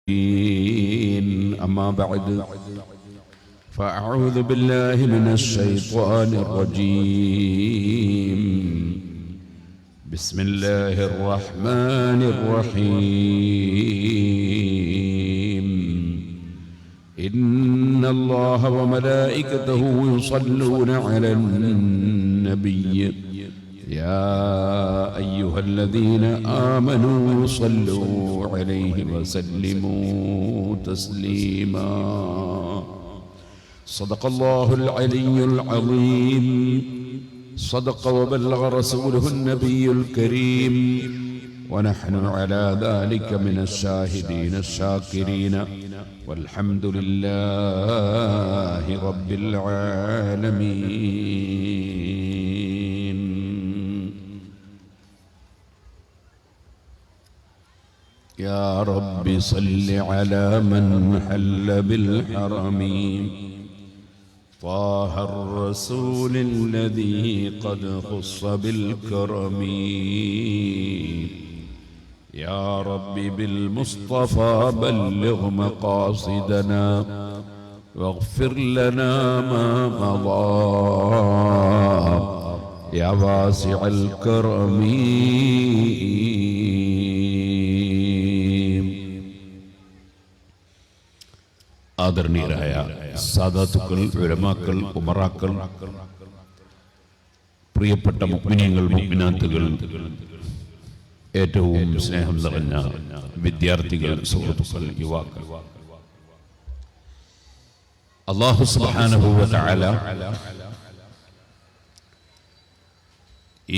أما بعد فأعوذ بالله من الشيطان الرجيم بسم الله الرحمن الرحيم إن الله وملائكته يصلون على النبي يا أيها الذين آمنوا صلوا عليه وسلموا تسليما صدق الله العلي العظيم صدق وبلغ رسوله النبي الكريم ونحن على ذلك من الشاهدين الشاكرين والحمد لله رب العالمين. يا رب صل على من حل بالحرم طه الرسول الذي قد خص بالكرم. يا رب بالمصطفى بلغ مقاصدنا واغفر لنا ما مضى يا واسع الكرم. ആദരണീയരായ സാദാത്തുക്കൾ, ഉലമാക്കൾ, ഉമറാക്കൾ, പ്രിയപ്പെട്ട മുഅ്മിനീങ്ങൾ, മുഅ്മിനാത്തുകൾ, ഏറ്റവും സ്നേഹം നിറഞ്ഞ വിദ്യാർത്ഥികൾ, സുഹൃത്തുക്കൾ, യുവാക്കൾ, അല്ലാഹു സുബ്ഹാനഹു വ തആല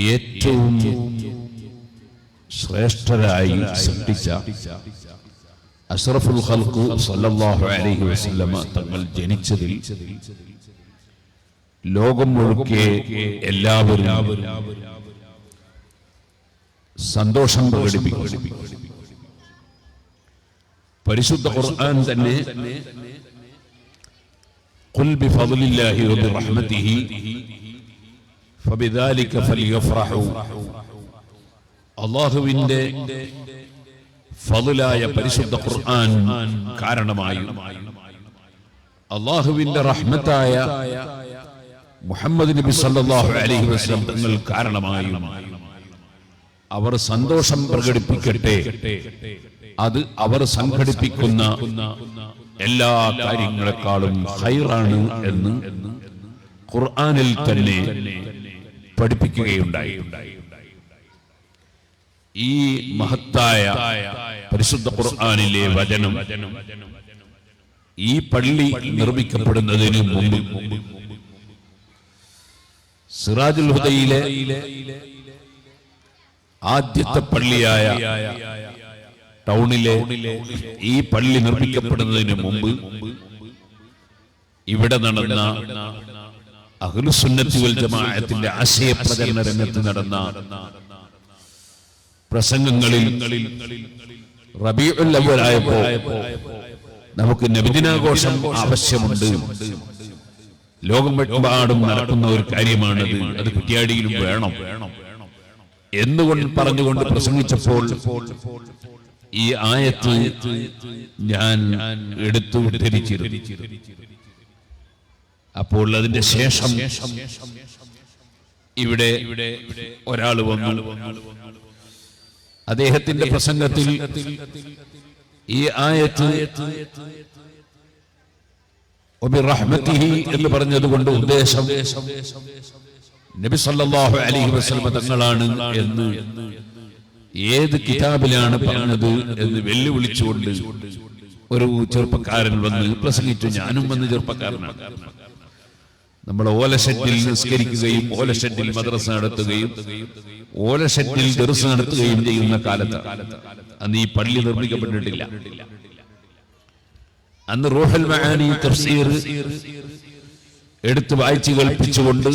ഏറ്റവും ശ്രേഷ്ഠരായി സൃഷ്ടിച്ച അഷ്റഫുൽ ഖൽഖ് സല്ലല്ലാഹു അലൈഹി വസല്ലമ തങ്ങൾ ജനിച്ചതിൽ ലോകം മുഴുക്കെ എല്ലാവരും സന്തോഷം പ്രകടിപ്പിക്കുന്നു. പരിശുദ്ധ ഖുർആൻ തന്നെ ഖുൽ ബിഫദ്ലില്ലാഹി വബിറഹ്മതിഹി ഫബിദാലിക ഫലിയഫ്റഹു, അല്ലാഹുവിന്റെ ഫളലായ പരിശുദ്ധ ഖുർആൻ കാരണമായി അല്ലാഹുവിന്റെ റഹ്മത്തായ മുഹമ്മദ് നബി സല്ലല്ലാഹു അലൈഹി വസല്ലം തങ്ങൾ കാരണമായി അവർ സന്തോഷം പ്രകടിപ്പിക്കട്ടെ. അത് അവർ സംഘടിപ്പിക്കുന്ന എല്ലാ കാര്യങ്ങളെക്കാളും ഖൈറാണ് എന്ന് ഖുർആനിൽ തന്നെ പഠിപ്പിക്കുകയുണ്ടായി. ഈ മഹത്തായ പരിശുദ്ധ ഖുർആനിലെ വചനം ഈ പള്ളി നിർമ്മിക്കപ്പെടുന്നതിന് മുമ്പ് സിറാജുൽ ഹുദയിലെ ആദ്യത്തെ പള്ളിയായ ടൗണിലെ ഈ പള്ളി നിർമ്മിക്കപ്പെടുന്നതിന് മുമ്പ് ഇവിടെ നടന്ന അഹ്ലുസുന്നത്തി വൽ ജമാഅത്തിന്റെ ആശയ പ്രചരണ രംഗത്ത് നടന്ന പ്രസംഗങ്ങളിൽ റബീഉൽ അവ്വൽ ആയപ്പോൾ നമുക്ക് നബിദിനാഘോഷം ആവശ്യമുണ്ട്, ലോകമെമ്പാടും നടക്കുന്ന ഒരു കാര്യമാണത്, അത് കുറ്റ്യാടിയിലും വേണം എന്നുകൊണ്ട് പറഞ്ഞുകൊണ്ട് പ്രസംഗിച്ചപ്പോൾ ഈ ആയത്ത് ഞാൻ എടുത്തു ഉദ്ധരിച്ചിരുന്നു. അപ്പോൾ അതിന്റെ ശേഷം ഇവിടെ ഒരാൾ വന്നു. അദ്ദേഹത്തിന്റെ പ്രസംഗത്തിൽ ഈ ആയത്ത് വബിറഹ്മതിഹി എന്ന് പറഞ്ഞതുകൊണ്ട് ഉദ്ദേശം നബി സല്ലല്ലാഹു അലൈഹി വസല്ലം തങ്ങളാണ് എന്ന് ഏത് കിതാബിലാണ് പറഞ്ഞത് എന്ന് വെല്ലുവിളിച്ചുകൊണ്ട് ഒരു ചെറുപ്പക്കാരൻ വന്ന് പ്രസംഗിച്ചു. ഞാനും വന്ന് ചെറുപ്പക്കാരനാണ്. നമ്മൾ ഓലഷെഡിൽ നിസ്കരിക്കുകയും ഓലഷെഡിൽ മദ്രസ നടത്തുകയും ഓലഷെഡിൽ ദർസ് നടത്തുകയും ചെയ്യുന്ന കാലത്ത് അന്ന് ഈ പള്ളി നിർമ്മിക്കപ്പെട്ടിട്ടില്ല. അന്ന് റൂഹുൽ മആനി തഫ്സീർ എടുത്ത് വായിച്ചു കേൾപ്പിച്ചുകൊണ്ട്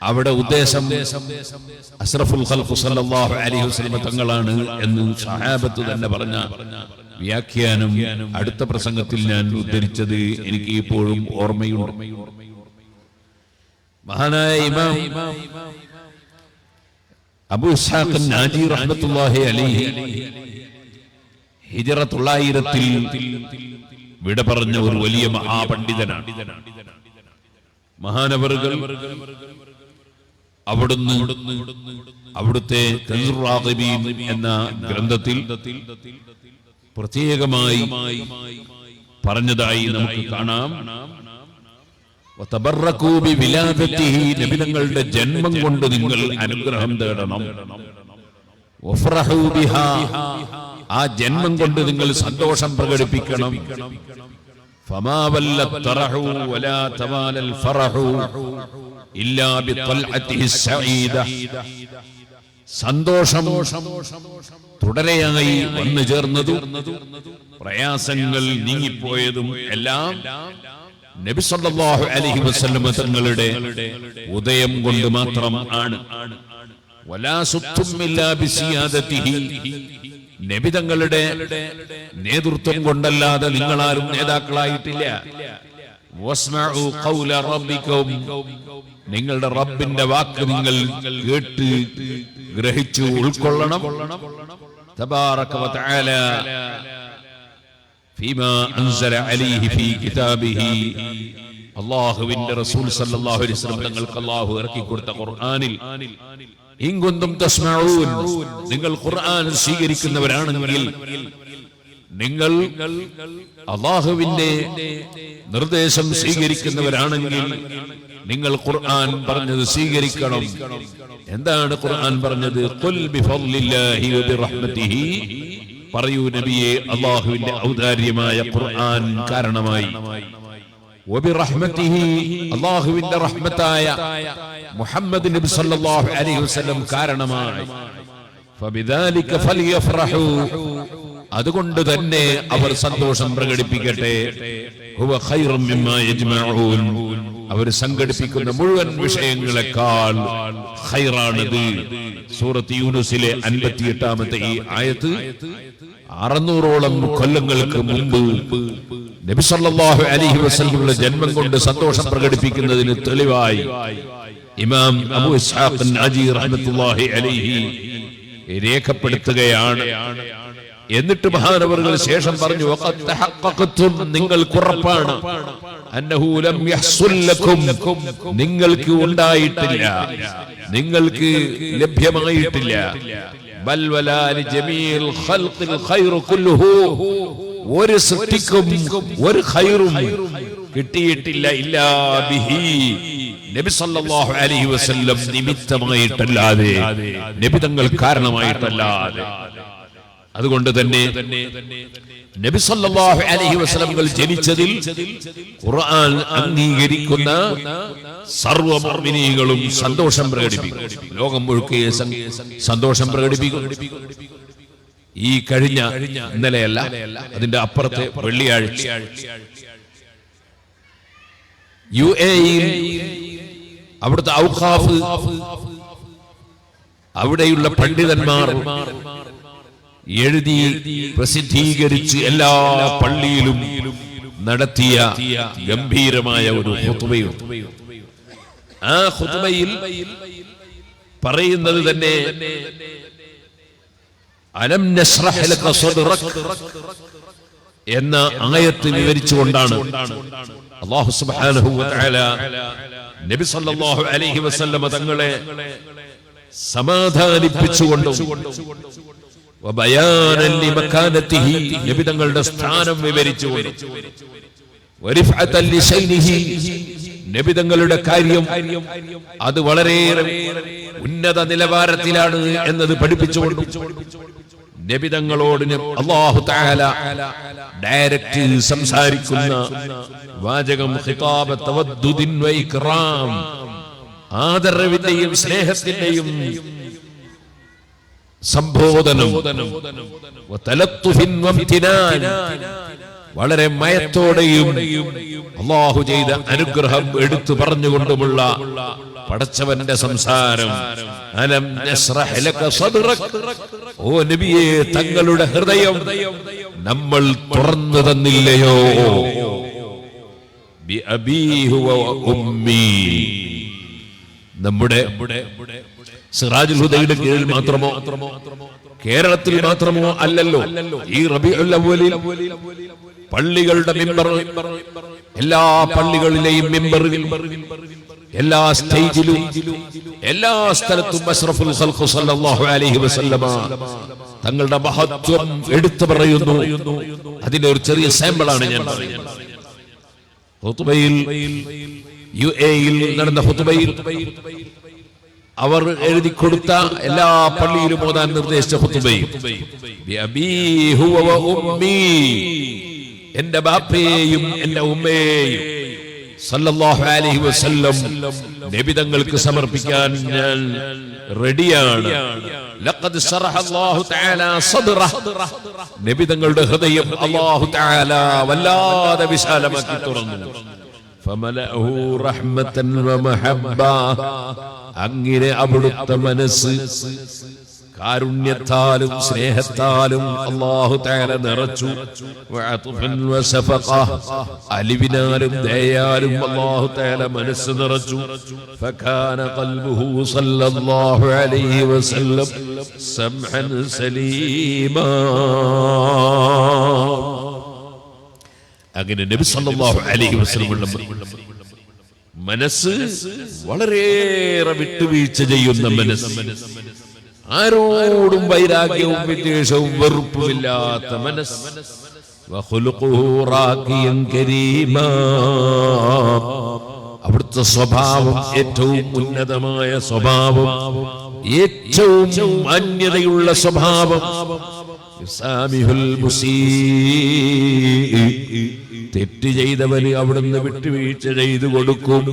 അവിടെ ഉദ്ദേശം അഷ്റഫുൽ ഖൽഖ് സല്ലല്ലാഹു അലൈഹി വസല്ലം തങ്ങളാണ് എന്ന് സഹാബത്ത് തന്നെ പറഞ്ഞ വ്യാഖ്യാനം അടുത്ത പ്രസംഗത്തിൽ ഞാൻ ഉദ്ധരിച്ചത് എനിക്ക് ഇപ്പോഴും ഓർമ്മയുണ്ട്. മഹാനായ ഇമാം അബൂ ഇസ്ഹാഖ് നാജി റഹ്മത്തുള്ളാഹി അലൈഹി ഹിജറ 900-ൽ വിട പറഞ്ഞ ഒരു വലിയ മഹാപണ്ഡിതനാണ്. മഹാനവറുകൾ അവിടുത്തെ കൻസുർ റാഗിബീൻ എന്ന ഗ്രന്ഥത്തിൽ പ്രത്യേകമായി പറഞ്ഞതായി നമുക്ക് കാണാം. വതബറകൂ ബിവിലാദതിഹി, നബി തങ്ങളുടെ ജന്മം കൊണ്ട് നിങ്ങൾ അനുഗ്രഹം തേടണം. വഫറഹൂ ബിഹാ, ആ ജന്മം കൊണ്ട് നിങ്ങൾ സന്തോഷം പ്രകടിപ്പിക്കണം. ഫമാ വല്ലത് തറഹു വലാ തവാലൽ ഫറഹു ഇല്ലാ ബിത്വൽഅതിഹി സഈദ, സന്തോഷം തുടരെയായി വന്നു ചേർന്നതും പ്രയാസങ്ങൾ നീങ്ങിപ്പോയതും എല്ലാം നബി സല്ലല്ലാഹു അലൈഹി വസല്ലം തങ്ങളുടെ ഉദയം കൊണ്ട് മാത്രം ആണ്. വലാ സുത്തും ഇല്ലാ ബിസിയാദതിഹി, നബി തങ്ങളുടെ നേതൃത്വം കൊണ്ടല്ലാതെ നിങ്ങളാരും നേതാക്കളായിട്ടില്ല. വസ്മഉ ഖൗല റബ്ബികും, നിങ്ങളുടെ റബ്ബിന്റെ വാക്ക് നിങ്ങൾ കേട്ട് ഗ്രഹിച്ചു ഉൾക്കൊള്ളണം. തബാറക വതആല ഫീമാ അൻസല അലൈഹി ഫീ കിതാബിഹി, അല്ലാഹുവിന്റെ റസൂൽ സല്ലല്ലാഹു അലൈഹി വസല്ലം തങ്ങൾക്ക് അല്ലാഹു ഇറക്കി കൊടുത്ത ഖുർആനിൽ ഇൻ കുന്തും തസ്മഊൻ, നിങ്ങൾ ഖുർആൻ സ്വീകരിക്കുന്നവരാണെങ്കിൽ, നിങ്ങൾ അല്ലാഹുവിന്റെ നിർദ്ദേശം സ്വീകരിക്കുന്നവരാണെങ്കിൽ നിങ്ങൾ ഖുർആൻ പറഞ്ഞത് സ്വീകരിക്കണം. എന്താണ് ഖുർആൻ പറഞ്ഞത്? ഖുൽ ബിഫദ്ലില്ലാഹി വബിറഹ്മതിഹി, പറയൂ നബിയെ, അല്ലാഹുവിന്റെ ഔദാര്യമായ ഖുർആൻ കാരണമായി, വബിറഹ്മതിഹി, അല്ലാഹുവിന്റെ റഹ്മത്തായ മുഹമ്മദ് നബി സല്ലല്ലാഹു അലൈഹി വസല്ലം കാരണമായി, ഫബിദാലിക ഫൽയഫ്റഹു, അതുകൊണ്ട് തന്നെ അവർ സന്തോഷം പ്രകടിപ്പിക്കട്ടെ. ഹുവ ഖൈറും മിമ്മാ യജ്മഊൻ, അവർ സംഘടിപ്പിക്കുന്ന മുഴുവൻ വിഷയങ്ങളെക്കാൾ ഖൈറാണത്. സൂറത്ത് യൂനുസിലെ 58-ാമത്തെ ഈ ആയത്ത് 600ഓളം കൊല്ലങ്ങൾക്ക് മുമ്പ് നബി സല്ലല്ലാഹു അലൈഹി വസല്ലമയുടെ ജന്മം കൊണ്ട് സന്തോഷം പ്രകടിപ്പിക്കുന്നതിന് തെളിവായി ഇമാം അബൂ ഇസ്ഹാഖ് അൻ-നാജി റഹ്മത്തുള്ളാഹി അലൈഹി രേഖപ്പെടുത്തുകയാണ്. എന്നിട്ട് മഹാനവറുകൾ ശേഷം പറഞ്ഞു, വഖദ് തഹഖഖതും, നിങ്ങൾക്ക് ഉറപ്പാണ്, അന്നഹു ലം യഹ്സുൽ ലക്കും, നിങ്ങൾക്ക് ഉണ്ടായിട്ടില്ല, നിങ്ങൾക്ക് ലഭ്യമായിട്ടില്ല, ബൽ വലാ ലിജമീൽ ഖൽഖിൽ ഖൈറു കുല്ലുഹു, ഒരു സൃഷ്ടിക്കും ഒരു ഖൈറും കിട്ടിയിട്ടില്ല ഇല്ലാ ബിഹി, നബി സല്ലല്ലാഹു അലൈഹി വസല്ലം നിമിത്തമായിട്ടല്ലാതെ, നബി തങ്ങൾ കാരണമായിട്ടല്ലാതെ. അതുകൊണ്ട് തന്നെ നബി സല്ലല്ലാഹു അലൈഹി വസല്ലം ജനിച്ചതിൽ ഖുർആൻ അംഗീകരിക്കുന്ന സർവ്വ മുഅ്മിനീകളും സന്തോഷം പ്രകടിപ്പിക്കും. ലോകം മുഴുക്കെ സന്തോഷം പ്രകടിപ്പിക്കും. ഈ കഴിഞ്ഞ ഇന്നലെയല്ല, അതിന്റെ അപ്പുറത്തെ വെള്ളിയാഴ്ച UAE-യിൽ അവിടുത്തെ ഔഖാഫ്, അവിടെയുള്ള പണ്ഡിതന്മാർ എഴുതി പ്രസിദ്ധീകരിച്ച് എല്ലാ പള്ളിയിലും നടത്തിയ ഗംഭീരമായ ഒരു ഖുത്ബയുണ്ട്. ആ ഖുത്ബയിൽ പറയുന്നത് തന്നെ അലം നശ്റഹ് ലക സദ്റക എന്ന ആയത്ത് വിവരിച്ചുകൊണ്ടാണ് അല്ലാഹു സുബ്ഹാനഹു വ തആല നബി സല്ലല്ലാഹു അലൈഹി വസല്ലം തങ്ങളെ സമാധാനിപ്പിച്ചുകൊണ്ടും വബയാനൻ ലിമകാനതിഹി, നബി തങ്ങളുടെ സ്ഥാനം വിവരിച്ചുകൊണ്ടും വരിഫഅതൻ ലിശൈനിഹി, നബി തങ്ങളുടെ കാര്യം അത് വളരെയേറെ ഉന്നത നിലവാരത്തിലാണ് എന്നത് പഠിപ്പിച്ചുകൊണ്ടും നബി തങ്ങളോട് അല്ലാഹു തആല ഡയറക്റ്റ് സംസാരിക്കുന്ന വാചകം ഖിതാബ തവദ്ദുദിൻ വ ഇക്റാം, ആദരവിന്റെയും സ്നേഹത്തിന്റെയും സംബോധനം, വതലത്തുഫിൻ വംതിനാൻ, വളരെ മയത്തോടെയും അല്ലാഹു ചെയ്ത അനുഗ്രഹം എടുത്തു പറഞ്ഞുകൊണ്ടുമുള്ള പടച്ചവന്റെ സംസാരം. അലം നശ്റഹ് ലക സദ്റക, ഓ നബിയേ, തങ്ങളുടെ ഹൃദയം നമ്മൾ തുറന്നു തന്നില്ലയോ? ബിഅബീഹി വ ഉമ്മി, നമ്മുടെ സിറാജുൽ ഹുദയുടെ കീഴിൽ മാത്രമോ കേരളത്തിൽ മാത്രമോ അല്ലല്ലോ, ഈ റബീഉൽ അവ്വലിൽ പള്ളികളുടെ മിമ്പർ, എല്ലാ പള്ളികളിലെയും മിമ്പറിൽ, എല്ലാ സ്റ്റേജിലും, എല്ലാ സ്ഥലത്തും അഷ്റഫുൽ ഖൽഖ് സല്ലല്ലാഹു അലൈഹി വസല്ലമ തങ്ങളുടെ മഹത്വം എടുത്തു പറയുന്നു. അതിന്റെ ഒരു ചെറിയ സാമ്പിളാണ് ഞാൻ പറയുന്നത്. ഖുതുബയിൽ, യുഎഇയിൽ നടന്ന ഖുതുബയിൽ അവർ എഴുതി കൊടുത്ത എല്ലാ പള്ളിയിലും ഓതാൻ നിർദ്ദേശിച്ച ഖുതുബയിൽ ബിഅബീ ഹുവ വ ഉമ്മീ, എന്റെ ബാപ്പയെയും എന്റെ ഉമ്മയെയും സല്ലല്ലാഹു അലൈഹി വസല്ലം നബി തങ്ങൾക്ക് സമർപ്പിക്കാൻ ഞാൻ റെഡിയാണ്. ലഖദ് ശറഹ അല്ലാഹു തആല സദ്റഹു, നബി തങ്ങളുടെ ഹൃദയം അല്ലാഹു തആല വല്ലാതെ വിശാലമാക്കി തുറന്നു. ഫമലഅഹു റഹ്മതൻ വമഹബ്ബ, അങ്ങനെ അവിടുത്തെ മനസ്സ് കാരുണ്യത്താലും സ്നേഹത്താലും അല്ലാഹു തആല നിറച്ചു. വഅത്ഫൻ വസഫഖ, അലിവിനാലും ദയയാലും അല്ലാഹു തആല മനസ്സ് നിറച്ചു. ഫകാന ഖൽബുഹു സല്ലല്ലാഹു അലൈഹി വസല്ലം സംഅൻ സലീമാ, അങ്ങനെ നബി സല്ലല്ലാഹു അലൈഹി വസല്ലം മനസ്സ് വളരെയേറെ വിട്ടുവീഴ്ച ചെയ്യുന്ന മനസ്സ്, ആരോടും വൈരാഗ്യവും വിദ്വേഷവും വെറുപ്പുമില്ലാത്ത മനസ്സ്. വഖുലുഖുഹു റാഖിയൻ കരീമാ, അവിടുത്തെ സ്വഭാവം ഏറ്റവും ഉന്നതമായ സ്വഭാവം, ഏറ്റവും മാന്യതയുള്ള സ്വഭാവം. യുസാമിഹുൽ മുസീഇ, തെറ്റ് ചെയ്തവന് അവിടുന്ന് വിട്ടുവീഴ്ച ചെയ്തു കൊടുക്കും.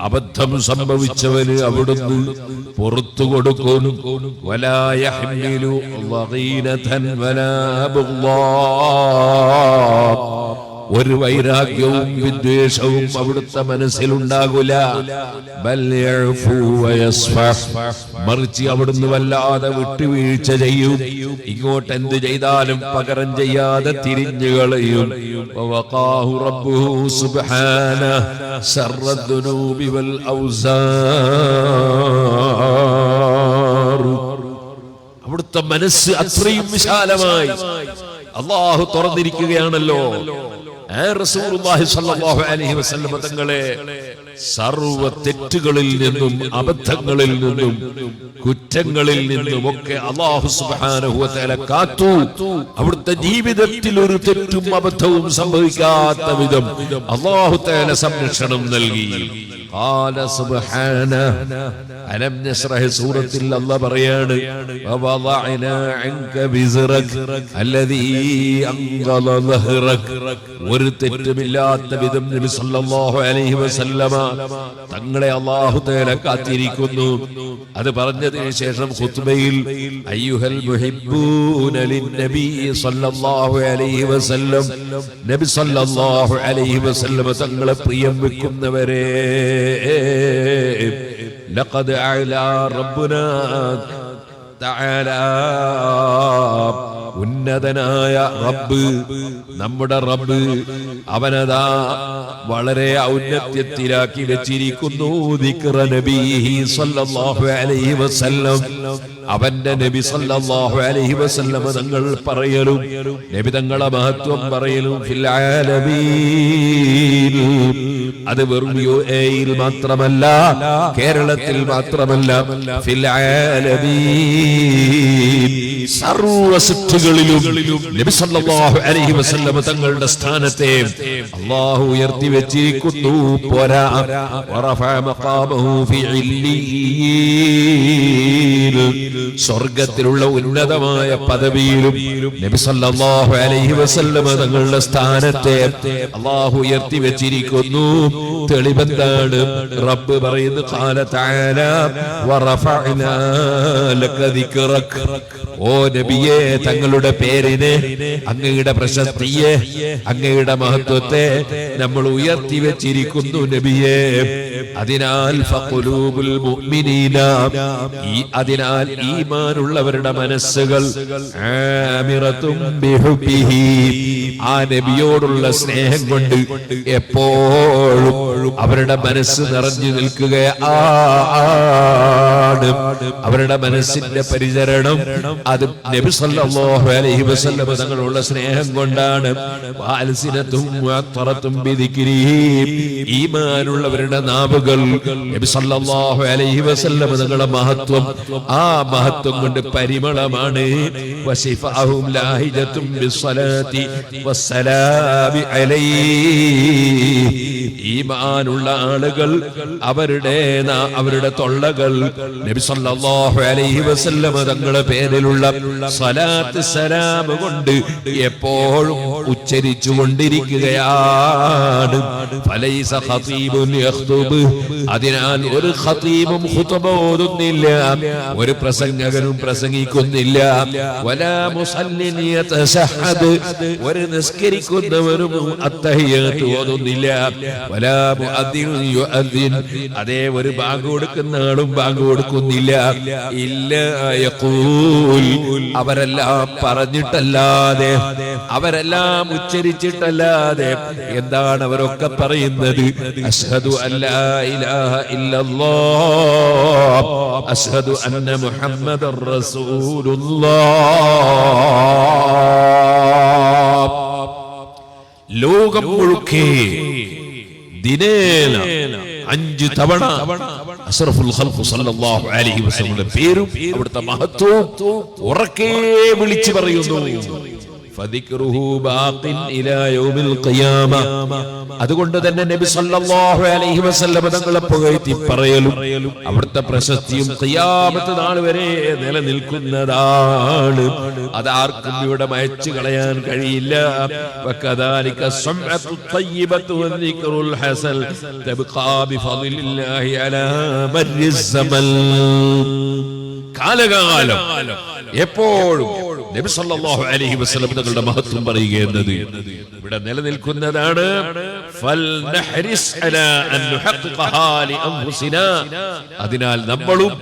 അബദ്ധം സംഭവിച്ചവന് അവിടുന്ന് പുറത്തു കൊടുക്കും. വലാ യഹ്മിലു ളഗീനതൻ വലാ ബുഗ്ളാ, ഒരു വൈരാഗ്യവും വിദ്വേഷവും അവിടുത്തെ മനസ്സിലുണ്ടാകൂല. മറിച്ച് അവിടുന്ന് വല്ലാതെ വിട്ടുവീഴ്ച ചെയ്യും. ഇങ്ങോട്ട് എന്ത് ചെയ്താലും പകരം ചെയ്യാതെ തിരിഞ്ഞു കളയും. അവിടുത്തെ മനസ്സ് അത്രയും വിശാലമായി അല്ലാഹു തുറന്നിരിക്കുകയാണല്ലോ. റസൂലുള്ളാഹി സ്വല്ലല്ലാഹു അലൈഹി വസല്ലം തങ്ങളെ സർവ്വ തെറ്റുകളിൽ നിന്നും അബദ്ധങ്ങളിൽ നിന്നും കുറ്റങ്ങളിൽ നിന്നുമൊക്കെ അല്ലാഹു സുബ്ഹാനഹു വ തആല കാത്തു. അവിടുത്തെ ജീവിതത്തിൽ ഒരു തെറ്റും അബദ്ധവും സംഭവിക്കാത്ത വിധം അല്ലാഹു തആല സംരക്ഷണം നൽകി. ഖാല സുബ്ഹാനഹു അലം നശ്റഹ് സൂറത്തിൽ അല്ലാഹു പറയാണ് വവദഅനാ അൻക ബിസ്റക അല്ലദീ അൻഖള ദഹ്റക, ഒരു തെറ്റുമില്ലാത്ത വിധം നബി സല്ലല്ലാഹു അലൈഹി വസല്ലമ തങ്ങളെ അല്ലാഹു തആല കാത്തിരിക്കുന്നു. അത് പറഞ്ഞതിന് ശേഷം ഖുത്ബയിൽ അയ്യുഹൽ മുഹിബ്ബൂന ലിന്നബി സല്ലല്ലാഹു അലൈഹി വസല്ലം, നബി സല്ലല്ലാഹു അലൈഹി വസല്ലം തങ്ങളെ പ്രിയം വെക്കുന്നവരെ, ലഖദ് അഅലാ റബ്ബുനാ തആലാ, ഉന്നതനായ റബ്ബ്, നമ്മുടെ റബ്ബ് അവനതാ വളരെ ഔന്നത്യത്തിലാക്കി വെച്ചിരിക്കുന്നു. ദിക്റ നബിഹി സല്ലല്ലാഹു അലൈഹി വസല്ലം, അവന്റെ നബി സല്ലല്ലാഹു അലൈഹി വസല്ലം തങ്ങൾ പറയലും നബി തങ്ങളെ മഹത്വം പറയലും ഫിൽ ആലമീൻ, അത് വെറും യുഎഇയിൽ മാത്രമല്ല, കേരളത്തിൽ മാത്രമല്ല, ഫിൽ ആലമീൻ, സർവ്വ സൃഷ്ടികളിലും നബി സല്ലല്ലാഹു അലൈഹി വസല്ലം തങ്ങളുടെ സ്ഥാനത്തെ അല്ലാഹു ഉയർത്തി വെച്ചിരിക്കുന്നു. പോരാ, വറഫഅ മഖാമഹു ഫി ഇല്ലീൻ, സ്വർഗ്ഗത്തിലുള്ള ഉന്നതമായ പദവിയിലും നബി സല്ലല്ലാഹു അലൈഹി വസല്ലം തങ്ങളുടെ സ്ഥാനത്തെ അല്ലാഹു ഉയർത്തി വെച്ചിരിക്കുന്നു. തെളിവെന്താണ്? റബ്ബ് പറയുന്നു ഖാല തആല വറഫഅനാ ലക ദിക്റക, ഓ നബിയെ തങ്ങളുടെ പേരിനെ, അങ്ങയുടെ പ്രശസ്തിയെ, അങ്ങയുടെ മഹത്വത്തെ നമ്മൾ ഉയർത്തി വെച്ചിരിക്കുന്നു നബിയെ. അതിനാൽ ഫഖുലൂബുൽ മുഅ്മിനീന അതിനാൽ ഈമാനുള്ളവരുടെ മനസ്സുകൾ ആമിറത്തും ബിഹുബ്ബിഹി ആ നബിയോടുള്ള സ്നേഹം കൊണ്ട് എപ്പോഴും അവരുടെ മനസ്സ് നിറഞ്ഞു നിൽക്കുകയാണ്. അവരുടെ മനസ്സിന്റെ പരിചരണം അത് നബി സല്ലല്ലാഹു അലൈഹി വസല്ലം തങ്ങളുള്ള സ്നേഹം കൊണ്ടാണ്. വാൽസിനത്തും മുഅത്തറത്തും ബിദിക്രിഹി ഈമാനുള്ളവരുടെ നാവുകൾ നബി സല്ലല്ലാഹു അലൈഹി വസല്ലം തങ്ങളുടെ മഹത്വം ആ മഹത്വം കൊണ്ട് പരിമളമാണ്. വസിഫഅഹും ലാഹിജത്തും ബിസ്സലാത്തി വസ്സലാമി അലൈഹി ഈമാനുള്ള ആളുകൾ അവരുടെ തൊള്ളകൾ നബി സല്ലല്ലാഹു അലൈഹി വസല്ലം തങ്ങളുടെ പേരിലുള്ള സ്വലാത്ത് സലാം കൊണ്ട് എപ്പോഴും ഉച്ചരിച്ചു കൊണ്ടിരിക്കുകയാണ്. ഫലൈസ ഖതീബുൻ യഖ്തുബ് അതിനാൽ ഒരു ഖതീബും ഖുതുബ ഓതുന്നില്ല, ഒരു പ്രസംഗകനും പ്രസംഗിക്കുന്നില്ല. വലാ മുസല്ലിൻ യതശഹദ് ഒരു നിസ്കരിക്കുന്നവരും അത്തഹിയ്യാത്ത് ഓതുന്നില്ല. വലാ മുഅദ്ദിൻ യുഅദ്ദിൻ അതേ ഒരു ബാങ്ക് കൊടുക്കുന്ന ആളും ബാങ്ക് കൊടുക്കുന്നില്ല. ഇല്ലാ യഖൂൽ അവരെല്ലാം പറഞ്ഞിട്ടല്ലാതെ അവരെല്ലാം ഉച്ചരിച്ചിട്ടല്ലാതെ എന്താണ് അവരൊക്കെ പറയുന്നത്? അശ്ഹദു അല്ലാ ഇലാഹ ഇല്ലല്ലാഹ് അശ്ഹദു അന്ന മുഹമ്മദർ റസൂലുള്ളാഹ്. ലോകം മുഴുക്കെ ദിനേന 5 തവണ അഷ്റഫുൽ ഖൽഖ് സല്ലല്ലാഹു അലൈഹി വസല്ലമയുടെ പേരും അവിടുത്തെ മഹത്വവും ഉറക്കെ വിളിച്ചു പറയുന്നു. ഫദിക്റുഹു ബാഖിൻ ഇലാ യൗമിൽ ഖിയാമ അതുകൊണ്ട് തന്നെ നബി സല്ലല്ലാഹു അലൈഹി വസല്ലം തങ്ങളെ പുകഴ്ത്തി പറയലും അവിടുത്തെ പ്രശസ്തിയും ഖിയാമത്ത് നാൾ വരെ നിലനിൽക്കുന്നതാണ്. അതാർക്കും ഇവിടെ മയച്ചു കളയാൻ കഴിയില്ല. വകദാലിക സുംഅത്തു തയ്യിബത്തു വദിക്റുൽ ഹസൻ തബ്ഖാ ബിഫളില്ലാഹി അലാ മർരിസ് സമൽ കാലകാലം എപ്പോഴും നബി സല്ലല്ലാഹു അലൈഹി വസല്ലം തങ്ങളുടെ മഹത്വം പറയുക എന്നത് ഇവിടെ നിലനിൽക്കുന്നതാണ്. അതിനാൽ നമ്മളും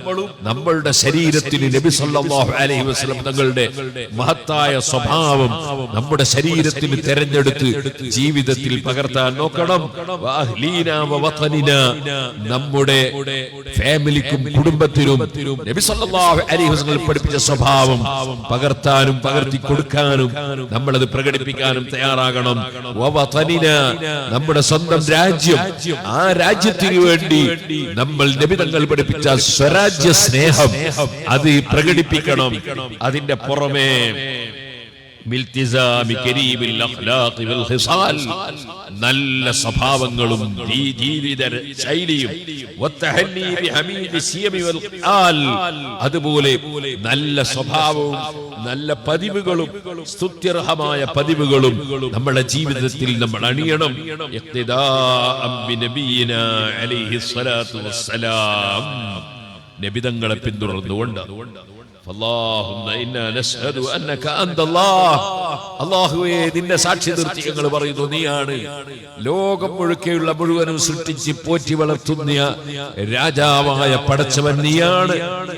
നമ്മളുടെ ശരീരത്തിന് നബി സല്ലല്ലാഹു അലൈഹി വസല്ലം തങ്ങളുടെ മഹത്തായ സ്വഭാവം നമ്മുടെ ശരീരത്തിന് തെരഞ്ഞെടുത്ത് ജീവിതത്തിൽ പകർത്താൻ നോക്കണം. നമ്മുടെ ഫാമിലിക്കും കുടുംബത്തിനും നബി സല്ലല്ലാഹു അലൈഹി വസല്ലം പഠിപ്പിച്ച സ്വഭാവം പകർത്താനും പകർത്തി കൊടുക്കാനും നമ്മളത് പ്രകടിപ്പിക്കാനും തയ്യാറാകണം. നമ്മുടെ സ്വന്തം രാജ്യം ആ രാജ്യത്തിനു വേണ്ടി നമ്മൾ നബി തങ്ങൾ പഠിപ്പിച്ച സ്വരാജ്യ സ്നേഹം അത് പ്രകടിപ്പിക്കണം. അതിന്റെ പുറമേ നല്ല സ്വഭാവങ്ങളും ജീവിത ശൈലിയും അതുപോലെ നല്ല സ്വഭാവവും നല്ല പതിവുകളും സ്തുത്യർഹമായ പതിവുകളും നമ്മുടെ ജീവിതത്തിൽ നമ്മൾ അണിയണം. നബിതങ്ങളെ പിന്തുടർന്നുകൊണ്ട് അല്ലാഹുവേ നിന്റെ സാക്ഷി നിർത്തി ഞങ്ങൾ പറയുന്നു നീയാണ് ലോകം മുഴുക്കെയുള്ള മുഴുവനും സൃഷ്ടിച്ച് പോറ്റി വളർത്തുന്ന രാജാവായ പടച്ചവൻ നീയാണ്.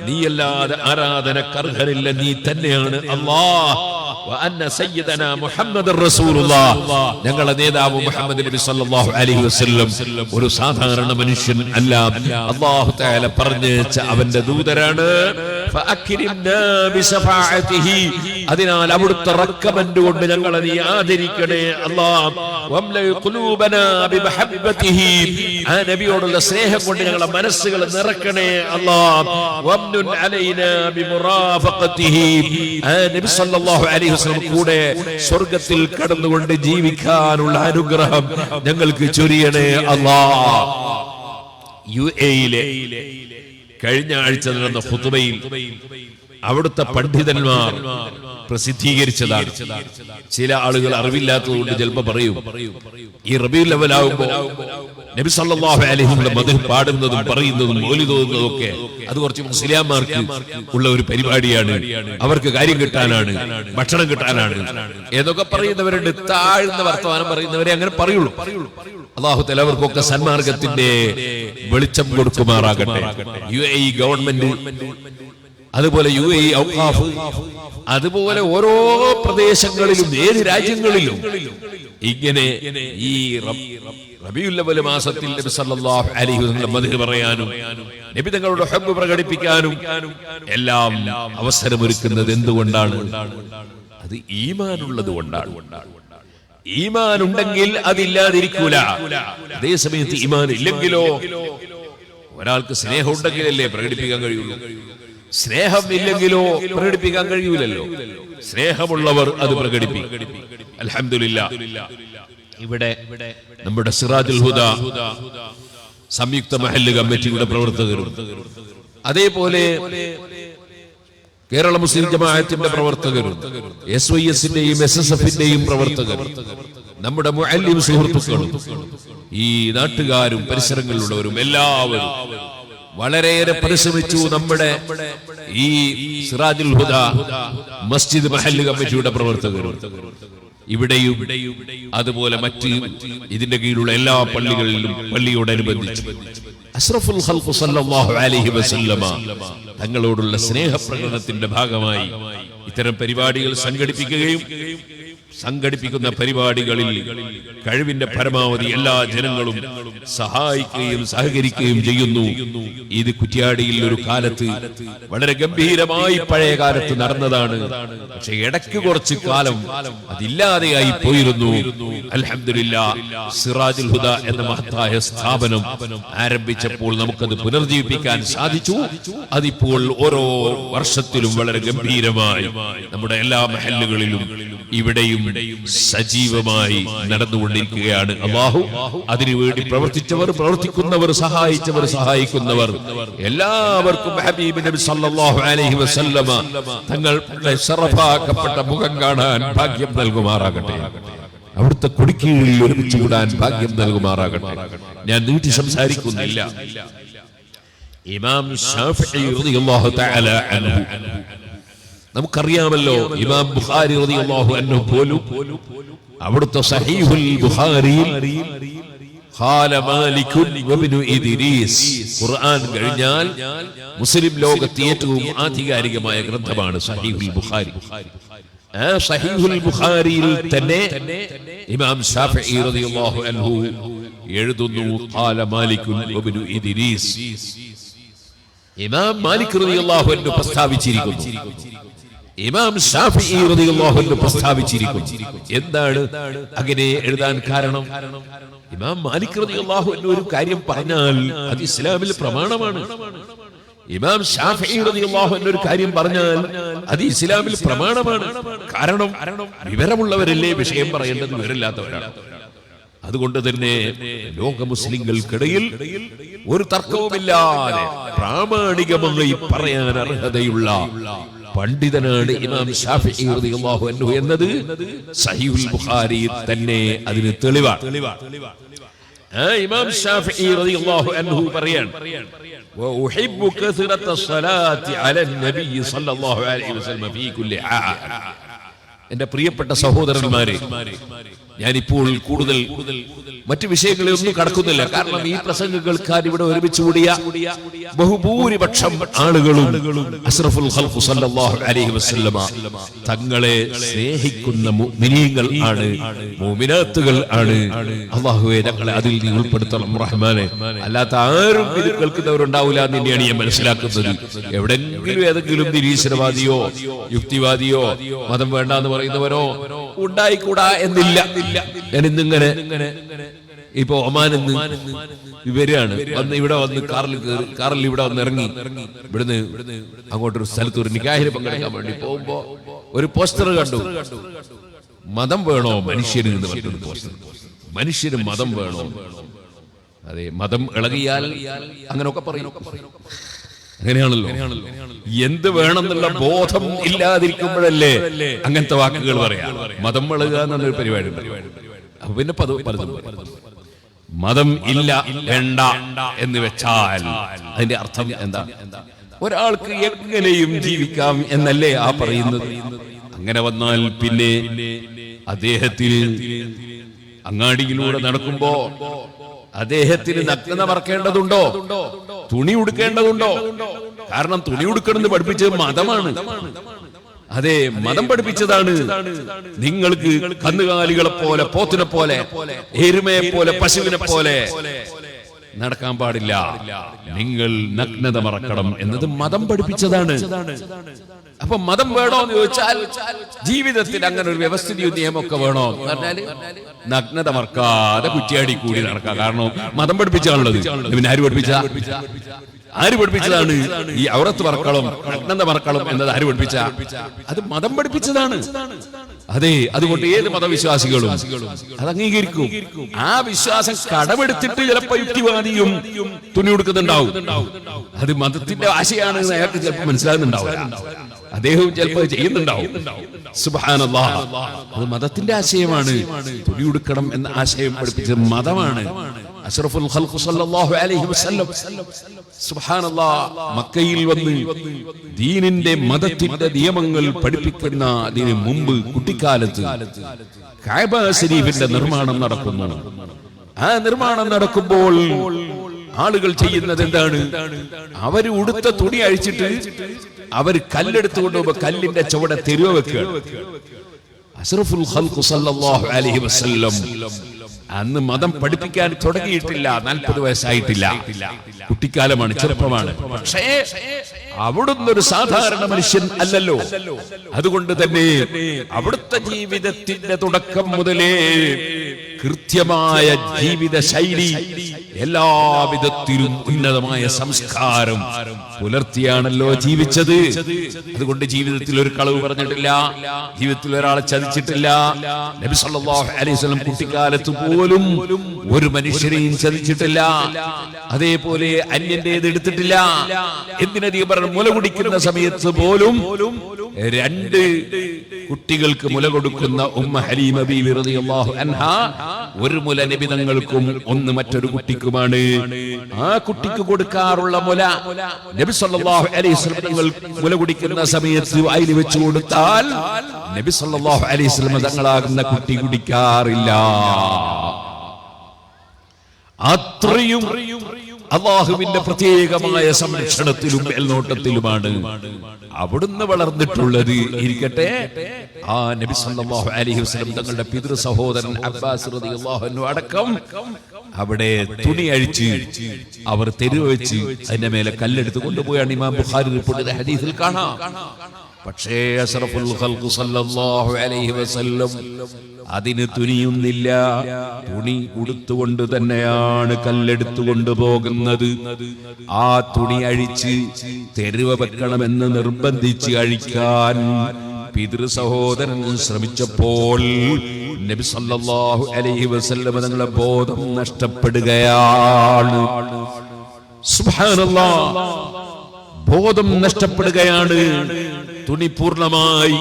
നീയല്ലാതെ ആരാധനക്കർഹരില്ല, നീ തന്നെയാണ് അല്ലാഹ്. ഞങ്ങളുടെ നേതാവ് മുഹമ്മദ് നബി സല്ലല്ലാഹു അലൈഹി വസല്ലം ഒരു സാധാരണ മനുഷ്യൻ അല്ല, അല്ലാഹു തആല പറഞ്ഞയച്ച അവന്റെ ദൂതരാണ്. അതിനാൽ അവിടുത്തെ റക്കമന്റ് കൊണ്ട് ഞങ്ങളെ നീ ആദരിക്കണേ അല്ലാഹ്. ആ നബിയോടുള്ള സ്നേഹം കൊണ്ട് ഞങ്ങളുടെ മനസ്സുകൾ നിറക്കണേ അല്ലാഹ്. ആ നബി സല്ലല്ലാഹു അലൈഹി വസല്ലം കൂടെ സ്വർഗ്ഗത്തിൽ കടന്നുകൊണ്ട് ജീവിക്കാനുള്ള അനുഗ്രഹം ഞങ്ങൾക്ക് ചൊരിയണേ അല്ലാഹ്. യുഎഇയിലെ കഴിഞ്ഞ ആഴ്ച നടന്ന ഖുതുബയിൽ അവിടുത്തെ പണ്ഡിതന്മാർ പ്രസിദ്ധീകരിച്ചതാണ്. ചില ആളുകൾ അറിവില്ലാത്തതുകൊണ്ട് ചിലപ്പോൾ പറയും ഈ റബീഉൽ അവ്വൽ ആവുമ്പോൾ നബി സല്ലല്ലാഹു അലൈഹി വസല്ലം മദ്ഹ് പാടുന്നതും പറയുന്നതും മൗലിദ് ഓതുന്നതും ഒക്കെ അത് കുറച്ച് മുസ്ലിംമാർക്ക് ഉള്ള ഒരു പരിപാടിയാണ്, അവർക്ക് കാര്യം കിട്ടാനാണ്, ഭക്ഷണം കിട്ടാനാണ് എന്നൊക്കെ പറയുന്നവരുണ്ട്. താഴ്ന്ന വർത്തമാനം പറയുന്നവരെ അങ്ങനെ പറയുള്ളൂ. അല്ലാഹു തആല അവർക്കൊക്കെ സന്മാർഗത്തിന്റെ വെളിച്ചം കൊടുക്കുമാറാകട്ടെ. UAE ഗവൺമെന്റ്, അതുപോലെ UAE ഔഖാഫ്, അതുപോലെ ഓരോ പ്രദേശങ്ങളിലും ഏത് രാജ്യങ്ങളിലും ഇങ്ങനെ ഈ റബീഉൽ അവ്വൽ മാസത്തിൽ നബി സല്ലല്ലാഹു അലൈഹി വസല്ലം മദ്ഹ് പറയാനും നബി തങ്ങളുടെ ഹബ്ബ് പ്രകടിപ്പിക്കാനും എല്ലാം അവസരമൊരുക്കുന്നത് എന്തുകൊണ്ടാണ്? അത് ഈമാനുള്ളത് കൊണ്ടാണ്. ഈമാൻ ഉണ്ടെങ്കിൽ അതില്ലാതിരിക്കൂല. അതേ സമയത്ത് ഈമാൻ ഇല്ലെങ്കിലോ, ഒരാൾക്ക് സ്നേഹം ഉണ്ടെങ്കിലല്ലേ പ്രകടിപ്പിക്കാൻ കഴിയുള്ളൂ. സ്നേഹം ഇല്ലെങ്കിലോ പ്രകടിപ്പിക്കാൻ കഴിയൂലല്ലോ. സ്നേഹമുള്ളവർ അത് പ്രകടിപ്പിക്കും. അൽഹംദുലില്ലാഹ്, ഇവിടെ നമ്മുടെ സിറാജുൽ ഹുദ സംയുക്ത മഹല്ല് കമ്മിറ്റിയുടെ പ്രവർത്തകരും, അതേപോലെ കേരള മുസ്ലിം ജമാഅത്തിന്റെ പ്രവർത്തകരും, SYS-ന്റെയും SSF-ന്റെയും പ്രവർത്തകരും, നമ്മുടെ മുഅല്ലിം സുഹൃത്തുക്കളും, ഈ നാട്ടുകാരും പരിസരങ്ങളിലുള്ളവരും എല്ലാവരും വളരെയേറെ പരിശ്രമിച്ചു. നമ്മുടെ ഈ സിറാജുൽ ഹുദ മസ്ജിദ് മഹല്ല് കമ്മിറ്റിയുടെ പ്രവർത്തകരും ഇവിടെയും അതുപോലെ മറ്റ് ഇതിന്റെ കീഴിലുള്ള എല്ലാ പള്ളികളിലും പള്ളിയോടനുബന്ധിച്ച് അഷ്റഫുൽ ഖൽഖ് സല്ലല്ലാഹു അലൈഹി വസല്ലമ തങ്ങളോടുള്ള സ്നേഹപ്രകടനത്തിന്റെ ഭാഗമായി ഇത്തരം പരിപാടികൾ സംഘടിപ്പിക്കുന്ന പരിപാടികളിൽ കഴിവിന്റെ പരമാവധി എല്ലാ ജനങ്ങളും സഹായിക്കുകയും സഹകരിക്കുകയും ചെയ്യുന്നു. ഇത് കുറ്റ്യാടിയിൽ ഒരു കാലത്ത് വളരെ ഗംഭീരമായി പഴയ കാലത്ത് നടന്നതാണ്. പക്ഷെ ഇടയ്ക്ക് കുറച്ച് കാലം അതില്ലാതെയായി പോയിരുന്നു. അൽഹംദുലില്ലാഹ്, സിറാജുൽ ഹുദ എന്ന മഹത്തായ സ്ഥാപനം ആരംഭിച്ചപ്പോൾ നമുക്കത് പുനർജീവിപ്പിക്കാൻ സാധിച്ചു. അതിപ്പോൾ ഓരോ വർഷത്തിലും വളരെ ഗംഭീരമായി നമ്മുടെ എല്ലാ മഹല്ലുകളിലും ഇവിടെയും സജീവമായി നടന്നുകൊണ്ടിരിക്കുകയാണ്. അല്ലാഹു അതിനുവേണ്ടി പ്രവർത്തിക്കുന്നവർ സഹായിക്കുന്നവർ എല്ലാവർക്കും ഹബീബ് നബി സല്ലല്ലാഹു അലൈഹി വസല്ലമ തങ്ങളുടെ ശറഫാക്കപ്പെട്ട മുഖം കാണാൻ ഭാഗ്യം നൽകുമാറാകട്ടെ. അവിടുത്തെ കൊടിക്കീഴിൽ ഒരുമിച്ച് കൂടാൻ ഭാഗ്യം നൽകുമാറാകട്ടെ. ഞാൻ നീട്ടി സംസാരിക്കുന്നില്ല. ഇമാം ശാഫിഈ റളിയല്ലാഹു തആല അൻഹു, നമുക്കറിയാമല്ലോ, ഇമാം ബുഖാരി റളിയല്ലാഹു അൻഹു പോലും അവിടുത്തെ സഹീഹുൽ ബുഖാരിയിൽ ഖാല മാലികുൻ വബ്നു ഇദ്രീസ്, ഖുർആൻ കഴിഞ്ഞാൽ മുസ്ലിം ലോകത്തെ ഏറ്റവും ആധികാരികമായ ഗ്രന്ഥമാണ് സഹീഹുൽ ബുഖാരി. ആ സഹീഹുൽ ബുഖാരിയിൽ തന്നെ ഇമാം ശാഫിഈ റളിയല്ലാഹു അൻഹു എഴുതുന്നു, ഖാല മാലികുൻ വബ്നു ഇദ്രീസ്. ഇമാം മാലിക് റളിയല്ലാഹു അൻഹു പ്രസ്താവിച്ചിരിക്കുന്നു, ഇമാം ശാഫിഈ റളിയല്ലാഹു അൻഹു പ്രസ്താവിച്ചിരിക്കുന്നു. എന്താണ് അങ്ങനെ എഴുതാൻ കാരണം? ഇമാം മാലിക് റളിയല്ലാഹു അൻഹു ഒരു കാര്യം പറഞ്ഞാൽ അത് ഇസ്ലാമിൽ പ്രമാണമാണ്. ഇമാം ശാഫിഈ റളിയല്ലാഹു അൻഹു ഒരു കാര്യം പറഞ്ഞാൽ അത് ഇസ്ലാമിൽ പ്രമാണമാണ്. കാരണം വിവരമുള്ളവരല്ലേ വിഷയം പറയേണ്ടത്, വിവരമില്ലാത്തവരാണ്. അതുകൊണ്ട് തന്നെ ലോക മുസ്ലിങ്ങൾക്കിടയിൽ ഒരു തർക്കവുമില്ലാതെ പ്രാമാണികമായി പറയാൻ അർഹതയുള്ള പണ്ഡിതനാണ് ഇമാം ശാഫിഈ റളിയല്ലാഹു അൻഹു എന്നത് സഹീഹുൽ ബുഖാരിയിൽ തന്നെ അതിന് തെളിവാണ്. ഇമാം ശാഫിഈ റളിയല്ലാഹു അൻഹു പറയാൻ, വഉഹിബ്ബു കസറത സ്വലാത്തി അലൻ നബി സല്ലല്ലാഹു അലൈഹി വസല്ലം ഫീ കുല്ലി ഹാൽ. എന്റെ പ്രിയപ്പെട്ട സഹോദരന്മാരെ, ഞാനിപ്പോൾ കൂടുതൽ മറ്റു വിഷയങ്ങളെ ഒന്നും കടക്കുന്നില്ല. കാരണം ഈ പ്രസംഗം കേൾക്കാൻ ഇവിടെ ഒരുമിച്ച് കൂടിയ ബഹുഭൂരിപക്ഷം ആളുകളും അഷ്റഫുൽ ഖൽഖ് സല്ലല്ലാഹു അലൈഹി വസല്ലമ തങ്ങളെ സ്നേഹിക്കുന്ന മുഅ്മിനീങ്ങൾ ആണ്, മുഅ്മിനാത്തുകൾ ആണ്. അല്ലാഹുവേ, ഞങ്ങളെ അതിൽ നീ ഉൾപ്പെടുത്തണം റഹ്മാനെ. അല്ലാത്ത ആരും ഇത് കേൾക്കുന്നവരുണ്ടാവില്ല എന്ന് തന്നെയാണ് ഞാൻ മനസ്സിലാക്കുന്നത്. എവിടെങ്കിലും ഏതെങ്കിലും നിരീശ്വരവാദിയോ യുക്തിവാദിയോ മതം വേണ്ട എന്ന് പറയുന്നവരോ ഉണ്ടായിക്കൂടാ എന്നില്ല. ഞാൻ ഇന്നിങ്ങനെ ഇപ്പൊ ഒമാനിൽ വരികയാണ്, ഇവിടെ വന്ന് കാറിൽ ഇവിടെ വന്ന് ഇറങ്ങി ഇവിടുന്ന് അങ്ങോട്ടൊരു സ്ഥലത്ത് ഒരു നിക്കാഹിന് പങ്കെടുക്കാൻ വേണ്ടി പോകുമ്പോ ഒരു പോസ്റ്റർ കണ്ടു, മതം വേണോ മനുഷ്യന് എന്ന് പറഞ്ഞൊരു പോസ്റ്റർ. മനുഷ്യന് മതം വേണോ? അതെ, മതം ഇളകിയാൽ അങ്ങനെയൊക്കെ പറയും. അങ്ങനെയാണല്ലോ. എന്ത് വേണമെന്നുള്ള ബോധം ഇല്ലാതിരിക്കുമ്പോഴല്ലേ അങ്ങനത്തെ വാക്കുകൾ പറയാം. മതം വളരുക എന്നൊരു പരിപാടി ഉണ്ട്. അപ്പൊ പിന്നെ പലതും മതം ഇല്ല വേണ്ട എന്ന് വെച്ചാൽ അതിന്റെ അർത്ഥം എന്താ? ഒരാൾക്ക് എങ്ങനെയും ജീവിക്കാം എന്നല്ലേ ആ പറയുന്നത്. അങ്ങനെ വന്നാൽ പിന്നെ അദ്ദേഹത്തിന് അങ്ങാടിയിലൂടെ നടക്കുമ്പോ അദ്ദേഹത്തിന് നഗ്നത മറക്കേണ്ടതുണ്ടോ? തുണി ഉടുക്കേണ്ടതുണ്ടോ? കാരണം തുണി ഉടുക്കണമെന്ന് പഠിപ്പിച്ചത് മതമാണ്. അതെ, മതം പഠിപ്പിച്ചതാണ്. നിങ്ങൾക്ക് കന്നുകാലികളെ പോലെ, പോത്തിനെ പോലെ, എരുമയെ പോലെ, പശുവിനെ പോലെ നടക്കാൻ പാടില്ല. നിങ്ങൾ നഗ്നത മറക്കണം എന്നത് മതം പഠിപ്പിച്ചതാണ്. അപ്പൊ മതം വേണോ എന്ന് ചോദിച്ചാൽ ജീവിതത്തിൽ അങ്ങനെ ഒരു വ്യവസ്ഥിതിയും നിയമമൊക്കെ വേണോ എന്ന് പറഞ്ഞാല് നഗ്നത മറക്കാതെ കുറ്റിയാടി കൂടി നടക്കാം. കാരണം മതം പഠിപ്പിച്ചാണുള്ളത്. പിന്നെ ആര് പഠിപ്പിച്ചതാണ് ഈ ഔറത്ത് മറക്കണം, നഗ്നത മറക്കണം എന്നത്? ആര് പഠിപ്പിച്ച? അത് മതം പഠിപ്പിച്ചതാണ്. അതെ, അതുകൊണ്ട് ഏത് മതവിശ്വാസികളും അത് അംഗീകരിക്കും. ആ വിശ്വാസം കടമെടുത്തിട്ട് ചിലപ്പോ യുക്തിവാദിയും തുണി കൊടുക്കുന്നുണ്ടാവും. അത് മതത്തിന്റെ ആശയാണ് അയാൾക്ക് ചിലപ്പോൾ മനസ്സിലാകുന്നുണ്ടാവില്ല. അദ്ദേഹവും ചിലപ്പോൾ ചെയ്യുന്നുണ്ടാവും. സുബ്ഹാനല്ലാഹ്, അത് മതത്തിന്റെ ആശയമാണ്. തുണി കൊടുക്കണം എന്ന ആശയം പഠിപ്പിച്ചത് മതമാണ്. അഷ്റഫുൽ ഖൽഖ് സല്ലല്ലാഹു അലൈഹി വസല്ലം സുബ്ഹാനല്ലാഹ് മക്കയിൽ വന്ന് ദീനിന്റെ മതത്തിന്റെ നിയമങ്ങൾ പഠിപ്പിക്കുന്നതിന് മുമ്പ് കുട്ടിക്കാലത്ത് കഅബ ശരീഫിന്റെ നിർമ്മാണം നടക്കുന്നു. ആ നിർമ്മാണം നടക്കുമ്പോൾ ആളുകൾ ചെയ്യുന്നത് എന്താണ്? അവര് ഉടുത്ത തുണി അഴിച്ചിട്ട് അവർ കല്ലെടുത്ത് കൊണ്ടുപോകുമ്പോ കല്ലിന്റെ ചുവടെ തെരുവ വെക്കുകയാണ്. അഷ്റഫുൽ ഖൽഖ് സല്ലല്ലാഹു അലൈഹി വസല്ലം അന്ന് മതം പഠിപ്പിക്കാൻ തുടങ്ങിയിട്ടില്ല. 40 വയസ്സായിട്ടില്ല. കുട്ടിക്കാലമാണ്, ചെറുപ്പമാണ്. പക്ഷേ അവിടുന്ന് ഒരു സാധാരണ മനുഷ്യൻ അല്ലല്ലോ. അതുകൊണ്ട് തന്നെ അവിടുത്തെ ജീവിതത്തിന്റെ തുടക്കം മുതലേ കൃത്യമായ ജീവിത ശൈലി, എല്ലാവിധത്തിലും ഉന്നതമായ സംസ്കാരം പുലർത്തിയാണല്ലോ ജീവിച്ചത്. അതുകൊണ്ട് ജീവിതത്തിൽ ഒരു കളവ് പറഞ്ഞിട്ടില്ല, ജീവിതത്തിൽ ഒരാളെ ചതിച്ചിട്ടില്ല. നബി സല്ലല്ലാഹു അലൈഹി വസല്ലം കുട്ടിക്കാലത്ത് പോലും ഒരു മനുഷ്യരെയും ചതിച്ചിട്ടില്ല. അതേപോലെ അന്യന്റേത് എടുത്തിട്ടില്ല. എന്തിനധികം പറഞ്ഞു, മുല കുടിക്കുന്ന സമയത്ത് പോലും 2 കുട്ടികൾക്ക് മുല കൊടുക്കുന്ന ഉമ്മ ഹലീമ ബീവി റളിയല്ലാഹു അൻഹാ, ഒരു മുല നബി തങ്ങൾക്കും ഒന്ന് മറ്റൊരു കുട്ടിക്കുമാണ്. ആ കുട്ടിക്ക് കൊടുക്കാറുള്ള മുല നബി സല്ലല്ലാഹു അലൈഹി വസല്ലം തങ്ങൾ മുല കുടിക്കുന്ന സമയത്ത് വായിൽ വെച്ചു കൊടുത്താൽ നബി സല്ലല്ലാഹു അലൈഹി വസല്ലം തങ്ങളാകുന്ന കുട്ടി കുടിക്കാറില്ല. അത്രയും അല്ലാഹുവിന്റെ പ്രത്യേകമായ സംരക്ഷണത്തിലും മേൽനോട്ടത്തിലുമാണ് അവിടുന്ന് വളർന്നിട്ടുള്ളത്. ഇരിക്കട്ടെ, ആ നബി സല്ലല്ലാഹു അലൈഹി വസല്ലം തങ്ങളുടെ പിതൃ സഹോദരൻ അബ്ബാസ് റളിയല്ലാഹു അൻഹു അടക്കം അവിടെ തുണി അഴിച്ച് അവർ തെരുവ് വെച്ച് അതിന്റെ മേലെ കല്ലെടുത്ത് കൊണ്ടുപോയാണ് ഇമാം ബുഖാരി റിപ്പോർട്ട് ചെയ്ത ഹദീസിൽ കാണാം. പക്ഷേ അഷ്റഫുൽ ഖൽഖ് സല്ലല്ലാഹു അലൈഹി വസല്ലം അതിന് തുനിയുന്നില്ല. തുണി ഉടുത്തുകൊണ്ട് തന്നെയാണ് കല്ലെടുത്തു കൊണ്ടുപോകുന്നത്. ആ തുണി അഴിച്ച് തെരുവ വെക്കണമെന്ന് നിർബന്ധിച്ച് അഴിക്കാൻ പിതൃ സഹോദരൻ ശ്രമിച്ചപ്പോൾ നബി സല്ലല്ലാഹു അലൈഹി വസല്ലം തങ്ങളുടെ ബോധം നഷ്ടപ്പെടുകയാണ്. സുബ്ഹാനല്ലാഹ്, ബോധം നഷ്ടപ്പെടുകയാണ്. തുണി പൂർണ്ണമായി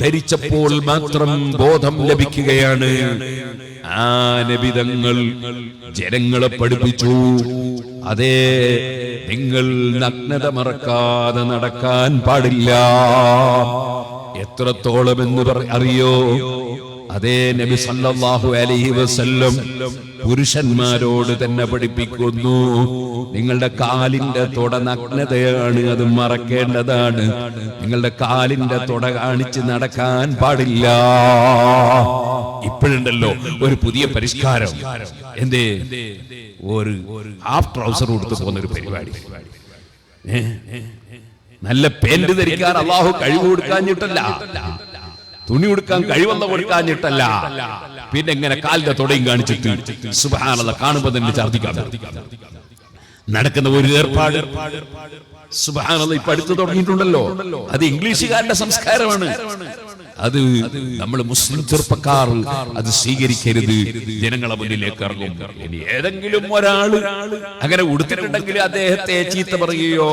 ധരിച്ചപ്പോൾ മാത്രം ബോധം ലഭിക്കുകയാണ്. ആ നബി തങ്ങൾ ജനങ്ങളെ പഠിപ്പിച്ചു, അതേ, നിങ്ങൾ നഗ്നത മറക്കാതെ നടക്കാൻ പാടില്ല. എത്രത്തോളം എന്ന് അറിയോ? അതേ നബി സല്ലല്ലാഹു അലൈഹി വസല്ലം പുരുഷന്മാരോട് തന്നെ പഠിപ്പിക്കുന്നു, നിങ്ങളുടെ കാലിന്റെ തുട നഗ്നതയാണ്, അത് മറക്കേണ്ടതാണ്. നിങ്ങളുടെ കാലിന്റെ തുട കാണിച്ച് നടക്കാൻ പാടില്ല. ഇപ്പോഴുണ്ടല്ലോ ഒരു പുതിയ പരിഷ്കാരം. എന്തേ? ഒരു ഹാഫ് ട്രൗസർ കൊടുത്ത് പോകുന്ന ഒരു പരിപാടി. നല്ല പാന്റ് ധരിക്കാൻ അല്ലാഹു കഴിവ് കൊടുക്കാഞ്ഞിട്ടല്ല, തുണി കൊടുക്കാൻ കഴിവെന്ന് കൊടുക്കാഞ്ഞിട്ടല്ല, പിന്നെ എങ്ങനെ കാലിന്റെ തുടയും കാണിച്ചിട്ട് സുബ്ഹാനല്ലാഹ് കാണുമ്പോ തന്നെ ഛർദ്ദിക്കാൻ നടക്കുന്ന ഒരു ഏർപ്പാട്. സുബ്ഹാനല്ലാഹ് ഇപ്പൊ അടുത്ത് തുടങ്ങിയിട്ടുണ്ടല്ലോ. അത് ഇംഗ്ലീഷുകാരുടെ സംസ്കാരമാണ്. അത് നമ്മൾ മുസ്ലിം ചെറുപ്പക്കാർ അത് സ്വീകരിക്കരുത്, ജനങ്ങളെ മുന്നിലേക്ക് ഇറങ്ങും. ഇനി ഏതെങ്കിലും ഒരാള് അങ്ങനെ ഉടുത്തിട്ടുണ്ടെങ്കിൽ അദ്ദേഹത്തെ ചീത്ത പറയുകയോ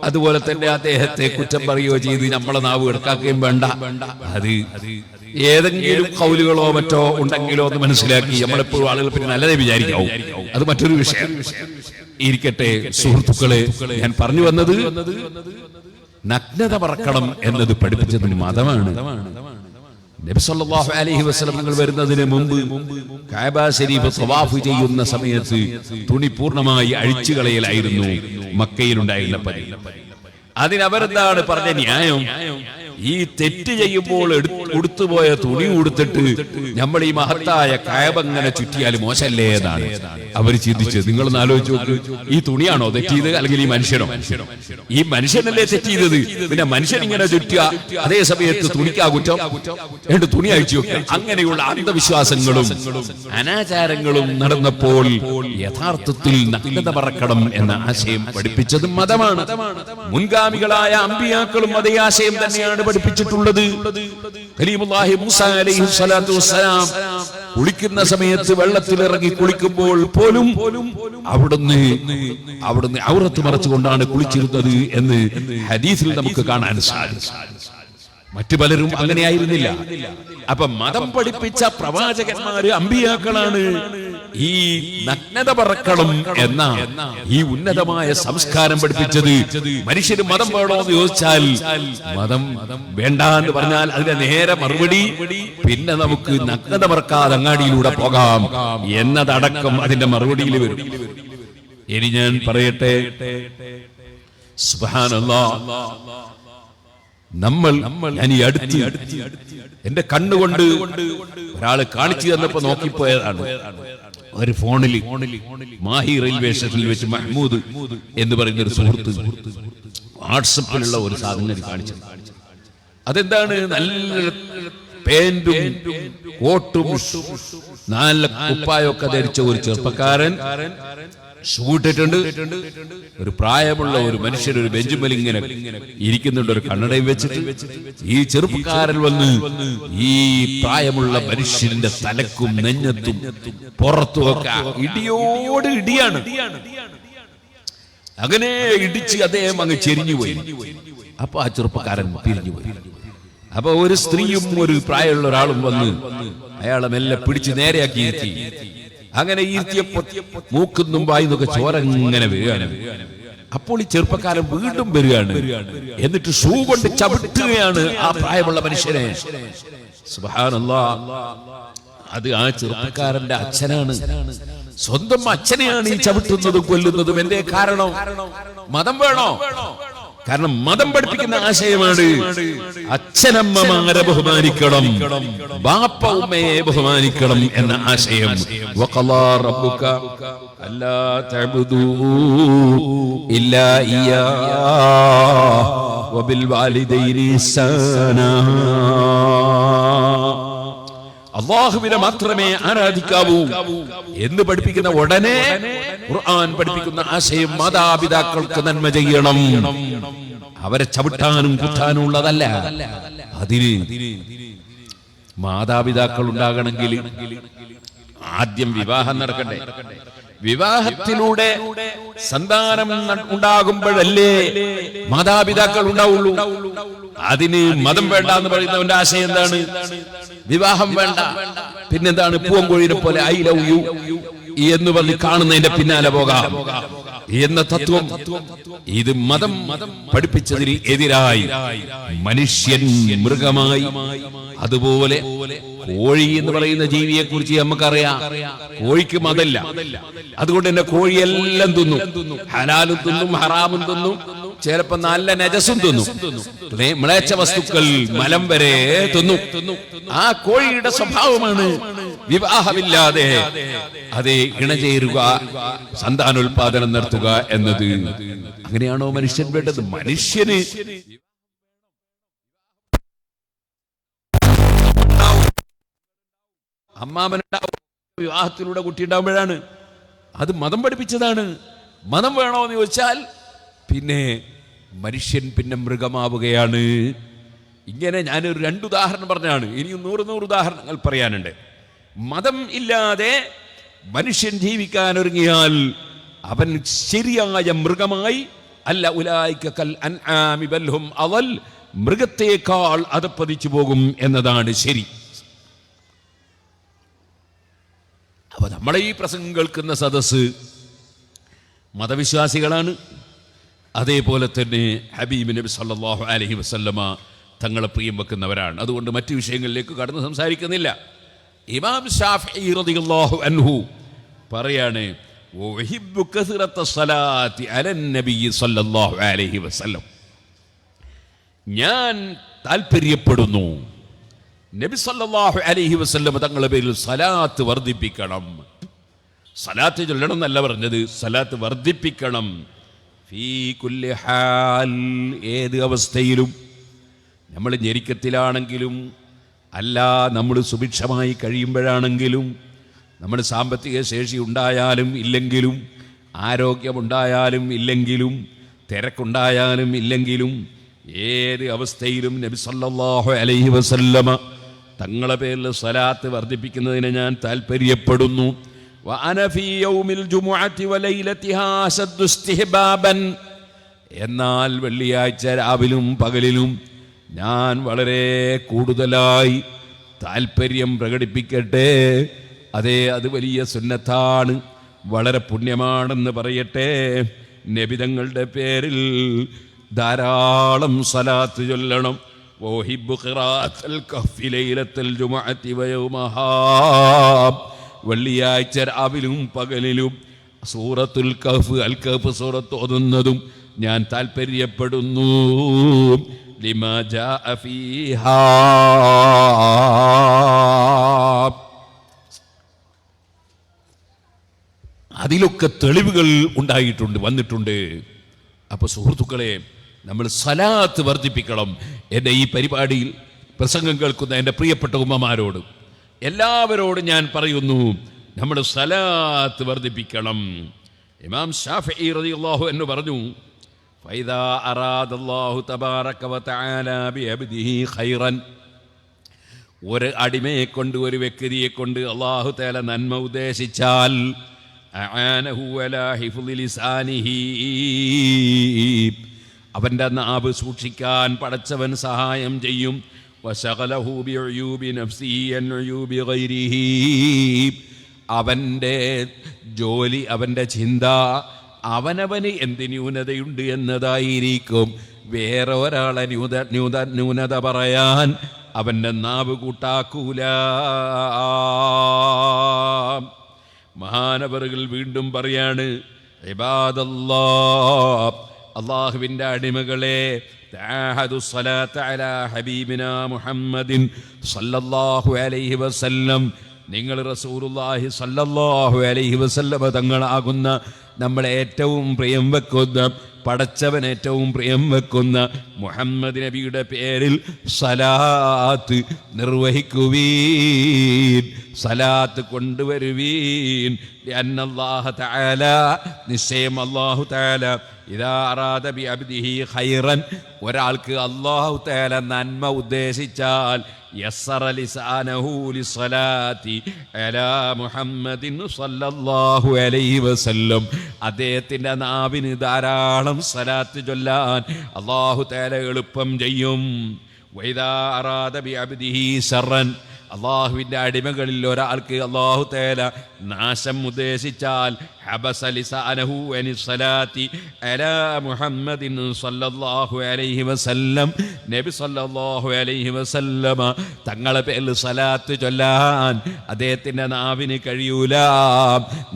അതുപോലെ തന്നെ അദ്ദേഹത്തെ കുറ്റം പറയുകയോ ചെയ്ത് നമ്മളെ നാവ് എടുക്കാക്കുകയും വേണ്ട. അത് ഏതെങ്കിലും കൗലുകളോ മറ്റോ ഉണ്ടെങ്കിലോ എന്ന് മനസ്സിലാക്കി നമ്മളെപ്പോഴും ആളുകൾ പിന്നെ നല്ലതേ വിചാരിക്കാവും. അത് മറ്റൊരു വിഷയം ഇരിക്കട്ടെ. സുഹൃത്തുക്കളെ, ഞാൻ പറഞ്ഞു വന്നത് നഗ്നത മറക്കണം എന്നത് പഠിപ്പിച്ചത് മതമാണ്. നബി സല്ലല്ലാഹു അലൈഹി വസല്ലം നിങ്ങൾ വരുന്നതിന് മുമ്പ് കഅബ ശരീഫ് തവാഫ് ചെയ്യുന്ന സമയത്ത് തുണി പൂർണ്ണമായി അഴിച്ചുകളയലായിരുന്നു മക്കയിലുണ്ടായിരുന്ന പതിവ്. അതിനവരെന്താണ് പറഞ്ഞ ന്യായം? ഈ തെറ്റ് ചെയ്യുമ്പോൾ ഉടുത്തുപോയ തുണി ഉടുത്തിട്ട് നമ്മൾ ഈ മഹത്തായ കഅബ ഇങ്ങനെ ചുറ്റിയാൽ മോശമല്ലേ എന്നാണ് അവർ ചിന്തിച്ചത്. നിങ്ങളൊന്ന് ആലോചിച്ച് നോക്ക്, ഈ തുണിയാണോ തെറ്റിയത് അല്ലെങ്കിൽ ഈ മനുഷ്യനോ? ഈ മനുഷ്യനല്ലേ തെറ്റിയത്? പിന്നെ മനുഷ്യൻ ഇങ്ങനെ ചുറ്റുക, അതേ സമയത്ത് തുണിക്കാ കുറ്റം, എന്നിട്ട് തുണി അഴിച്ചു വെക്കുക. അങ്ങനെയുള്ള അന്ധവിശ്വാസങ്ങളും അനാചാരങ്ങളും നടന്നപ്പോൾ യഥാർത്ഥത്തിൽ നഗ്നത മറക്കണം എന്ന ആശയം പഠിപ്പിച്ചത് മതമാണ്. മുൻഗാമികളായ അമ്പിയാക്കളും അതേ ആശയം തന്നെയാണ് പഠിപ്പിച്ചിട്ടുള്ളത്. കലീമുല്ലാഹി മൂസ അലൈഹി സ്വലാത്തു വസ്സലാം കുളിക്കുന്ന സമയത്ത് വെള്ളത്തിൽ ഇറങ്ങി കുളിക്കുമ്പോൾ പോലും അവിടുന്ന് ഔറത്ത് മറച്ചുകൊണ്ടാണ് കുളിച്ചിരുന്നത് എന്ന് ഹദീസിൽ നമുക്ക് കാണാൻ സാധിക്കും. മറ്റു പലരും അങ്ങനെയായിരുന്നില്ല. അപ്പൊ മതം പഠിപ്പിച്ച പ്രവാചകന്മാര് അമ്പിയാക്കളാണ് ഈ നഗ്നത പറക്കണം എന്ന ഈ ഉന്നതമായ സംസ്കാരം പഠിപ്പിച്ചത്. മനുഷ്യന് മതം വേണോ എന്ന് ചോദിച്ചാൽ മതം വേണ്ട എന്ന് പറഞ്ഞാൽ അതിന്റെ നേരെ മറുപടി പിന്നെ നമുക്ക് നഗ്നത മറക്കാതെ അങ്ങാടിയിലൂടെ പോകാം എന്നതടക്കം അതിന്റെ മറുപടിയിൽ വരും. ഇനി ഞാൻ പറയട്ടെ, സുബ്ഹാനല്ലാഹ്, ഞാൻ ഈ അടുത്ത് എന്റെ കണ്ണുകൊണ്ട് ഒരാള് കാണിച്ചു തന്നപ്പോ നോക്കിപ്പോയതാണ്. ഒരു ഫോണിൽ മാഹി റെയിൽവേ സ്റ്റേഷനിൽ വെച്ച് മഹ്മൂദ് എന്ന് പറയുന്ന ഒരു സുഹൃത്ത് വാട്സപ്പിലുള്ള ഒരു സാധനം കാണിച്ചു. അതെന്താണ്? നല്ല പാന്റും കോട്ടും നല്ല കുപ്പായൊക്കെ ധരിച്ച ഒരു ചെറുപ്പക്കാരൻ ഷൂട്ടിട്ടുണ്ട്. ഒരു പ്രായമുള്ള ഒരു മനുഷ്യൻ ഒരു ബെഞ്ചുമേൽ ഇങ്ങനെ ഇരിക്കുന്നുണ്ട്, ഒരു കണ്ണടയും വെച്ചിട്ട്. ഈ ചെറുപ്പക്കാരൻ വന്ന് ഈ പ്രായമുള്ള മനുഷ്യന്റെ തലക്കും നെഞ്ഞത്തും പുറത്തുമൊക്കെ ഇടിയോട് ഇടിയാണ്. അങ്ങനെ ഇടിച്ച് അദ്ദേഹം അങ്ങ് ചെരിഞ്ഞുപോയി. അപ്പൊ ആ ചെറുപ്പക്കാരൻ പിരിഞ്ഞുപോയി. അപ്പൊ ഒരു സ്ത്രീയും ഒരു പ്രായമുള്ള ഒരാളും വന്ന് അയാളെ മെല്ലെ പിടിച്ച് നേരെയാക്കി ഇരുത്തി. അങ്ങനെ ഈർത്തിയപ്പോ മൂക്കുന്നും വായുന്നൊക്കെ ചോര ഇങ്ങനെ വരികയാണ്. അപ്പോൾ ഈ ചെറുപ്പക്കാരൻ വീണ്ടും വരികയാണ്. എന്നിട്ട് ഷൂ കൊണ്ട് ചവിട്ടുകയാണ് ആ പ്രായമുള്ള മനുഷ്യനെ. സുബ്ഹാനല്ലാഹ്, അത് ആ ചെറുപ്പക്കാരന്റെ അച്ഛനാണ്. സ്വന്തം അച്ഛനെയാണ് ഈ ചവിട്ടുന്നതും കൊല്ലുന്നതും. എന്തേ കാരണം? മതം വേണോ? കാരണം മതം പഠിപ്പിക്കുന്ന ആശയമാണ് അച്ഛനമ്മമാരെ ബഹുമാനിക്കണം, ബാപ്പ ഉമ്മയെ ബഹുമാനിക്കണം എന്ന ആശയം. വഖളാ റബ്ബുക അല്ലാ തഅബുദൂ ഇല്ലാ ഇയ്യാഹു വബിൽ വാലിദൈനി ഇഹ്സാനാ. അല്ലാഹുവിനെ മാത്രമേ ആരാധിക്കാവൂ എന്ന് പഠിപ്പിക്കുന്ന ഉടനെ ഖുർആൻ പഠിപ്പിക്കുന്ന ആശയം മാതാപിതാക്കൾക്ക് നന്മ ചെയ്യണം, അവരെ ചവിട്ടാനും കുത്താനും ഉള്ളതല്ല. അതിന് മാതാപിതാക്കൾ ഉണ്ടാകണമെങ്കിൽ ആദ്യം വിവാഹം നടക്കണ്ടേ? വിവാഹത്തിലൂടെ സന്താനം ഉണ്ടാകുമ്പോഴല്ലേ മാതാപിതാക്കൾ ഉണ്ടാവുള്ളൂ. അതിന് മതം വേണ്ട എന്ന് പറയുന്നവന്റെ ആശയം എന്താണ്? വിവാഹം വേണ്ട, പിന്നെന്താണ്? പൂവൻകോഴിനെ പോലെ ഐ ലവ് യു എന്ന് പറഞ്ഞ് കാണുന്നതിന്റെ പിന്നാലെ പോകാം എന്ന തത്വം. ഇത് മതം പഠിപ്പിച്ചതിന് എതിരായി മനുഷ്യൻ മൃഗമായി, അതുപോലെ കോഴി എന്ന് പറയുന്ന ജീവിയെ കുറിച്ച് നമുക്കറിയാം. കോഴിക്ക് മതമില്ല, അതുകൊണ്ട് തന്നെ കോഴിയെല്ലാം തിന്നും. ഹലാലും തിന്നും, ഹറാമും തിന്നും, ചിലപ്പോ നല്ല നജസും തിന്നും, മ്ലേച്ഛ വസ്തുക്കൾ മലം വരെ തിന്നും. ആ കോഴിയുടെ സ്വഭാവമാണ് വിവാഹമില്ലാതെ അതേ ഇണചേരുക, സന്താനോൽപാദനം നടത്തുക എന്നത്. അങ്ങനെയാണോ മനുഷ്യൻ വേണ്ടത്? മനുഷ്യന് അമ്മാമനുണ്ടാവും, വിവാഹത്തിലൂടെ കുട്ടി ഉണ്ടാവുമ്പോഴാണ്. അത് മതം പഠിപ്പിച്ചതാണ്. മതം വേണോ എന്ന് ചോദിച്ചാൽ പിന്നെ മനുഷ്യൻ പിന്നെ മൃഗമാവുകയാണ്. ഇങ്ങനെ ഞാനൊരു 2 ഉദാഹരണം പറഞ്ഞാണ്. ഇനിയും 100 ഉദാഹരണങ്ങൾ പറയാനുണ്ട്. മതം ഇല്ലാതെ മനുഷ്യൻ ജീവിക്കാൻ ഒരുങ്ങിയാൽ അവൻ ശരിയായ മൃഗമായി, അല്ല ഉലൈക കൽ അൻആമി ബൽ ഹും അളൽ, മൃഗത്തേക്കാൾ അധപ്പതിച്ചു പോകും എന്നതാണ് ശരി. അപ്പൊ നമ്മളെ ഈ പ്രസംഗം കേൾക്കുന്ന സദസ്സ് മതവിശ്വാസികളാണ്. അതേപോലെ തന്നെ ഹബീബ് നബി സല്ലല്ലാഹു അലൈഹി വസല്ലമ തങ്ങളെ പ്രിയം വെക്കുന്നവരാണ്. അതുകൊണ്ട് മറ്റു വിഷയങ്ങളിലേക്ക് കടന്ന് സംസാരിക്കുന്നില്ല. ഇമാം ശാഫിഈ റളിയല്ലാഹു അൻഹു പറയാണ്, വഹിബ്ബു കസറത്ത സ്വലാത്തി അലൻ നബി സല്ലല്ലാഹു അലൈഹി വസല്ലം, ഞാൻ താല്പര്യപ്പെടുന്നു നബി സല്ലല്ലാഹു അലൈഹി വസല്ലം തങ്ങളുടെ പേരിൽ സലാത്ത് വർദ്ധിപ്പിക്കണം. സലാത്ത് ചൊല്ലണം എന്നല്ല പറഞ്ഞത്, സലാത്ത് വർദ്ധിപ്പിക്കണം. ഫീ കുല്ലി ഹാൽ, ഏത് അവസ്ഥയിലും, നമ്മൾ ഞെരുക്കത്തിലാണെങ്കിലും അല്ല, നമ്മൾ സുഭിക്ഷമായി കഴിയുമ്പോഴാണെങ്കിലും, നമ്മൾ സാമ്പത്തിക ശേഷി ഉണ്ടായാലും ഇല്ലെങ്കിലും, ആരോഗ്യമുണ്ടായാലും ഇല്ലെങ്കിലും, തിരക്കുണ്ടായാലും ഇല്ലെങ്കിലും, ഏത് അവസ്ഥയിലും നബി സല്ലല്ലാഹു അലൈഹി വസല്ലമ തങ്ങളെ പേരിൽ സ്വലാത്ത് വർദ്ധിപ്പിക്കുന്നതിന് ഞാൻ താല്പര്യപ്പെടുന്നു. വഅന ഫീ യൗമിൽ ജുമുഅത്തി വലൈലതിഹാ അശദ്ദു ഇസ്തിഹ്ബാബൻ, എന്നാൽ വെള്ളിയാഴ്ച രാവിലും പകലിലും ഞാൻ വളരെ കൂടുതലായി താല്പര്യം പ്രകടിപ്പിക്കട്ടെ. അതെ, അത് വലിയ സുന്നത്താണ്, വളരെ പുണ്യമാണെന്ന് പറയട്ടെ. നബിതങ്ങളുടെ പേരിൽ ധാരാളം സലാത്ത് ചൊല്ലണം. വഹിബ്ബു ഖിറാഅത്തുൽ കഹ്ഫി ലൈലത്തുൽ ജുമുഅത്തി വയൗമഹാ, വെള്ളിയാഴ്ച രാവിലും പകലിലും സൂറത്തുൽ കഹ്ഫ്, അൽ കഹ്ഫ് സൂറത്ത് ഓതുന്നതും ഞാൻ താല്പര്യപ്പെടുന്നു. ലിമാ ജാഅ ഫീഹാ, അതിലൊക്കെ തെളിവുകൾ ഉണ്ടായിട്ടുണ്ട്, വന്നിട്ടുണ്ട്. അപ്പൊ സുഹൃത്തുക്കളെ, നമ്മൾ സലാത്ത് വർദ്ധിപ്പിക്കണം. എൻ്റെ ഈ പരിപാടിയിൽ പ്രസംഗം കേൾക്കുന്ന എൻ്റെ പ്രിയപ്പെട്ട ഉമ്മമാരോട്, എല്ലാവരോടും ഞാൻ പറയുന്നു, നമ്മൾ സലാത്ത് വർദ്ധിപ്പിക്കണം. ഇമാം ശാഫിഈ റളിയല്ലാഹു അൻഹു പറഞ്ഞു, ഫൈദാ അറാദല്ലാഹു തബാറക വതആല ബിഅബ്ദിഹി ഖൈറൻ, ഒരു അടിമയെ കൊണ്ട്, ഒരു വ്യക്തിയെ കൊണ്ട് അല്ലാഹു തആല നന്മ ഉദ്ദേശിച്ചാൽ, അആനഹു അലാ ഹിഫ്ളി ലിസാനിഹി, അവൻ്റെ നാവ് സൂക്ഷിക്കാൻ പടച്ചവൻ സഹായം ചെയ്യും. വശഗലഹു ബിഉയൂബി നഫ്സിഹി അൻ ഉയൂബി ഗൈരിഹി, അവൻ്റെ ജോലി, അവൻ്റെ ചിന്ത അവനവന് എന്ത് ന്യൂനതയുണ്ട് എന്നതായിരിക്കും. വേറെ ഒരാളെ ന്യൂനത പറയാൻ അവൻ്റെ നാവ് കൂട്ടാക്കൂല. മഹാനവറുകൾ വീണ്ടും പറയാണ്, ഇബാദല്ലാഹ്, അല്ലാഹുവിൻ്റെ അടിമകളെ, തഅഹദു സ്വലാത്ത അലാ ഹബീബിനാ മുഹമ്മദിൻ സല്ലല്ലാഹു അലൈഹി വസല്ലം, നിങ്ങൾ റസൂലുള്ളാഹി സല്ലല്ലാഹു അലൈഹി വസല്ലം തങ്ങളാകുന്ന നമ്മളെ ഏറ്റവും പ്രിയം വെക്കുന്ന, പടച്ചവൻ ഏറ്റവും പ്രിയം വെക്കുന്ന മുഹമ്മദ് നബിയുടെ പേരിൽ സലാത്ത് നിർവഹിക്കുവീൻ, സലാത്ത് കൊണ്ടുവരുവീൻ. അന്നല്ലാഹു തആല, നിശ്ചയം അല്ലാഹു തആല, ഇദാ അറാദ ബി അബ്ദിഹി ഖൈറൻ, ഒരാൾക്ക് അല്ലാഹു തആല നന്മ ഉദ്ദേശിച്ചാൽ, യസ്സറ ലിസാനഹു ലിസ്സലാത്തി അലാ മുഹമ്മദിൻ സല്ലല്ലാഹു അലൈഹി വസല്ലം, അദ്ദേഹത്തിൻ്റെ നാവിന് ധാരാളം സലാത്ത് ചൊല്ലാൻ അല്ലാഹു തആല എളുപ്പം ചെയ്യും. വൈദാ അറാദ ബി അബ്ദിഹി ശർറൻ, അള്ളാഹുവിൻ്റെ അടിമകളിൽ ഒരാൾക്ക് അല്ലാഹു തആല നാശം ഉദ്ദേശിച്ചാൽ, ഹബസ ലിസാനഹു അനി സ്വലാത്തി അലാ മുഹമ്മദിൻ സല്ലല്ലാഹു അലൈഹി വസല്ലം, നബി സല്ലല്ലാഹു അലൈഹി വസല്ലമ തങ്ങളെ പേരിൽ സലാത്ത് ചൊല്ലാൻ അദ്ദേഹത്തിൻ്റെ നാവിന് കഴിയൂല,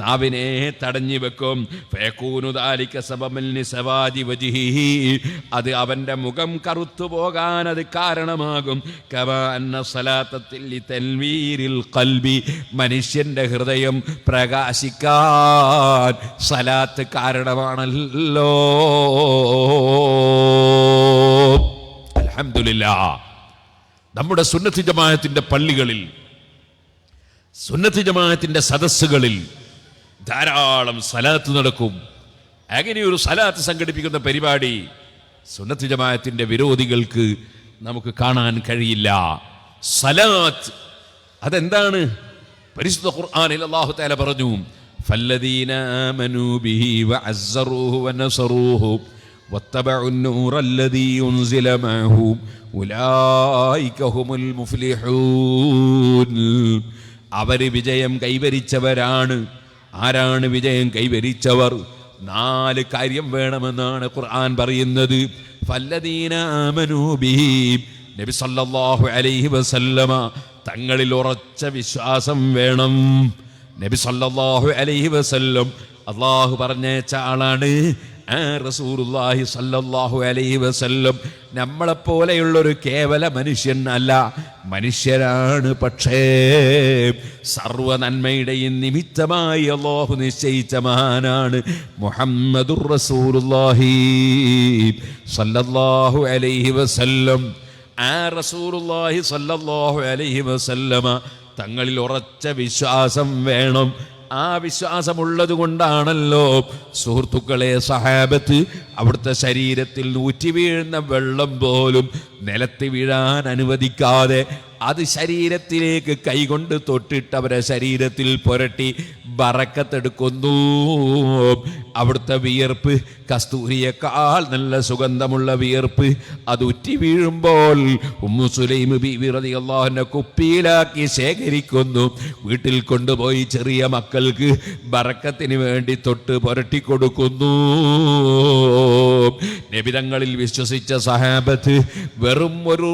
നാവിനെ തടഞ്ഞു വെക്കും. ഫയകൂനു ദാലിക സബബൻ ലിസവാദി വജ്ഹിഹി, അത് അവൻ്റെ മുഖം കറുത്തു പോകാൻ അത് കാരണമാകും. കമാ അന്ന സലാത്തത്തിൽ തൻവീരിൽ ഖൽബി, മനുഷ്യൻ്റെ ഹൃദയം പ്രകാശിക്കാൻ സലാത്ത് കാരണമാണല്ലോ. അൽഹംദുലില്ലാഹ്, നമ്മുടെ സുന്നത്ത് ജമാഅത്തിന്റെ പള്ളികളിൽ, സുന്നത്ത് ജമാഅത്തിന്റെ സദസ്സുകളിൽ ധാരാളം സലാത്ത് നടക്കും. അങ്ങനെയൊരു സലാത്ത് സംഘടിപ്പിക്കുന്ന പരിപാടി സുന്നത്ത് ജമാഅത്തിന്റെ വിരോധികൾക്ക് നമുക്ക് കാണാൻ കഴിയില്ല. സലാത്ത് അതെന്താണ്? പരിശുദ്ധ ഖുർആനിൽ അല്ലാഹു തആല പറഞ്ഞു, ഫല്ലദീന ആമനൂ ബിഹി വഅസ്സറൂഹു വനസറൂഹു വത്തബഉൻ നൂറല്ലദീ ഉൻസില മഅഹു ഉലൈക ഹുമുൽ മുഫ്ലിഹൂൻ. അവർ വിജയം കൈവരിച്ചവരാണ്. ആരാണ് വിജയം കൈവരിച്ചവർ? 4 കാര്യം വേണമെന്നാണ് ഖുർആൻ പറയുന്നത്. ഫല്ലദീന ആമനൂ ബിഹി, നബി സല്ലല്ലാഹു അലൈഹി വസല്ലമ തങ്ങളിൽ ഉറച്ച വിശ്വാസം വേണം. നബി സല്ലല്ലാഹു അലൈഹി വസല്ലം അല്ലാഹു പറഞ്ഞയച്ച ആളാണ്. റസൂലുള്ളാഹി സല്ലല്ലാഹു അലൈഹി വസല്ലം നമ്മളെപ്പോലെയുള്ളൊരു കേവല മനുഷ്യൻ അല്ല, മനുഷ്യരാണ്. പക്ഷേ സർവ നന്മയുടെയും നിമിത്തമായി അല്ലാഹു നിശ്ചയിച്ച മഹാനാണ് മുഹമ്മദുർ റസൂലുള്ളാഹി സല്ലല്ലാഹു അലൈഹി വസല്ലം. റസൂലുള്ളാഹി സല്ലല്ലാഹു അലൈഹി വസല്ലമ തങ്ങളിൽ ഉറച്ച വിശ്വാസം വേണം. ആ വിശ്വാസമുള്ളത് കൊണ്ടാണല്ലോ സുഹൃത്തുക്കളെ സഹാബത്ത് അവിടുത്തെ ശരീരത്തിൽ ഊറ്റി വീഴുന്ന വെള്ളം പോലും നിലത്ത് വീഴാൻ അനുവദിക്കാതെ അത് ശരീരത്തിലേക്ക് കൈകൊണ്ട് തൊട്ടിട്ട് അവരെ ശരീരത്തിൽ പുരട്ടി ബറക്കത്തെടുക്കുന്നു. അവിടുത്തെ വിയർപ്പ് കസ്തൂരിയേക്കാൾ നല്ല സുഗന്ധമുള്ള വിയർപ്പ് അത് ഉറ്റി വീഴുമ്പോൾ ഉമ്മു സുലൈം ബീവി റളിയല്ലാഹു അൻഹ കുപ്പിയിലാക്കി ശേഖരിക്കുന്നു. വീട്ടിൽ കൊണ്ടുപോയി ചെറിയ മക്കൾക്ക് ബറക്കത്തിന് വേണ്ടി തൊട്ട് പുരട്ടി കൊടുക്കുന്നു. നബിതങ്ങളിൽ വിശ്വസിച്ച സഹാബത്ത് വെറും ഒരു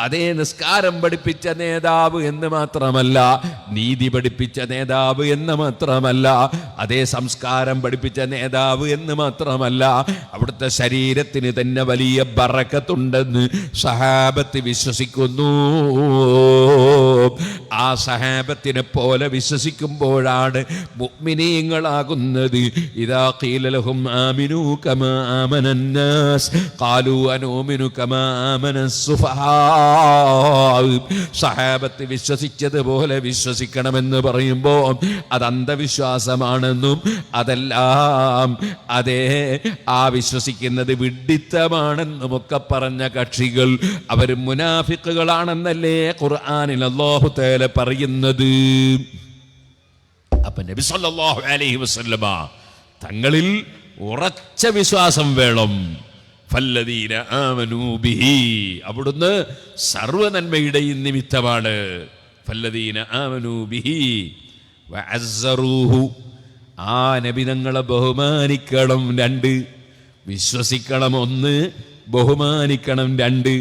അതേ നിസ്കാരം പഠിപ്പിച്ച നേതാവ് എന്ന് മാത്രമല്ല, നീതി പഠിപ്പിച്ച നേതാവ് എന്ന് മാത്രമല്ല, അതേ സംസ്കാരം പഠിപ്പിച്ച നേതാവ് എന്ന് മാത്രമല്ല, അവിടുത്തെ ശരീരത്തിന് തന്നെ വലിയ ബറക്കത്തുണ്ടെന്ന് സഹാബത്ത് വിശ്വസിക്കുന്നു. ആ സഹാബത്തിനെ പോലെ വിശ്വസിക്കുമ്പോഴാണ് മുഅ്മിനീങ്ങളാകുന്നത്. ഇദാ ഖീല ലഹും ആമിനൂ കമാ ആമനന്നാസ് ഖാലൂ അനൂമിനു കമാ ആമനസ്സുഫഹാ. സഹാബത്ത് വിശ്വസിച്ചതുപോലെ വിശ്വസിക്കണമെന്ന് പറയുമ്പോൾ അത് അന്ധവിശ്വാസമാണെന്നും അതെല്ലാം അതേ ആ വിശ്വസിക്കുന്നത് വിഡ്ഢിത്തമാണെന്നുമൊക്കെ പറഞ്ഞ കക്ഷികൾ അവർ മുനാഫിക്കുകളാണെന്നല്ലേ ഖുർആനിൽ അല്ലാഹു തആല പറയുന്നത്. അപ്പൊ നബി സല്ലല്ലാഹു അലൈഹി വസല്ലമ തങ്ങളിൽ ഉറച്ച വിശ്വാസം വേണം. ഫല്ലദീന ആമനൂ ബിഹി, അവിടുന്ന് സർവ നന്മയുടെയും നിമിത്തമാണ്. ഫല്ലദീന ആമനൂ ബിഹി വഅസ്സറൂഹു, ആ നബി തങ്ങളെ ബഹുമാനിക്കണം. 2 വിശ്വസിക്കണം, 1 ബഹുമാനിക്കണം 2.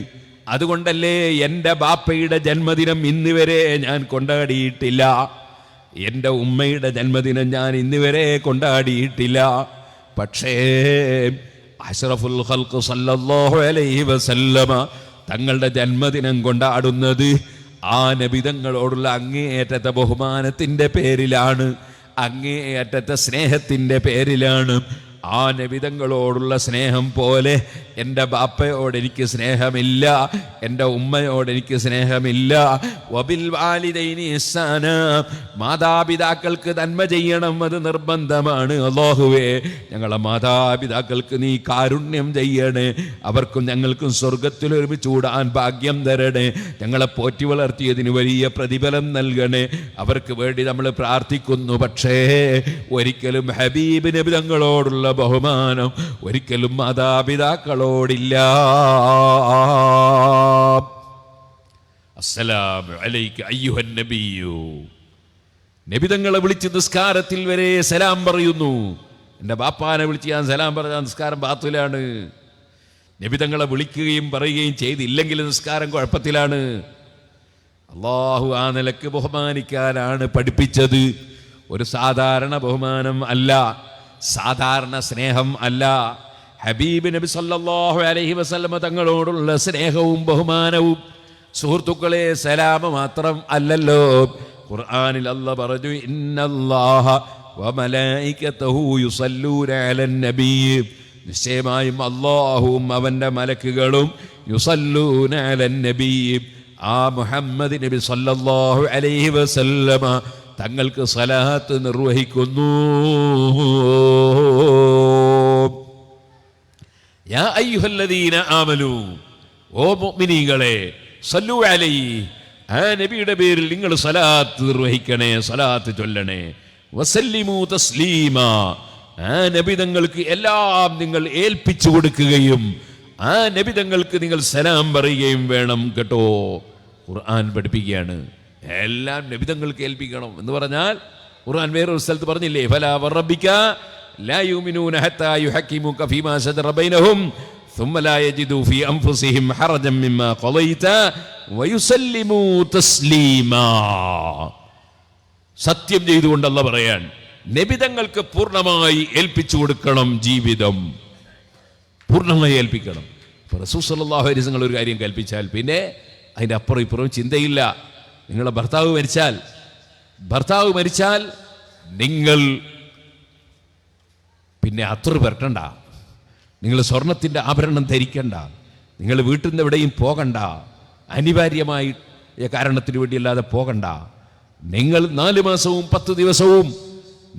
അതുകൊണ്ടല്ലേ എൻ്റെ ബാപ്പയുടെ ജന്മദിനം ഇന്ന് വരെ ഞാൻ കൊണ്ടാടിയിട്ടില്ല, എൻ്റെ ഉമ്മയുടെ ജന്മദിനം ഞാൻ ഇന്ന് വരെ കൊണ്ടാടിയിട്ടില്ല. പക്ഷേ അഷ്റഫുൽ ഖൽഖ് സല്ലല്ലാഹു അലൈഹി വസല്ലമ തങ്ങളുടെ ജന്മദിനം കൊണ്ടാടുന്നത് ആ നബിതങ്ങളോടുള്ള അങ്ങേയറ്റത്തെ ബഹുമാനത്തിൻ്റെ പേരിലാണ്, അങ്ങേയറ്റത്തെ സ്നേഹത്തിൻ്റെ പേരിലാണ്. ആ നബിതങ്ങളോടുള്ള സ്നേഹം പോലെ എൻ്റെ ബാപ്പയോട് എനിക്ക് സ്നേഹമില്ല, എൻ്റെ ഉമ്മയോട് എനിക്ക് സ്നേഹമില്ല. വബിൽ വാലിദൈനി ഇഹ്സാന, മാതാപിതാക്കൾക്ക് നന്മ ചെയ്യണം, അത് നിർബന്ധമാണ്. അല്ലാഹുവേ, ഞങ്ങളെ മാതാപിതാക്കൾക്ക് നീ കാരുണ്യം ചെയ്യണേ, അവർക്കും ഞങ്ങൾക്കും സ്വർഗത്തിൽ ഒരുമിച്ച് കൂടാൻ ഭാഗ്യം തരണേ, ഞങ്ങളെ പോറ്റി വളർത്തിയതിന് വലിയ പ്രതിഫലം നൽകണേ. അവർക്ക് വേണ്ടി നമ്മൾ പ്രാർത്ഥിക്കുന്നു. പക്ഷേ ഒരിക്കലും ഹബീബ് നബി തങ്ങളോടുള്ള ബഹുമാനം ഒരിക്കലും മാതാപിതാക്കളോടില്ല. അസ്സലാമു അലൈക അയ്യുഹൻ നബിയ്യു. നബി തങ്ങളെ വിളിച്ച് നിസ്കാരത്തിൽ വരെ സലാം പറയുന്നു. എൻ്റെ ബാപ്പാനെ വിളിച്ച് ഞാൻ സലാം പറഞ്ഞ നിസ്കാരം ബാത്തിലാണ്. നബി തങ്ങളെ വിളിക്കുകയും പറയുകയും ചെയ്തില്ലെങ്കിൽ നിസ്കാരം കുഴപ്പത്തിലാണ്. അല്ലാഹു ആ നിലക്ക് ബഹുമാനിക്കാനാണ് പഠിപ്പിച്ചത്. ഒരു സാധാരണ ബഹുമാനം അല്ല, സാധാരണ സ്നേഹം അല്ല. ഹബീബ് നബി സല്ലല്ലാഹു അലൈഹി വസല്ലമ തങ്ങളോടുള്ള സ്നേഹവും ബഹുമാനവും സുഹൃത്തുക്കളെ സലാം മാത്രം അല്ലല്ലോ. ഖുർആനിൽ അല്ലാഹ് പറഞ്ഞു, ഇന്നല്ലാഹ വമലായികതഹു യുസല്ലൂന അലൻ നബി, നിശ്ചയമായും അല്ലാഹുവും അവൻ്റെ മലക്കുകളും യുസല്ലൂന അലൻ നബി, ആ മുഹമ്മദ് നബി സല്ലല്ലാഹു അലൈഹി വസല്ലമ തങ്ങൾക്ക് സലാത്ത് നിർവഹിക്കുന്നു. യാ അയ്യുഹല്ലദീന ആമനൂ, ഓ മുഅ്മിനീങ്ങളെ സല്ലു അലൈഹി, ആ നബിയുടെ പേരിൽ നിങ്ങൾ സലാത്ത് നിർവഹിക്കണേ, സലാത്ത് ചൊല്ലണേ. വസല്ലിമു തസ്ലീമാ, ആ നബി തങ്ങൾക്ക് എല്ലാം നിങ്ങൾ ഏൽപ്പിച്ചു കൊടുക്കുകയും ആ നബി തങ്ങൾക്ക് നിങ്ങൾ സലാം പറയുകയും വേണം കേട്ടോ. ഖുർആൻ പഠിപ്പിക്കുകയാണ് എല്ലാം നബി തങ്ങൾക്ക് ഏൽപ്പിക്കണം എന്ന് പറഞ്ഞാൽ ഖുർആൻ വേറൊരു സ്ഥലത്ത് പറഞ്ഞില്ലേ, ഫലാ വറബ്ബിക ലാ യുമിനൂന ഹത്താ യുഹക്കിമുക ഫീമാ ശജറ ബൈനഹും ثم لا يجدوا في أنفسهم حرجا مما قضيت ويسلموا تسليما. സത്യം ചെയ്തുകൊണ്ട് അല്ലാഹു പറയാൻ നബി തങ്ങൾക്ക് പൂർണ്ണമായി ഏൽപ്പിച്ചു കൊടുക്കണം, ജീവിതം പൂർണ്ണമായി ഏൽപ്പിക്കണം. അപ്പോൾ റസൂൽ സല്ലല്ലാഹു അലൈഹി വസല്ലം ഒരു കാര്യം കൽപ്പിച്ചാൽ പിന്നെ അതിൻ്റെ അപ്പുറം ഇപ്പുറം ചിന്തയില്ല. നിങ്ങളുടെ ഭർത്താവ് മരിച്ചാൽ നിങ്ങൾ പിന്നെ അത്ര പരട്ടണ്ട, നിങ്ങൾ സ്വർണത്തിൻ്റെ ആഭരണം ധരിക്കണ്ട, നിങ്ങൾ വീട്ടിൽ നിന്ന് എവിടെയും പോകണ്ട, അനിവാര്യമായി കാരണത്തിന് വേണ്ടിയല്ലാതെ പോകണ്ട. നിങ്ങൾ 4 മാസവും 10 ദിവസവും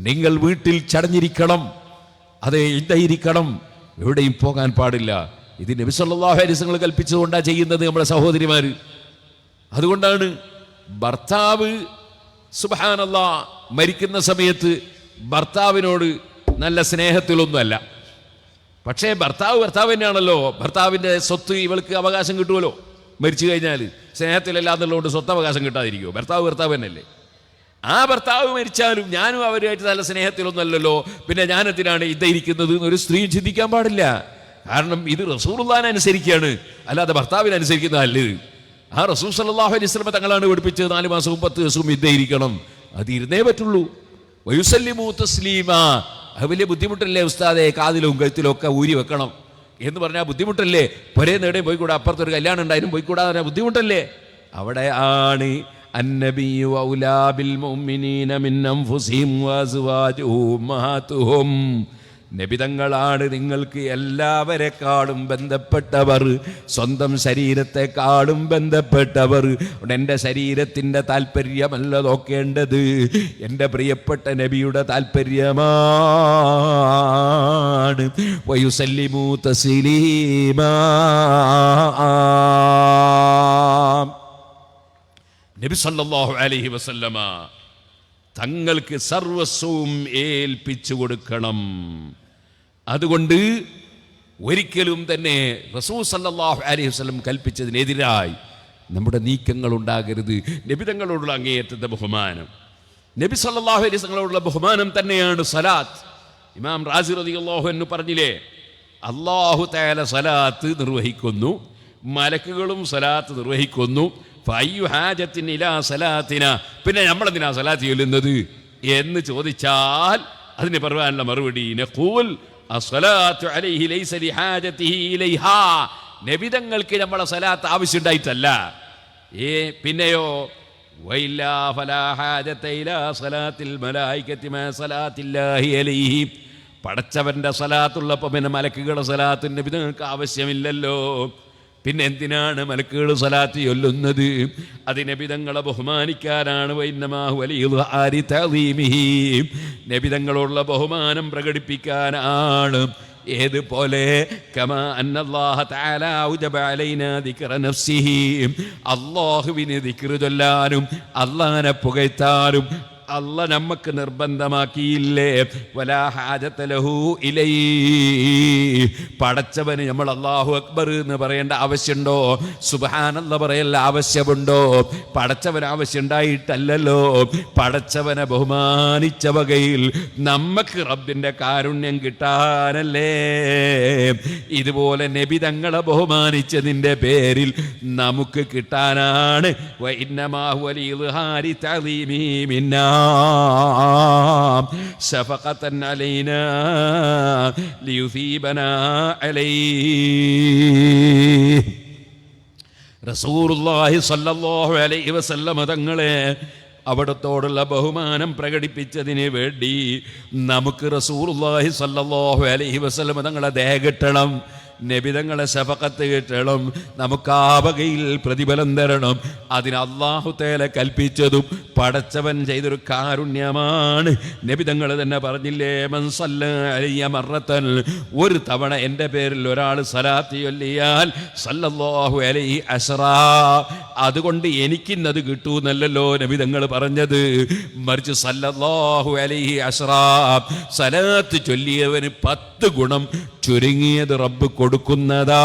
നിങ്ങൾ വീട്ടിൽ ചടഞ്ഞിരിക്കണം, അതേ ഇതായിരിക്കണം, എവിടെയും പോകാൻ പാടില്ല. ഇത് നബി സല്ലല്ലാഹു അലൈഹി വസല്ലം കൽപ്പിച്ചുകൊണ്ടാണ് ചെയ്യുന്നത് നമ്മുടെ സഹോദരിമാർ. അതുകൊണ്ടാണ് ഭർത്താവ് സുബ്ഹാനല്ലാഹ് മരിക്കുന്ന സമയത്ത് ഭർത്താവിനോട് നല്ല സ്നേഹത്തിലൊന്നുമല്ല. പക്ഷേ ഭർത്താവ് തന്നെയാണല്ലോ. ഭർത്താവിൻ്റെ സ്വത്ത് ഇവൾക്ക് അവകാശം കിട്ടുമല്ലോ മരിച്ചു കഴിഞ്ഞാൽ. സ്നേഹത്തിലല്ല എന്നുള്ളതുകൊണ്ട് സ്വത്ത് അവകാശം കിട്ടാതിരിക്കുമോ? ഭർത്താവ് തന്നെയല്ലേ. ആ ഭർത്താവ് മരിച്ചാലും ഞാനും അവരുമായിട്ട് നല്ല സ്നേഹത്തിലൊന്നുമല്ലല്ലോ, പിന്നെ ഞാനെന്തിനാണ് ഇതായിരിക്കുന്നത് എന്നൊരു സ്ത്രീ ചിന്തിക്കാൻ പാടില്ല. കാരണം ഇത് റസൂലുള്ളാഹിനെ അനുസരിക്കുകയാണ്, അല്ലാതെ ഭർത്താവിനെ അനുസരിക്കുന്നതല്ല. ആ റസൂൽ സല്ലല്ലാഹു അലൈഹി വസല്ലം തങ്ങളാണ് പഠിപ്പിച്ചത് 4 മാസവും 10 ദിവസവും ഇതായിരിക്കണം, അതിരുന്നേ പറ്റുള്ളൂ. വയുസല്ലിമു തസ്ലീമാ, അത് വലിയ ബുദ്ധിമുട്ടല്ലേ ഉസ്താദെ, കാതിലും കഴുത്തിലും ഒക്കെ ഊരി വെക്കണം എന്ന് പറഞ്ഞാൽ ബുദ്ധിമുട്ടല്ലേ? പൊരേ നേടെയും പോയിക്കൂടാ, അപ്പുറത്തൊരു കല്യാണം ഉണ്ടായാലും പോയിക്കൂടാ പറഞ്ഞാൽ ബുദ്ധിമുട്ടല്ലേ? അവിടെ ആണ് അന്നബിയ്യു ഔലാ ബിൽ മുഅ്മിനീന മിൻ അൻഫുസിഹിം വഅസ്വാജുഹും ഉമ്മഹാതുഹും. നബിതങ്ങളാണ് നിങ്ങൾക്ക് എല്ലാവരെക്കാളും ബന്ധപ്പെട്ടവർ, സ്വന്തം ശരീരത്തെക്കാളും ബന്ധപ്പെട്ടവർ. എൻ്റെ ശരീരത്തിൻ്റെ താല്പര്യമല്ല നോക്കേണ്ടത്, എൻ്റെ പ്രിയപ്പെട്ട നബിയുടെ താല്പര്യമാണ്. വയുസല്ലിമു തസ്ലീമാ. നബി സല്ലല്ലാഹു അലൈഹി വസല്ലമ തങ്ങൾക്ക് സർവസ്വവും ഏൽപ്പിച്ചു കൊടുക്കണം. അതുകൊണ്ട് ഒരിക്കലും തന്നെ റസൂൽ സല്ലല്ലാഹു അലൈഹി വസല്ലം കൽപ്പിച്ചതിനെതിരായി നമ്മുടെ നീക്കങ്ങൾ ഉണ്ടാകരുത്. നബി തങ്ങളോടുള്ള അങ്ങേയറ്റത്തെ ബഹുമാനം, നബി സല്ലല്ലാഹു അലൈഹി വസല്ലമയോടുള്ള ബഹുമാനം തന്നെയാണ് സലാത്ത്. ഇമാം റാസി റളിയല്ലാഹു അൻഹു പറഞ്ഞില്ലേ, അല്ലാഹു തആല സലാത്ത് നിർവഹിക്കുന്നു, മലക്കുകളും സലാത്ത് നിർവഹിക്കുന്നു. ഫഅയ്യു ഹാജത്തിൻ ഇലാ സലാത്തിന, പിന്നെ നമ്മളെന്തിനാ സലാത്ത് ചൊല്ലുന്നത് എന്ന് ചോദിച്ചാൽ അതിന് പറയാനുള്ള മറുപടി നഖൂൽ അസ്സലാത്തു അലൈഹി ലൈസ ലിഹാജതിഹി ഇലൈഹാ. നബിതങ്ങൾക്ക് നമ്മളെ സലാത്ത് ആവശ്യമുണ്ടായിട്ടല്ല. പിന്നെയോ വഇല്ലാ ഫലാ ഹാജത ഇലാ സലാത്തിൽ മലായികതി മാ സലാത്തില്ലാഹി അലൈഹി. പടച്ചവന്റെ സലാത്തുള്ളപ്പോൾ പിന്നെ മലക്കുകളുടെ സലാത്ത് നബിതങ്ങൾക്ക് ആവശ്യമില്ലല്ലോ. പിന്നെ എന്തിനാണ് മലക്കുകൾ സലാത്ത് ചൊല്ലുന്നത്? അത് നബിതങ്ങളെ ബഹുമാനിക്കാനാണ്. നബിതങ്ങളോടുള്ള ബഹുമാനം പ്രകടിപ്പിക്കാനാണ്. ഏതുപോലെ കമാ അന്നല്ലാഹ തആല ഔജബ അലൈനാ ദിക്റ നഫ്സിഹി, അല്ലാഹുവിനെ ദിക്ർ ചൊല്ലാനും അല്ലാഹനെ പുകഴ്ത്താനും അല്ലാഹ് നമുക്ക് നിർബന്ധമാക്കിയില്ലേ. വലാ ഹാജത ലഹു ഇലൈഹി, പടച്ചവന് നമ്മൾ അല്ലാഹു അക്ബർ എന്ന് പറയേണ്ട ആവശ്യമുണ്ടോ? സുബ്ഹാനല്ലാഹ് പറയല്ല ആവശ്യമുണ്ടോ? പടച്ചവന് ആവശ്യം ഉണ്ടായിട്ടല്ലല്ലോ. പടച്ചവനെ ബഹുമാനിച്ച വകയിൽ നമുക്ക് റബ്ബിന്റെ കാരുണ്യം കിട്ടാനല്ലേ. ഇതുപോലെ നബി തങ്ങളെ ബഹുമാനിച്ചതിൻ്റെ പേരിൽ നമുക്ക് കിട്ടാനാണ്. വഇന്നമാ ഹുവ ലിഇദ്ഹാരി തഅലീമിഹി മിന്നാ ശഫഖതൻ അലൈനാ ലിയുസീബനാ അലൈഹി. റസൂലുള്ളാഹി സ്വല്ലല്ലാഹു അലൈഹി വസല്ലം തങ്ങളെ അവിടത്തോടുള്ള ബഹുമാനം പ്രകടിപ്പിച്ചതിന് വേണ്ടി നമുക്ക് റസൂലുള്ളാഹി സ്വല്ലല്ലാഹു അലൈഹി വസല്ലം തങ്ങളെ ദയ കിട്ടണം. നബിതങ്ങളെ ശഫഖത്ത് കിട്ടണം, നമുക്ക് ആ വകയിൽ പ്രതിഫലം തരണം. അതിന് അല്ലാഹു തആല കൽപ്പിച്ചതും പടച്ചവൻ ചെയ്തൊരു കാരുണ്യമാണ്. നബിതങ്ങൾ തന്നെ പറഞ്ഞില്ലേ, മൻ സല്ല അലയ്യ മറത്തൻ, ഒരു തവണ എൻ്റെ പേരിൽ ഒരാൾ സ്വലാത്ത് ചൊല്ലിയാൽ സല്ലല്ലാഹു അലൈഹി അസ്റാ, അതുകൊണ്ട് എനിക്കിന്നത് കിട്ടൂന്നല്ലല്ലോ നബിതങ്ങൾ പറഞ്ഞത്. മറിച്ച് സല്ലല്ലാഹു അലൈഹി അസ്റാ, സലാത്ത് ചൊല്ലിയവന് 10 ഗുണം ചുരുങ്ങിയത് റബ്ബ് കൊടുക്കുന്നതാണ്.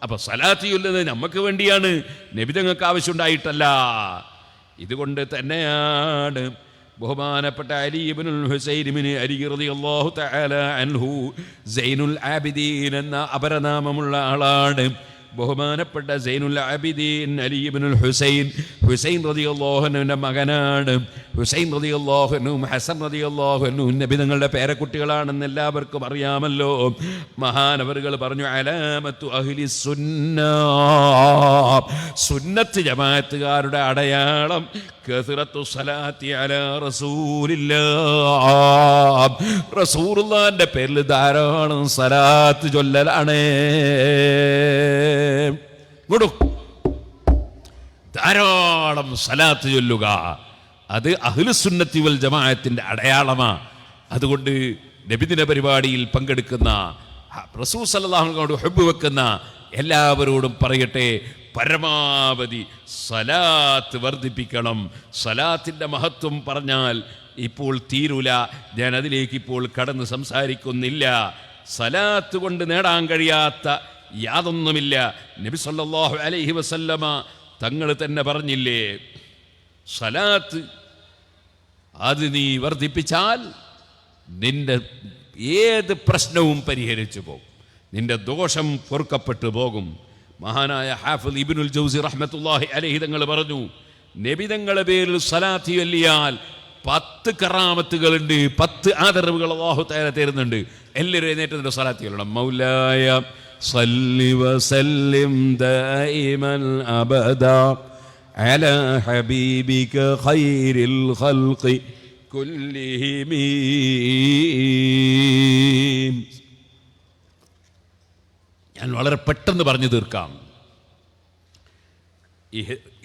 അപ്പൊ സലാത്ത് ചൊല്ലുന്നത് നമുക്ക് വേണ്ടിയാണ്, നബിതങ്ങൾക്ക് ആവശ്യമുണ്ടായിട്ടല്ല. ഇതുകൊണ്ട് തന്നെയാണ് ബഹുമാനപ്പെട്ട അലി ഇബ്നുൽ ഹുസൈൻ ഇബ്നു അലി റളിയല്ലാഹു തആല അൻഹു സൈനുൽ ആബിദീൻ എന്ന അപരനാമമുള്ള ആളാണ്. ബഹുമാനപ്പെട്ട സൈനുൽ ആബിദീൻ അലി ഇബ്നുൽ ഹുസൈൻ, ഹുസൈൻ റളിയല്ലാഹു അൻഹുവിന്റെ മകനാണ്. ഹുസൈൻ റളിയല്ലാഹു അൻഹും ഹസൻ റളിയല്ലാഹു അൻഹും നബിതങ്ങളുടെ പേരക്കുട്ടികളാണെന്ന് എല്ലാവർക്കും അറിയാമല്ലോ. മഹാനവറുകൾ പറഞ്ഞു, അലാമത്തു അഹ്ലി സുന്നത്ത് ജമാഅത്തുകാരുടെ അടയാളം കസറത്തു സലാത്തി അലാ റസൂലില്ലാഹ്, റസൂലുള്ളാഹിന്റെ പേരിൽ ധാരാളം സലാത്ത് ചൊല്ലലാണ്. ധാരാളം സലാത്ത് ചൊല്ലുക, അത് അഹ്ലുസുന്നത്തി വൽ ജമാഅത്തിന്റെ അടയാളമാണ്. അതുകൊണ്ട് നബിദിന പരിപാടിയിൽ പങ്കെടുക്കുന്ന, റസൂൽ സല്ലല്ലാഹു അലൈഹി വസല്ലം ഹബ്ബ് വെക്കുന്ന എല്ലാവരോടും പറയട്ടെ, പരമാവധി സലാത്ത് വർദ്ധിപ്പിക്കണം. സലാത്തിൻ്റെ മഹത്വം പറഞ്ഞാൽ ഇപ്പോൾ തീരൂല, ഞാൻ അതിലേക്ക് ഇപ്പോൾ കടന്ന് സംസാരിക്കുന്നില്ല. സലാത്ത് കൊണ്ട് നേടാൻ കഴിയാത്ത യാതൊന്നുമില്ല. നബി സല്ലല്ലാഹു അലൈഹി വസല്ലമ തങ്ങൾ തന്നെ പറഞ്ഞില്ലേ, സലാത്ത് അത് നീ വർദ്ധിപ്പിച്ചാൽ നിന്റെ ഏത് പ്രശ്നവും പരിഹരിച്ചു പോകും, നിന്റെ ദോഷം പൊറുക്കപ്പെട്ടു പോകും. മഹാനായ ഹാഫിദ് ഇബ്നുൽ ജൗസി റഹ്മത്തുള്ളാഹി അലൈഹി തങ്ങൾ പറഞ്ഞു, നബിതങ്ങളുടെ പേരിൽ സലാത്ത് ചൊല്ലിയാൽ 10 കറാമത്തുകളുണ്ട്, 10 ആദരവുകൾ അല്ലാഹു തആല തരുന്നുണ്ട്. എല്ലാവരും എഴുന്നേറ്റ് സലാത്ത് ചൊല്ലണം. മൗലായ സല്ലി വസല്ലിം ദായിമൻ അബദാ അലാ ഹബീബിക ഖൈറിൽ ഖൽഖി കുല്ലിഹിം. ഞാൻ വളരെ പെട്ടെന്ന് പറഞ്ഞു തീർക്കാം,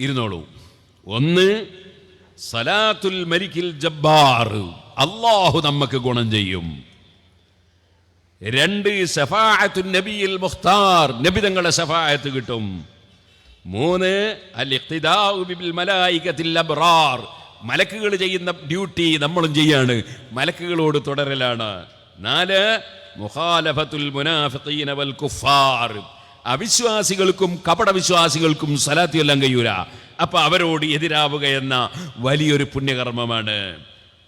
ഇരുന്നോളൂ. 1, സലാത്തുൽ മലിക്കിൽ ജബ്ബാർ, അല്ലാഹു നമുക്ക് ഗുണം ചെയ്യും. 2, ശഫാഅത്തുൻ നബിയിൽ മുഖ്താർ, നബിതങ്ങളുടെ ശഫാഅത്ത് കിട്ടും. 3, അൽ ഇഖ്തിദാഉ ബിൽ മലായികത്തിൽ അബ്റാർ, മലക്കുകൾ ചെയ്യുന്ന ഡ്യൂട്ടി നമ്മളും ചെയ്യാണ്, മലക്കുകളോട് തുടരലാണ്. 4, മുഖാലഫത്തുൽ മുനാഫിഖീന വൽ കുഫാർ, അവിശ്വാസികൾക്കും കപടവിശ്വാസികൾക്കും സലാത്ത് ചൊല്ലാൻ കഴിയൂല, അപ്പൊ അവരോട് എതിരാവുക എന്ന വലിയൊരു പുണ്യകർമ്മമാണ്.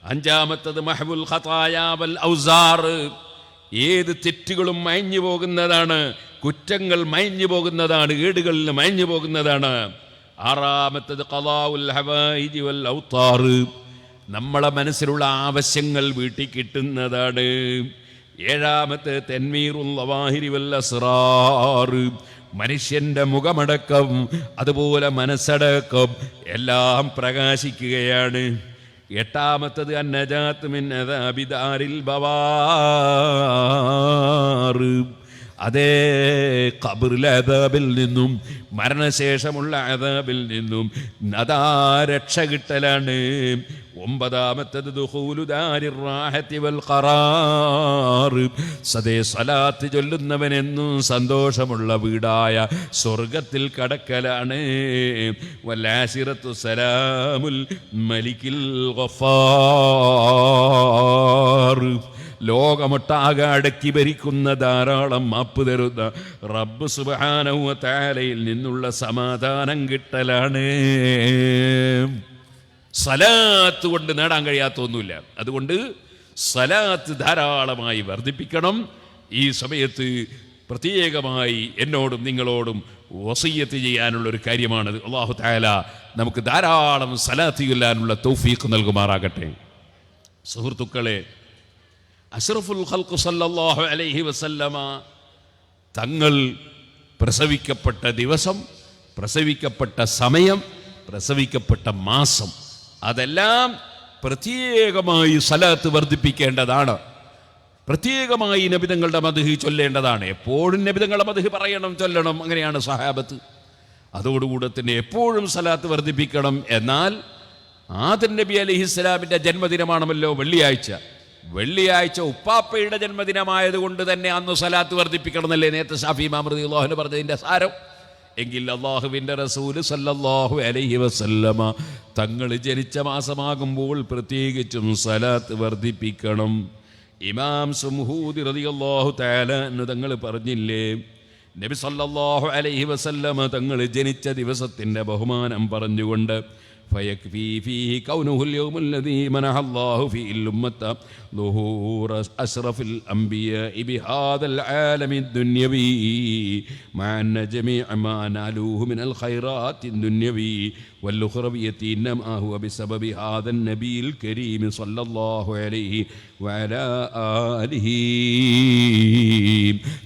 5, മഹ്വുൽ ഖതായാ വൽ ഔസാർ, ഏത് തെറ്റുകളും മയഞ്ഞു പോകുന്നതാണ്, കുറ്റങ്ങൾ മയഞ്ഞു പോകുന്നതാണ്, ഏടുകളിൽ മയഞ്ഞു പോകുന്നതാണ്. 6, ഖളാഉൽ ഹവായിജി വൽ ഔതാർ, നമ്മളെ മനസ്സിലുള്ള ആവശ്യങ്ങൾ വീട്ടിൽ കിട്ടുന്നതാണ്. 7, തൻവീറുൽ ലവാഹിരി വൽ അസ്റാർ, മനുഷ്യന്റെ മുഖമടക്കം അതുപോലെ മനസ്സടക്കം എല്ലാം പ്രകാശിക്കുകയാണ്. 8, അന്നജാത്ത് മിൻ അദാബി ദാരിൽ ബവാർ, അതേ ഖബറിലെ അദാബിൽ നിന്നും മരണശേഷമുള്ള അദാബിൽ നിന്നും അതാ രക്ഷ കിട്ടലാണ്. 9, ദുഖൂലു ദാരിർ റാഹത്തി വൽ ഖറാർ, സദേ സലാത്ത് ചൊല്ലുന്നവനെന്നും സന്തോഷമുള്ള വീടായ സ്വർഗത്തിൽ കടക്കലാണ്. വലാസിറത്തു സലാമുൽ മലിക്കിൽ ഗഫാർ, ലോകമൊട്ടാകെ അടക്കി ഭരിക്കുന്ന ധാരാളം മാപ്പ് തരുന്ന റബ്ബ് സുബ്ഹാനഹു വ തആലയിൽ നിന്നുള്ള സമാധാനം കിട്ടലാണ്. സലാത്ത് കൊണ്ട് നേടാൻ കഴിയാത്ത ഒന്നുമില്ല. അതുകൊണ്ട് സലാത്ത് ധാരാളമായി വർദ്ധിപ്പിക്കണം. ഈ സമയത്ത് പ്രത്യേകമായി എന്നോടും നിങ്ങളോടും വസിയ്യത്ത് ചെയ്യാനുള്ളൊരു കാര്യമാണത്. അല്ലാഹു തആല നമുക്ക് ധാരാളം സലാത്ത് ചൊല്ലാനുള്ള തൗഫീഖ് നൽകുമാറാകട്ടെ. സുഹൃത്തുക്കളെ, അഷ്റഫുൽ ഖൽഖ് സല്ലല്ലാഹു അലൈഹി വസല്ലമ തങ്ങൾ പ്രസവിക്കപ്പെട്ട ദിവസം, പ്രസവിക്കപ്പെട്ട സമയം, പ്രസവിക്കപ്പെട്ട മാസം, അതെല്ലാം പ്രത്യേകമായി സലാത്ത് വർദ്ധിപ്പിക്കേണ്ടതാണ്. പ്രത്യേകമായി നബിതങ്ങളുടെ മദ്ഹ് ചൊല്ലേണ്ടതാണ്. എപ്പോഴും നബിതങ്ങളുടെ മദ്ഹ് പറയണം, ചൊല്ലണം. അങ്ങനെയാണ് സഹാബത്ത്. അതോടുകൂടെ തന്നെ എപ്പോഴും സലാത്ത് വർദ്ധിപ്പിക്കണം. എന്നാൽ ആദം നബി അലൈഹിസ്സലാമിൻ്റെ ജന്മദിനമാണല്ലോ വെള്ളിയാഴ്ച. വെള്ളിയാഴ്ച ഉപ്പാപ്പയുടെ ജന്മദിനമായതുകൊണ്ട് തന്നെ അന്ന് സലാത്ത് വർദ്ധിപ്പിക്കണം എന്നല്ലേ നേരത്തെ ഷാഫി ഇമാം റളിയല്ലാഹു അൻഹു പറഞ്ഞതിൻ്റെ സാരം. എങ്കിൽ അല്ലാഹുവിൻ്റെ റസൂൽ സല്ലല്ലാഹു അലൈഹി വസല്ലമ തങ്ങൾ ജനിച്ച മാസമാകുമ്പോൾ പ്രത്യേകിച്ചും സലാത്ത് വർദ്ധിപ്പിക്കണം. ഇമാം സുംഹൂദി റളിയല്ലാഹു തആല അൻഹു തങ്ങൾ പറഞ്ഞില്ലേ, നബി സല്ലല്ലാഹു അലൈഹി വസല്ലമ തങ്ങൾ ജനിച്ച ദിവസത്തിൻ്റെ ബഹുമാനം പറഞ്ഞുകൊണ്ട് فيكفي فيه كونه اليوم الذي منح الله فيه الأمة ظهور أشرف الأنبياء بهذا العالم الدنيوي مع أن جميع ما نالوه من الخيرات الدنيوي والأخروية إنما هو بسبب هذا النبي الكريم صلى الله عليه وعلى آله.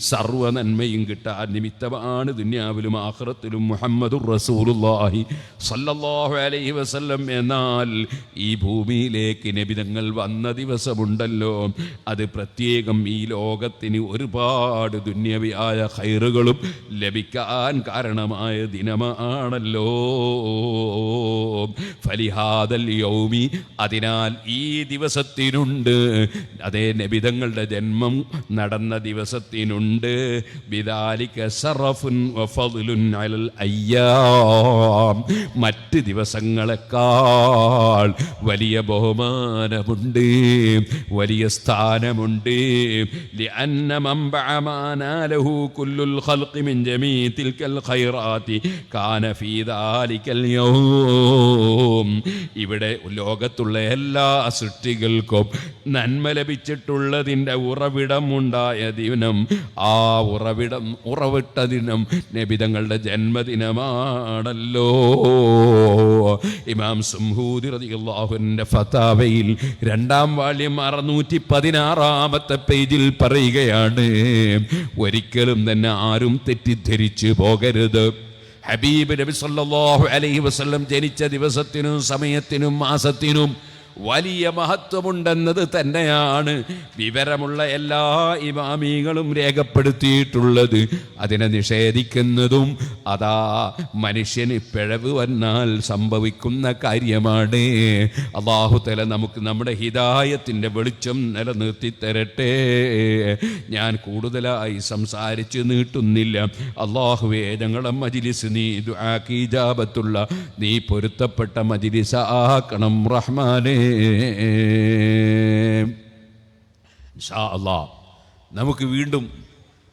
സർവ്വ നന്മയും കിട്ടാൻ നിമിത്തമാണ് ദുനിയാവിലും ആഖിറത്തിലും മുഹമ്മദുർ റസൂലുള്ളാഹി സ്വല്ലല്ലാഹു അലൈഹി വസല്ലം. എന്നാൽ ഈ ഭൂമിയിലേക്ക് നബിതങ്ങൾ വന്ന ദിവസമുണ്ടല്ലോ, അത് പ്രത്യേകം ഈ ലോകത്തിന് ഒരുപാട് ദുന്യവിയായ ഖൈറുകളും ലഭിക്കാൻ കാരണമായ ദിനമാണല്ലോ. ഫലിഹാദൽ യൗമി, അതിനാൽ ഈ ദിവസത്തിനുണ്ട്, അതേ നബിതങ്ങളുടെ ജന്മം നടന്ന ദിവസത്തിനുണ്ട്, ബിദാലിക ശറഫുൻ വഫദ്ലുൻ അലൽ അയ്യാം, മറ്റ് ദിവസങ്ങളെക്കാൾ വലിയ ബഹുമാനമുണ്ട്, വലിയ സ്ഥാനമുണ്ട്. ലിഅന്ന മൻബഅ മാ നാലഹു കുല്ലുൽ ഖൽഖി മിൻ ജമീ തിൽകൽ ഖൈറാത്തി കാന ഫീ ദാലികൽ യൗം. ഇവിടെ ലോകത്തുള്ള എല്ലാ സൃഷ്ടികൾക്കും നന്മ ലഭിച്ചിട്ടുള്ളതിൻ്റെ ഉറവിടമുണ്ടായ ദിനം, ആ ഉറവിട്ട ദിനം നബിതങ്ങളുടെ ജന്മദിനമാണല്ലോ. ഇമാം സുംഹൂദി റളിയല്ലാഹു അൻഹു ഫതാവയിൽ 2-ാം വാള്യം 616-ാമത്തെ പേജിൽ പറയുകയാണ്, ഒരിക്കലും തന്നെ ആരും തെറ്റിദ്ധരിച്ചു പോകരുത്. ഹബീബ് നബി സല്ലല്ലാഹു അലൈഹി വസല്ലം ജനിച്ച ദിവസത്തിനും സമയത്തിനും മാസത്തിനും വലിയ മഹത്വമുണ്ടെന്നത് തന്നെയാണ് വിവരമുള്ള എല്ലാ ഇമാമികളും രേഖപ്പെടുത്തിയിട്ടുള്ളത്. അതിനെ നിഷേധിക്കുന്നതും അതാ മനുഷ്യന് പിഴവ് വന്നാൽ സംഭവിക്കുന്ന കാര്യമാണ്. അല്ലാഹു തആല നമുക്ക് നമ്മുടെ ഹിദായത്തിൻ്റെ വെളിച്ചം നിലനിർത്തി തരട്ടെ. ഞാൻ കൂടുതലായി സംസാരിച്ച് നീട്ടുന്നില്ല. അല്ലാഹുവേ, ഞങ്ങളുടെ മജ്ലിസ് നീ ദുആക്ക് ഇജാബത്തുള്ള നീ പൊരുത്തപ്പെട്ട മജ്ലിസ് ആക്കണം റഹ്മാനേ. ഇൻഷാ അല്ലാഹ് നമുക്ക് വീണ്ടും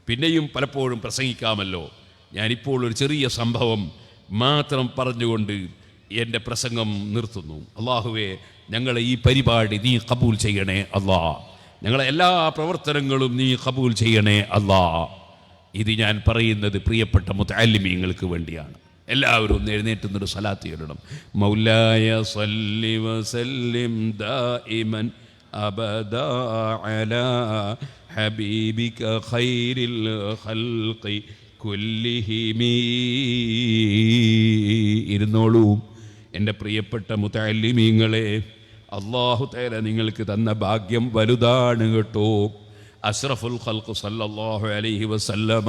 പിന്നെയും പലപ്പോഴും പ്രസംഗിക്കാമല്ലോ. ഞാനിപ്പോൾ ഒരു ചെറിയ സംഭവം മാത്രം പറഞ്ഞുകൊണ്ട് എൻ്റെ പ്രസംഗം നിർത്തുന്നു. അല്ലാഹുവേ, ഞങ്ങളെ ഈ പരിപാടി നീ ഖബൂൽ ചെയ്യണേ അല്ലാ. ഞങ്ങളെ എല്ലാ പ്രവർത്തനങ്ങളും നീ ഖബൂൽ ചെയ്യണേ അല്ലാ. ഇത് ഞാൻ പറയുന്നത് പ്രിയപ്പെട്ട മുതഅല്ലിമീങ്ങൾക്ക് വേണ്ടിയാണ്. എല്ലാവരും ഒന്ന് എഴുന്നേറ്റുന്നൊരു സ്വലാത്ത് ചൊല്ലണം. മൗലായ സല്ലി വസല്ലിം ദായിമൻ അബദാ അലാ ഹബീബിക ഖൈരിൽ ഖൽഖി കുല്ലിഹിം. ഇരുന്നോളൂ എൻ്റെ പ്രിയപ്പെട്ട മുതഅല്ലിമീങ്ങളെ. അല്ലാഹു തആല നിങ്ങൾക്ക് തന്ന ഭാഗ്യം വലുതാണ് കേട്ടോ. അഷ്റഫുൽ ഖൽഖ് സല്ലല്ലാഹു അലൈഹി വസല്ലമ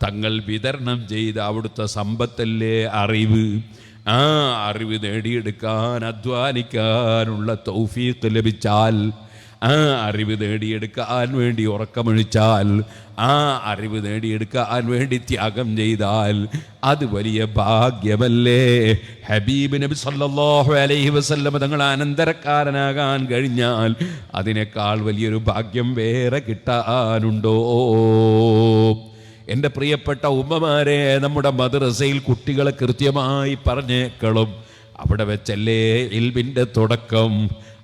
തങ്ങൾ വിതരണം ചെയ്ത അവിടുത്തെ സമ്പത്തല്ലേ അറിവ്. ആ അറിവ് നേടിയെടുക്കാൻ അധ്വാനിക്കാനുള്ള തൗഫീഖ് ലഭിച്ചാൽ, ആ അറിവ് നേടിയെടുക്കാൻ വേണ്ടി ഉറക്കമൊഴിച്ചാൽ, ആ അറിവ് നേടിയെടുക്കാൻ വേണ്ടി ത്യാഗം ചെയ്താൽ അത് വലിയ ഭാഗ്യമല്ലേ. ഹബീബ് നബി സല്ലല്ലാഹു അലൈഹി വസല്ലം തങ്ങൾ അനന്തരക്കാരനാകാൻ കഴിഞ്ഞാൽ അതിനേക്കാൾ വലിയൊരു ഭാഗ്യം വേറെ കിട്ടാനുണ്ടോ? എൻ്റെ പ്രിയപ്പെട്ട ഉമ്മമാരെ, നമ്മുടെ മദ്രസയിൽ കുട്ടികളെ കൃത്യമായി പറഞ്ഞേക്കണം. അവിടെ വെച്ചല്ലേ ഇൽമിൻ്റെ തുടക്കം,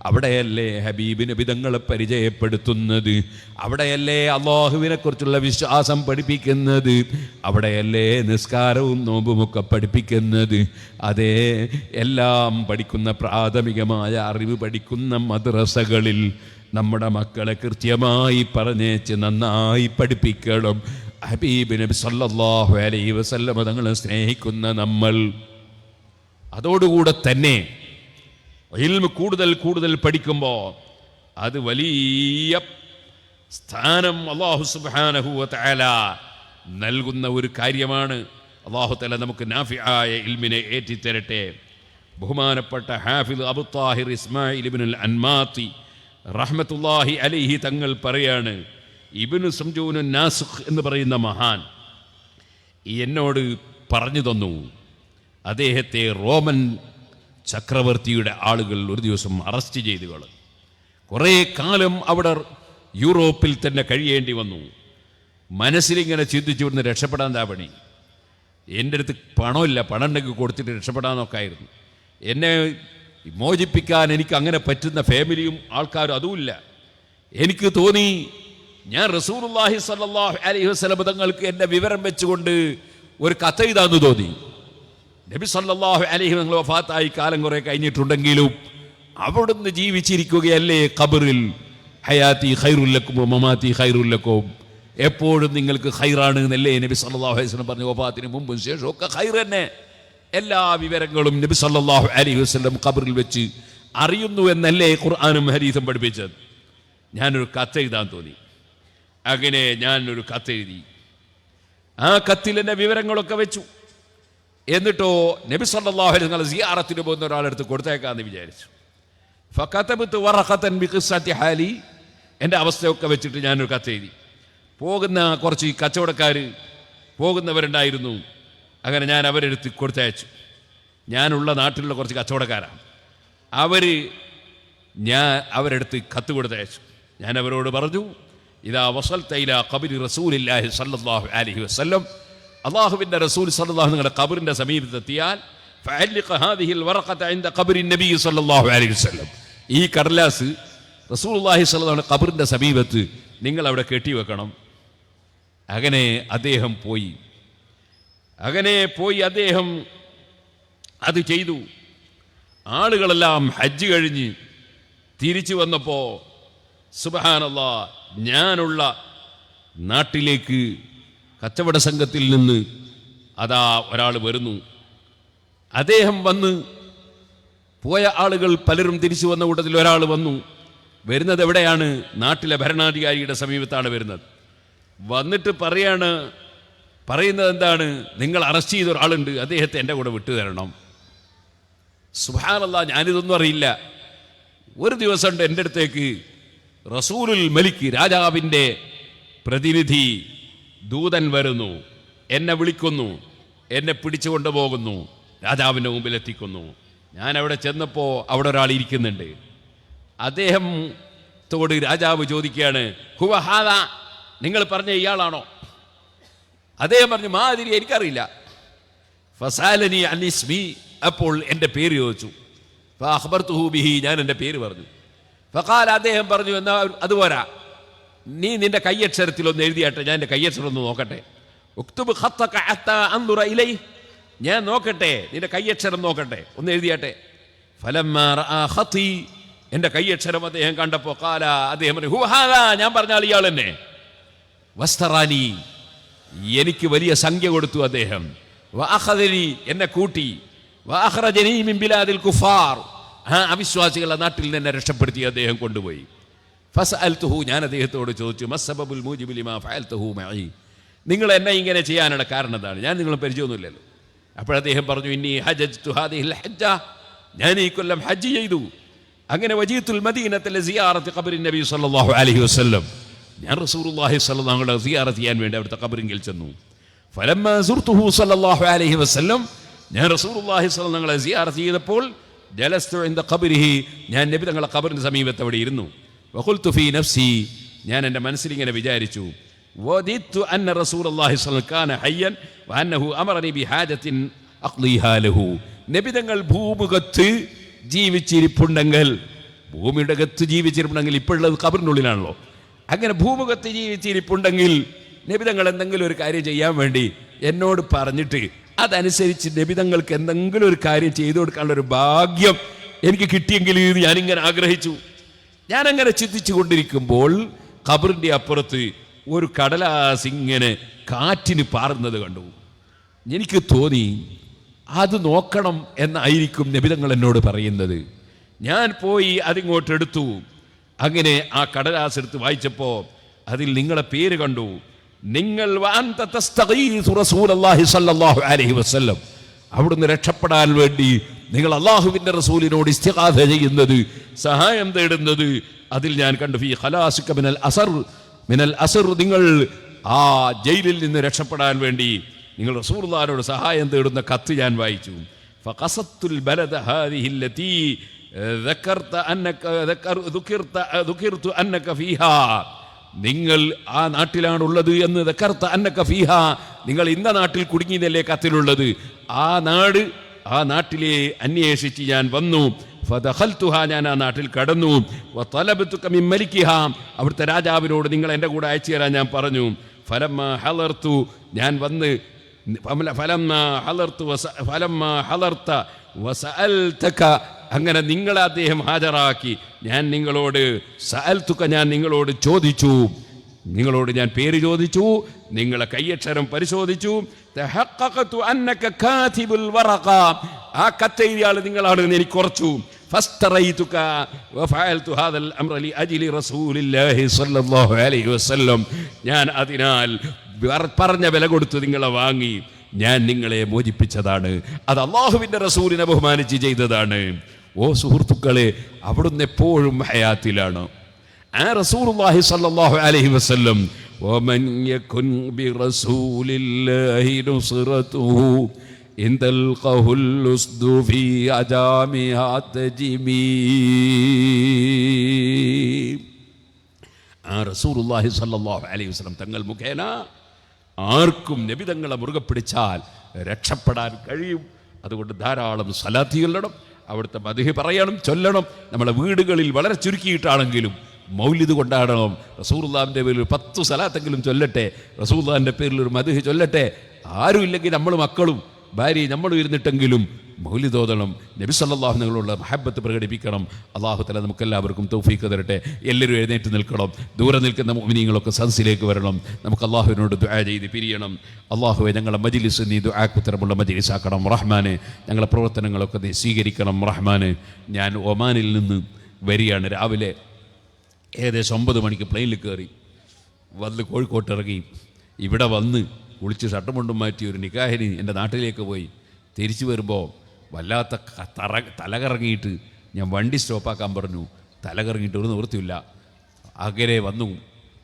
അവിടെയല്ലേ ഹബീബ് നബി തങ്ങളെ പരിചയപ്പെടുത്തുന്നത്, അവിടെയല്ലേ അല്ലാഹുവിനെ കുറിച്ചുള്ള വിശ്വാസം പഠിപ്പിക്കുന്നത്, അവിടെയല്ലേ നിസ്കാരവും നോമ്പുമൊക്കെ പഠിപ്പിക്കുന്നത്. അതേ, എല്ലാം പഠിക്കുന്ന പ്രാഥമികമായ അറിവ് പഠിക്കുന്ന മദ്രസകളിൽ നമ്മുടെ മക്കളെ കൃത്യമായി പറഞ്ഞേച്ച് നന്നായി പഠിപ്പിക്കണം. ഹബീബ് നബി സല്ലല്ലാഹു അലൈഹി വസല്ലം തങ്ങളെ സ്നേഹിക്കുന്ന നമ്മൾ അതോടുകൂടെ തന്നെ ഇൽമ് കൂടുതൽ കൂടുതൽ പഠിക്കുമ്പോൾ അത് വലിയ സ്ഥാനം അല്ലാഹു സുബ്ഹാനഹു വ തആല നൽകുന്ന ഒരു കാര്യമാണ്. അല്ലാഹു തആല നമുക്ക് നാഫിആയ ഇൽമിനെ ഏറ്റിത്തരട്ടെ. ബഹുമാനപ്പെട്ട ഹാഫിദ് അബു താഹിർ ഇസ്മായിൽ ഇബ്നുൽ അൻമാത്തി റഹ്മത്തുള്ളാഹി അലൈഹി തങ്ങൾ പറയാണ്, ഇബ്നു സംജൂനുൻ നാസിഖ് എന്ന് പറയുന്ന മഹാൻ എന്നോട് പറഞ്ഞു തന്നു, അദ്ദേഹത്തെ റോമൻ ചക്രവർത്തിയുടെ ആളുകൾ ഒരു ദിവസം അറസ്റ്റ് ചെയ്തു കളഞ്ഞു. കുറേ കാലം അവിടെ യൂറോപ്പിൽ തന്നെ കഴിയേണ്ടി വന്നു. മനസ്സിലിങ്ങനെ ചിന്തിച്ചു ഇവിടുന്ന് രക്ഷപ്പെടാൻ പണി. എൻ്റെ അടുത്ത് പണമില്ല, പണം ഉണ്ടെങ്കിൽ കൊടുത്തിട്ട് രക്ഷപ്പെടാനൊക്കെ ആയിരുന്നു. എന്നെ മോചിപ്പിക്കാൻ എനിക്ക് അങ്ങനെ പറ്റുന്ന ഫാമിലിയും ആൾക്കാരും അതുമില്ല. എനിക്ക് തോന്നി ഞാൻ റസൂലുള്ളാഹി സ്വല്ലല്ലാഹു അലൈഹി വസല്ലം തങ്ങൾക്ക് എൻ്റെ വിവരം വെച്ചുകൊണ്ട് ഒരു കത്ത് എഴുതാന്ന് തോന്നി. നബി സല്ലല്ലാഹു അലൈഹി വസല്ലം വഫാത്തായി കാലം കുറെ കഴിഞ്ഞിട്ടുണ്ടെങ്കിലും അവിടുന്ന് ജീവിച്ചിരിക്കുകയല്ലേ ഖബറിൽ. ഹയാത്തി ഖൈറുൽ ലക്കും മമാതി ഖൈറുൽ ലക്കും, എപ്പോഴും നിങ്ങൾക്ക് ഖൈറാണ് എന്നല്ലേ നബി സല്ലല്ലാഹു അലൈഹി വസല്ലം പറഞ്ഞു. വഫാത്തിന് മുമ്പും ശേഷവും ഒക്കെ ഖൈർ തന്നെ. എല്ലാ വിവരങ്ങളും നബി സല്ലല്ലാഹു അലൈഹി വസല്ലം ഖബറിൽ വെച്ച് അറിയുന്നു എന്നല്ലേ ഖുർആനും ഹദീസും പഠിപ്പിച്ചത്. ഞാനൊരു കത്ത് എഴുതാൻ തോന്നി. അങ്ങനെ ഞാനൊരു കത്ത് എഴുതി. ആ കത്തിൽ എൻ്റെ വിവരങ്ങളൊക്കെ വെച്ചു. എന്നിട്ടോ നബി സല്ലല്ലാഹു അലൈഹി വസല്ലം സിയാറത്തിന് പോകുന്ന ഒരാളെടുത്ത് കൊടുത്തേക്കാന്ന് വിചാരിച്ചു. ഫകതബതു വറഖതൻ ബിഖിസ്സത്തി ഹാലി, എൻ്റെ അവസ്ഥയൊക്കെ വെച്ചിട്ട് ഞാനൊരു കത്ത് എഴുതി. പോകുന്ന കുറച്ച് കച്ചവടക്കാർ പോകുന്നവരുണ്ടായിരുന്നു. അങ്ങനെ ഞാൻ അവരെടുത്ത് കൊടുത്തയച്ചു. ഞാനുള്ള നാട്ടിലുള്ള കുറച്ച് കച്ചവടക്കാരാണ്. അവരെടുത്ത് കത്ത് കൊടുത്തയച്ചു. ഞാൻ അവരോട് പറഞ്ഞു, ഇദാ വസൽത ഇലാ ഖബരി റസൂലില്ലാഹി സ്വല്ലല്ലാഹു അലൈഹി വസല്ലം, അല്ലാഹുവിൻ്റെ റസൂൽ സ്വല്ലല്ലാഹു നിങ്ങളുടെ ഖബറിൻ്റെ സമീപത്തെത്തിയാൽ ഫഅല്ലിഖ ഹാദിഹിൽ വറഖത ഇൻദ ഖബരി നബി സ്വല്ലല്ലാഹു അലൈഹി വസല്ലം, ഈ കടലാസ് റസൂലുള്ളാഹി സ്വല്ലല്ലാഹു അലൈഹി ഖബറിൻ്റെ സമീപത്ത് നിങ്ങൾ അവിടെ കെട്ടിവെക്കണം. അങ്ങനെ അദ്ദേഹം പോയി. അദ്ദേഹം അത് ചെയ്തു. ആളുകളെല്ലാം ഹജ്ജ് കഴിഞ്ഞ് തിരിച്ചു വന്നപ്പോൾ സുബ്ഹാനല്ലാഹ്, ഞാനുള്ള നാട്ടിലേക്ക് കച്ചവട സംഘത്തിൽ നിന്ന് അതാ ഒരാൾ വരുന്നു. അദ്ദേഹം വന്ന് പോയ ആളുകൾ പലരും തിരിച്ചു വന്ന കൂട്ടത്തിൽ ഒരാൾ വന്നു. വരുന്നത് എവിടെയാണ്? നാട്ടിലെ ഭരണാധികാരിയുടെ സമീപത്താണ് വരുന്നത്. വന്നിട്ട് പറയുന്നത് എന്താണ്? നിങ്ങൾ അറസ്റ്റ് ചെയ്ത ഒരാളുണ്ട്, അദ്ദേഹത്തെ എൻ്റെ കൂടെ വിട്ടുതരണം. സുബ്ഹാനല്ലാഹ്, ഞാനിതൊന്നും അറിയില്ല. ഒരു ദിവസം എൻ്റെ അടുത്തേക്ക് റസൂലുൽ മലിക്, രാജാവിൻ്റെ പ്രതിനിധി ദൂതൻ വരുന്നു. എന്നെ വിളിക്കുന്നു, എന്നെ പിടിച്ചുകൊണ്ട് പോകുന്നു, രാജാവിൻ്റെ മുമ്പിൽ എത്തിക്കുന്നു. ഞാൻ അവിടെ ചെന്നപ്പോൾ അവിടെ ഒരാൾ ഇരിക്കുന്നുണ്ട്. അദ്ദേഹത്തോട് രാജാവ് ചോദിക്കുകയാണ്, ഹുവ ഹാദ, നിങ്ങൾ പറഞ്ഞ ഇയാളാണോ? അദ്ദേഹം പറഞ്ഞു, മാതിരി എനിക്കറിയില്ല. ഫസാലനി അനിസ്മി, അപ്പോൾ എൻ്റെ പേര് ചോദിച്ചു. ഫഅഖ്ബർതുഹു ബിഹി, ഞാൻ എൻ്റെ പേര് പറഞ്ഞു. ഫഖാല, അദ്ദേഹം പറഞ്ഞു, എന്നാ അതുപോരാ, നീ നിന്റെ കയ്യക്ഷരത്തിലൊന്ന് എഴുതിയാട്ടെ, ഞാൻ എൻ്റെ കയ്യക്ഷരം ഒന്ന് നോക്കട്ടെ. ഉക്തുബ് ഖത്തക ഹത്താ അൻദുറ ഇലൈഹി, ഞാൻ നോക്കട്ടെ, നിന്റെ കയ്യക്ഷരം നോക്കട്ടെ, ഒന്ന് എഴുതിയാട്ടെ. ഫലമ്മാ റആ ഖത്തി, എൻ്റെ കയ്യക്ഷരം അദ്ദേഹം കണ്ടപ്പോൾ ഖാല, അദ്ദേഹം പറഞ്ഞു, ഹുവ ഹാദാ, ഞാൻ പറഞ്ഞാൽ ഇയാൾ തന്നെ. വസ്തറാനി, എനിക്ക് വലിയ സംഖ്യ കൊടുത്തു അദ്ദേഹം. വഅഖദനി, എന്നെ കൂട്ടി. വഅഖ്റജനി മിൻ ബിലാദിൽ കുഫാർ, അവിശ്വാസികളുടെ നാട്ടിൽ നിന്ന് രക്ഷപ്പെടുത്തി അദ്ദേഹം കൊണ്ടുപോയി. ഫസഅൽതുഹു, ഞാൻ അദ്ദേഹത്തോട് ചോദിച്ചു, മസ്സബബുൽ മൂജിബു ലിമാ ഫഅൽതുഹു മഈ, നിങ്ങൾ എന്നെ ഇങ്ങനെ ചെയ്യാനുള്ള കാരണം എന്താണ്? ഞാൻ നിങ്ങളെ പരിചയമൊന്നുമില്ലല്ലോ. അപ്പോൾ അദ്ദേഹം പറഞ്ഞു, ഇന്നി ഹജ്ജത്തു ഹാദിഹിൽ ഹജ്ജ, ഞാൻ ഈ കൊല്ലം ഹജ്ജ് ചെയ്തു. അങ്ങനെ വജീതുൽ മദീനത ലിസിയാറത്തി ഖബറി നബി സല്ലല്ലാഹു അലൈഹി വസല്ലം, ഞാൻ റസൂലുള്ളാഹി സ്വല്ലല്ലാഹു അലൈഹി വസല്ലം സിയാറത്ത് ചെയ്യാൻ വേണ്ടി അവിടുത്തെ ഖബറിൽ ചെന്നു. ഫലമ്മാ സുർതുഹു സല്ലല്ലാഹു അലൈഹി വസല്ലം, ഞാൻ റസൂലുള്ളാഹി സ്വല്ലല്ലാഹു അലൈഹി വസല്ലം സിയാറത്ത് ചെയ്തപ്പോൾ ജലസ്തു ഇൻദ ഖബരിഹി, ഞാൻ നബി തങ്ങളുടെ ഖബറിന്റെ സമീപത്ത് അവിടെ ഇരുന്നു. വഖുൽതു ഫീ നഫ്സി, ഞാൻ എൻ്റെ മനസ്സിൽ ഇങ്ങനെ വിചാരിച്ചു, വദിത്തു അന്ന റസൂലുള്ളാഹി സ്വല്ലല്ലാഹു അലൈഹി വസല്ലം കാന ഹയ്യൻ വഅന്നഹു അമറനി ബിഹാജത്തിൻ അഖ്ളിഹാ ലഹു, നബി തങ്ങൾ ഭൂമുഖത്ത് ജീവിച്ചിരിപ്പുണ്ടെങ്കിൽ, ഭൂമിയുടെ അകത്ത് ജീവിച്ചിരിപ്പുണ്ടെങ്കിൽ, ഇപ്പോഴുള്ളത് ഖബറിനുള്ളിലാണല്ലോ, അങ്ങനെ ഭൂമുഖത്ത് ജീവിച്ചിരിപ്പുണ്ടെങ്കിൽ നബിതങ്ങൾ എന്തെങ്കിലും ഒരു കാര്യം ചെയ്യാൻ വേണ്ടി എന്നോട് പറഞ്ഞിട്ട് അതനുസരിച്ച് നബിതങ്ങൾക്ക് എന്തെങ്കിലും ഒരു കാര്യം ചെയ്തു കൊടുക്കാനുള്ളൊരു ഭാഗ്യം എനിക്ക് കിട്ടിയെങ്കിൽ ഞാനിങ്ങനെ ആഗ്രഹിച്ചു. ഞാനങ്ങനെ ചിന്തിച്ചു കൊണ്ടിരിക്കുമ്പോൾ ഖബറിൻ്റെ അപ്പുറത്ത് ഒരു കടലാസ് ഇങ്ങനെ കാറ്റിന് പാറുന്നത് കണ്ടു. എനിക്ക് തോന്നി അത് നോക്കണം എന്നായിരിക്കും നബിതങ്ങൾ എന്നോട് പറയുന്നത്. ഞാൻ പോയി അതിങ്ങോട്ട് എടുത്തു. അങ്ങനെ ആ കടലാസ് എടുത്ത് വായിച്ചപ്പോൾ അതിൽ നിങ്ങളെ പേര് കണ്ടു. നിങ്ങൾ റസൂലുള്ളാഹി സ്വല്ലല്ലാഹു അലൈഹി വസല്ലം, അവിടുന്ന് രക്ഷപ്പെടാൻ വേണ്ടി നിങ്ങൾ അള്ളാഹുവിന്റെ റസൂലിനോട് ഇസ്തിഗാഥ ചെയ്യുന്നത്, സഹായം തേടുന്നത്, അതിൽ ഞാൻ കണ്ടു. ഫീ ഖലാസിക മിനൽ അസർ, നിങ്ങൾ ആ ജയിലിൽ നിന്ന് രക്ഷപ്പെടാൻ വേണ്ടി നിങ്ങൾ റസൂലുള്ളാഹിനോട് സഹായം തേടുന്ന കത്ത് ഞാൻ വായിച്ചു. ഫഖസത്തുൽ ബലദ ഹാദിഹി അല്ലതി ദുകിർതു അന്നക ഫീഹാ, നിങ്ങൾ ആ നാട്ടിലാണുള്ളത് എന്ന് ദക്കർത അന്നക ഫീഹാ, നിങ്ങൾ ഇന്ന നാട്ടിൽ കുടുങ്ങിയതല്ലേ കത്തിലുള്ളത്. ആ നാട്ടിലെ അന്വേഷിച്ച് ഞാൻ വന്നു. ഫദഖൽതുഹാ, ഞാൻ ആ നാട്ടിൽ കടന്നു. വതലബതുക മിൻ മലികിഹാ, അവിടുത്തെ രാജാവിനോട് നിങ്ങൾ എൻ്റെ കൂടെ അയച്ചു തരാൻ ഞാൻ പറഞ്ഞു. ഫലമ്മാ ഹളർതു, ഞാൻ വന്ന് ഫലമ്മാ ഹളർത വസഅൽതക, അങ്ങനെ നിങ്ങളെ അദ്ദേഹം ഹാജരാക്കി. ഞാൻ നിങ്ങളോട് സഅൽതുക, ഞാൻ നിങ്ങളോട് ചോദിച്ചു, നിങ്ങളോട് ഞാൻ പേര് ചോദിച്ചു, നിങ്ങളെ കയ്യക്ഷരം പരിശോധിച്ചു. തഹഖഖതു അന്നക കാതിബുൽ വറഖ, ആ കത്തെഴുതിയ ആൾ നിങ്ങളാണെന്ന് എനിക്ക് ഉറച്ചു. ഫസ്തറൈതുക വഫഅൽതു ഹാദൽ അംറ ലിഅജ്ലി റസൂലില്ലാഹി സ്വല്ലല്ലാഹു അലൈഹി വസല്ലം, ഞാൻ അതിനാൽ പറഞ്ഞ വില കൊടുത്ത് നിങ്ങളെ വാങ്ങി, ഞാൻ നിങ്ങളെ മോചിപ്പിച്ചതാണ്. അത് അല്ലാഹുവിന്റെ റസൂലിനെ ബഹുമാനിച്ച് ചെയ്തതാണ്. ഓ സുഹൃത്തുക്കളെ, അവിടുന്ന് എപ്പോഴും ഹയാത്തിലാണ്. ആ റസൂലുള്ളാഹി സ്വല്ലല്ലാഹു അലൈഹി വസല്ലം, വമൻ യകുൻ ബിറസൂലില്ലാഹി നുസ്റതുഹു ഇൻദൽ ഖഹുൽ ഉസ്ദു ഫീ അജാമിഹാ തജ്മീ. ആ റസൂലുള്ളാഹി സ്വല്ലല്ലാഹു അലൈഹി വസല്ലം തങ്ങൾ മുഖേന ആർക്കും നബി തങ്ങളെ മുറുകെ പിടിച്ചാൽ രക്ഷപ്പെടാൻ കഴിയും. അതുകൊണ്ട് ധാരാളം സ്വലാത്ത് ചൊല്ലണം, അവിടുത്തെ മദ്ഹ് പറയണം, ചൊല്ലണം. നമ്മളെ വീടുകളിൽ വളരെ ചുരുക്കിയിട്ടാണെങ്കിലും മൗലിദ് കൊണ്ടാടണം. റസൂലുള്ളാഹിന്റെ പേരിൽ 10 സ്വലാത്തെങ്കിലും ചൊല്ലട്ടെ, റസൂലുള്ളാഹിന്റെ പേരിൽ ഒരു മദ്ഹ് ചൊല്ലട്ടെ. ആരും ഇല്ലെങ്കിൽ നമ്മൾ മക്കളും ഭാര്യയും നമ്മളും ഇരുന്നിട്ടെങ്കിലും മൗലിദ് ഓതണം, നബി സല്ലല്ലാഹു അലൈഹി വസല്ലമയോടുള്ള മഹബ്ബത്ത് പ്രകടിപ്പിക്കണം. അല്ലാഹു തആല നമുക്കെല്ലാവർക്കും തൗഫീഖ് തരട്ടെ. എല്ലാവരും എഴുന്നേറ്റ് നിൽക്കണം. ദൂരെ നിൽക്കുന്ന മുഅ്മിനീങ്ങളൊക്കെ സദസ്സിലേക്ക് വരണം. നമുക്ക് അല്ലാഹുവിനോട് ദുആ ചെയ്ത് പിരിയണം. അല്ലാഹുവേ, ഞങ്ങളുടെ മജ്ലിസ് നീ ദുആക്ക് ഉത്തരമുള്ള മജ്ലിസാക്കണം റഹ്മാനെ. ഞങ്ങളുടെ പ്രവർത്തനങ്ങളൊക്കെ നീ സ്വീകരിക്കണം റഹ്മാനെ. ഞാൻ ഒമാനിൽ നിന്ന് വരികയാണ്. രാവിലെ ഏകദേശം 9 മണിക്ക് പ്ലെയിനിൽ കയറി വന്ന് കോഴിക്കോട്ട് ഇറങ്ങി. ഇവിടെ വന്ന് കുളിച്ച് ഷർട്ടുമുണ്ടും മാറ്റി ഒരു നിക്കാഹിന് എൻ്റെ നാട്ടിലേക്ക് പോയി. തിരിച്ചു വരുമ്പോൾ വല്ലാത്ത തലകറങ്ങിയിട്ട് ഞാൻ വണ്ടി സ്റ്റോപ്പാക്കാൻ പറഞ്ഞു. തലകറങ്ങിയിട്ട് ഒരു നിവൃത്തിയില്ല. അങ്ങനെ വന്നു.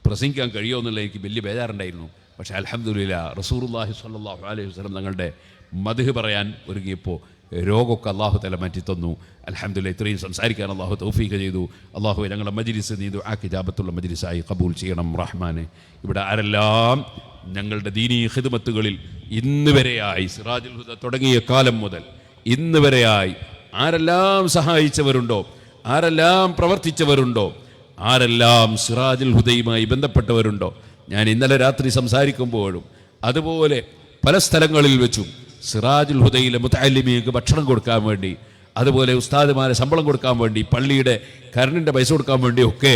പ്രസംഗിക്കാൻ കഴിയുമോ എന്നുള്ള എനിക്ക് വലിയ ബേജാറുണ്ടായിരുന്നു. പക്ഷേ അൽഹംദുലില്ലാ, റസൂലുള്ളാഹി സ്വല്ലല്ലാഹു അലൈഹി വസല്ലം തങ്ങളുടെ മദ്ഹ് പറയാൻ ഒരുങ്ങിയപ്പോൾ രോഗമൊക്കെ അല്ലാഹു തആല മാറ്റി തന്നു. അൽഹംദുലില്ലാ, ഇത്രയും സംസാരിക്കാൻ അല്ലാഹു തൗഫീഖ് ചെയ്തു. അല്ലാഹുവേ, ഞങ്ങളുടെ മജ്ലിസ് നീ ദുആക്ക് ഇജാബത്തുള്ള മജ്ലിസായി ഖബൂൽ ചെയ്യണം റഹ്മാനെ. ഇവിടെ ആരെല്ലാം ഞങ്ങളുടെ ദീനീ ഖിദ്മത്തുകളിൽ ഇന്ന് വരെയായി, സിറാജുൽ ഹുദ തുടങ്ങിയ കാലം മുതൽ ഇന്ന് വരെയായി ആരെല്ലാം സഹായിച്ചവരുണ്ടോ, ആരെല്ലാം പ്രവർത്തിച്ചവരുണ്ടോ, ആരെല്ലാം സിറാജുൽ ഹുദയുമായി ബന്ധപ്പെട്ടവരുണ്ടോ, ഞാൻ ഇന്നലെ രാത്രി സംസാരിക്കുമ്പോഴും അതുപോലെ പല സ്ഥലങ്ങളിൽ വെച്ചും സിറാജുൽ ഹുദയിലെ മുതഅല്ലിമീങ്ങൾക്ക് ഭക്ഷണം കൊടുക്കാൻ വേണ്ടി, അതുപോലെ ഉസ്താദുമാരെ ശമ്പളം കൊടുക്കാൻ വേണ്ടി, പള്ളിയുടെ കരണ്ടിൻ്റെ പൈസ കൊടുക്കാൻ വേണ്ടിയൊക്കെ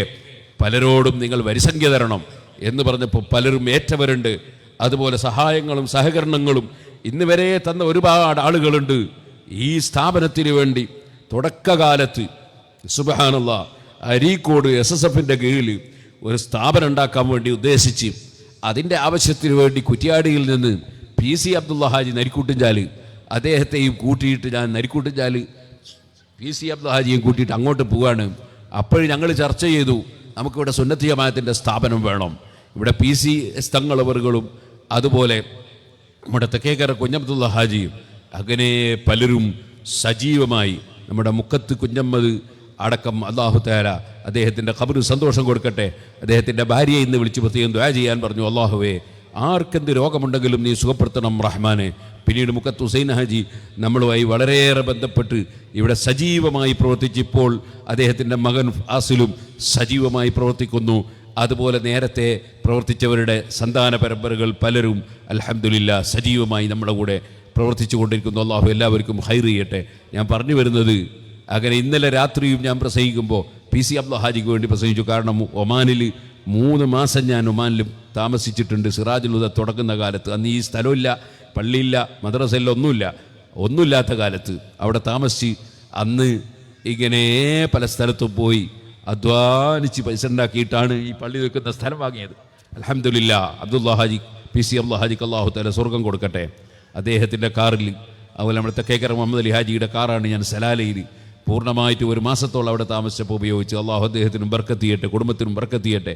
പലരോടും നിങ്ങൾ വരിസംഖ്യ തരണം എന്ന് പറഞ്ഞപ്പോൾ പലരും ഏറ്റവരുണ്ട്. അതുപോലെ സഹായങ്ങളും സഹകരണങ്ങളും ഇന്ന് വരെ തന്ന ഒരുപാട് ആളുകളുണ്ട്. ഈ സ്ഥാപനത്തിന് വേണ്ടി തുടക്കകാലത്ത് സുബ്ഹാനല്ലാഹ് അരീക്കോട് SSFന്റെ കീഴിൽ ഒരു സ്ഥാപനം ഉണ്ടാക്കാൻ വേണ്ടി ഉദ്ദേശിച്ച് അതിൻ്റെ ആവശ്യത്തിന് വേണ്ടി കുറ്റ്യാടിയിൽ നിന്ന് PC അബ്ദുള്ള ഹാജി നരിക്കൂട്ടുംചാല് അദ്ദേഹത്തെയും കൂട്ടിയിട്ട് ഞാൻ നരിക്കൂട്ടുംചാല് PC അബ്ദുള്ള ഹാജിയും കൂട്ടിയിട്ട് അങ്ങോട്ട് പോവുകയാണ്. അപ്പോഴും ഞങ്ങൾ ചർച്ച ചെയ്തു, നമുക്കിവിടെ സുന്നത്തി ജമാഅത്തിൻ്റെ സ്ഥാപനം വേണം. ഇവിടെ PC തങ്ങളവറുകളും അതുപോലെ നമ്മുടെ തെക്കേക്കര കുഞ്ഞബ്ദുള്ള ഹാജിയും അങ്ങനെ പലരും സജീവമായി, നമ്മുടെ മുക്കത്ത് കുഞ്ഞമ്മദ് അടക്കം അല്ലാഹു തആല അദ്ദേഹത്തിൻ്റെ ഖബറിന് സന്തോഷം കൊടുക്കട്ടെ. അദ്ദേഹത്തിൻ്റെ ഭാര്യയെ ഇന്ന് വിളിച്ച് പ്രത്യേകം ദുആ ചെയ്യാൻ പറഞ്ഞു. അല്ലാഹുവേ, ആർക്കെന്ത് രോഗമുണ്ടെങ്കിലും നീ സുഖപ്പെടുത്തണം റഹ്മാനെ. പിന്നീട് മുക്കത്ത് ഹുസൈൻ ഹാജി നമ്മളുമായി വളരെയേറെ ബന്ധപ്പെട്ട് ഇവിടെ സജീവമായി പ്രവർത്തിച്ചിപ്പോൾ അദ്ദേഹത്തിൻ്റെ മകൻ ഫാസിലും സജീവമായി പ്രവർത്തിക്കുന്നു. അതുപോലെ നേരത്തെ പ്രവർത്തിച്ചവരുടെ സന്താന പരമ്പരകൾ പലരും അൽഹംദുലില്ലാ സജീവമായി നമ്മുടെ കൂടെ പ്രവർത്തിച്ചു കൊണ്ടിരിക്കുന്നു. അല്ലാഹു എല്ലാവർക്കും ഹൈർ ചെയ്യട്ടെ. ഞാൻ പറഞ്ഞു വരുന്നത്, അങ്ങനെ ഇന്നലെ രാത്രിയും ഞാൻ പ്രസംഗിക്കുമ്പോൾ PC അബ്ദുള്ള ഹാജിക്ക് വേണ്ടി പ്രസംഗിച്ചു. കാരണം ഒമാനിൽ 3 മാസം ഞാൻ ഒമാനിലും താമസിച്ചിട്ടുണ്ട്. സിറാജുൽ ഹുദ തുടങ്ങുന്ന കാലത്ത് അന്ന് ഈ സ്ഥലമില്ല, പള്ളിയില്ല, മദ്രസയില്ല, ഒന്നുമില്ലാത്ത കാലത്ത് അവിടെ താമസിച്ച് അന്ന് ഇങ്ങനെ പല സ്ഥലത്തും പോയി അധ്വാനിച്ച് പൈസ ഉണ്ടാക്കിയിട്ടാണ് ഈ പള്ളി വെക്കുന്ന സ്ഥലം വാങ്ങിയത്. അൽഹംദുലില്ലാ. അബ്ദുള്ള ഹാജി PC അബ്ദുള്ള ഹാജിക്ക് അല്ലാഹു തആല സ്വർഗം കൊടുക്കട്ടെ. അദ്ദേഹത്തിൻ്റെ കാറിൽ, അതുപോലെ നമ്മുടെ തെക്കേക്കര മുഹമ്മദ് അലി ഹാജിയുടെ കാറാണ് ഞാൻ സലാലയിൽ പൂർണ്ണമായിട്ട് ഒരു മാസത്തോളം അവിടെ താമസിച്ചപ്പോൾ ഉപയോഗിച്ച്. അള്ളാഹു അദ്ദേഹത്തിനും ബർക്കത്ത് ചെയ്യട്ടെ, കുടുംബത്തിനും ബർക്കത്ത് ചെയ്യട്ടെ.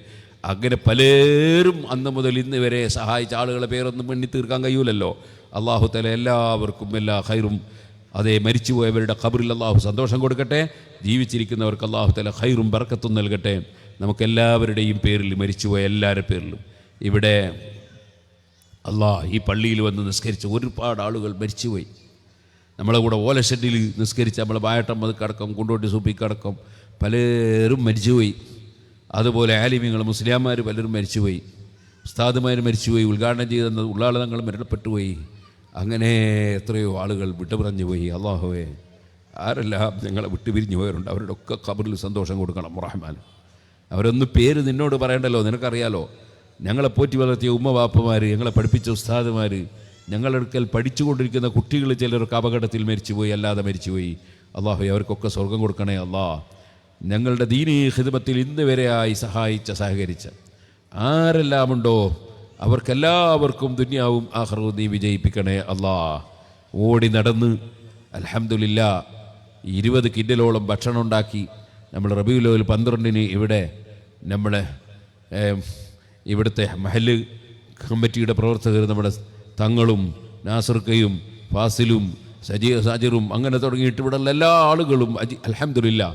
അങ്ങനെ പലരും അന്ന് മുതൽ ഇന്ന് വരെ സഹായിച്ച ആളുകളെ പേരൊന്നും എണ്ണി തീർക്കാൻ കഴിയൂലല്ലോ. അള്ളാഹു തആല എല്ലാവർക്കും എല്ലാ ഖൈറും, അതേ മരിച്ചുപോയവരുടെ ഖബറിൽ അള്ളാഹു സന്തോഷം കൊടുക്കട്ടെ. ജീവിച്ചിരിക്കുന്നവർക്ക് അള്ളാഹു തആല ഖൈറും ബർക്കത്തും നൽകട്ടെ. നമുക്കെല്ലാവരുടെയും പേരിൽ, മരിച്ചുപോയ എല്ലാവരുടെ പേരിലും. ഇവിടെ ഈ പള്ളിയിൽ വന്ന് നിസ്കരിച്ച ഒരുപാട് ആളുകൾ മരിച്ചുപോയി. നമ്മളെ കൂടെ ഓലഷെഡിൽ നിസ്കരിച്ച് നമ്മളെ ബായട്ടമ്മതക്കടക്കം, കുണ്ടോട്ടി സൂപ്പിക്കടക്കം പലരും മരിച്ചുപോയി. അതുപോലെ ആലിമ്യങ്ങൾ, മുസ്ലിംമാർ പലരും മരിച്ചുപോയി, ഉസ്താദുമാർ മരിച്ചുപോയി, ഉദ്ഘാടനം ചെയ്തെന്ന ഉള്ളാളങ്ങൾ മരണപ്പെട്ടുപോയി. അങ്ങനെ എത്രയോ ആളുകൾ വിട്ടുപിറഞ്ഞു പോയി. അള്ളാഹുവേ, ആരെല്ലാം ഞങ്ങളെ വിട്ടുപിരിഞ്ഞു പോയവരുണ്ട് അവരുടെ ഒക്കെ ഖബറിൽ സന്തോഷം കൊടുക്കണം റഹ്മാൻ. അവരൊന്നും പേര് നിന്നോട് പറയണ്ടല്ലോ, നിനക്കറിയാലോ. ഞങ്ങളെ പോറ്റി വളർത്തിയ ഉമ്മ വാപ്പമാർ, ഞങ്ങളെ പഠിപ്പിച്ച ഉസ്താദുമാർ, ഞങ്ങളുടെ അടുക്കൽ പഠിച്ചുകൊണ്ടിരിക്കുന്ന കുട്ടികൾ ചിലർക്ക് അപകടത്തിൽ മരിച്ചുപോയി, അല്ലാതെ മരിച്ചുപോയി. അള്ളാഹു അവർക്കൊക്കെ സ്വർഗം കൊടുക്കണേ അല്ലാ. ഞങ്ങളുടെ ദീനീ ഖിദ്മത്തിൽ ഇന്ന് വരെയായി സഹായിച്ച, സഹകരിച്ച ആരെല്ലാമുണ്ടോ അവർക്കെല്ലാവർക്കും ദുനിയാവും ആഖിറവും നീ വിജയിപ്പിക്കണേ അല്ലാ. ഓടി നടന്ന് അൽഹംദുലില്ലാ 20 കിൻഡലോളം ഭക്ഷണം ഉണ്ടാക്കി നമ്മൾ റബീഉൽ അവ്വൽ 12-ന് ഇവിടെ നമ്മളെ ഇവിടുത്തെ മഹല്ല് കമ്മിറ്റിയുടെ പ്രവർത്തകർ, നമ്മുടെ തങ്ങളും നാസർക്കയും ഫാസിലും സാജിറും അങ്ങനെ തുടങ്ങിയിട്ട് ഇവിടെയുള്ള എല്ലാ ആളുകളും അൽഹംദുലില്ലാ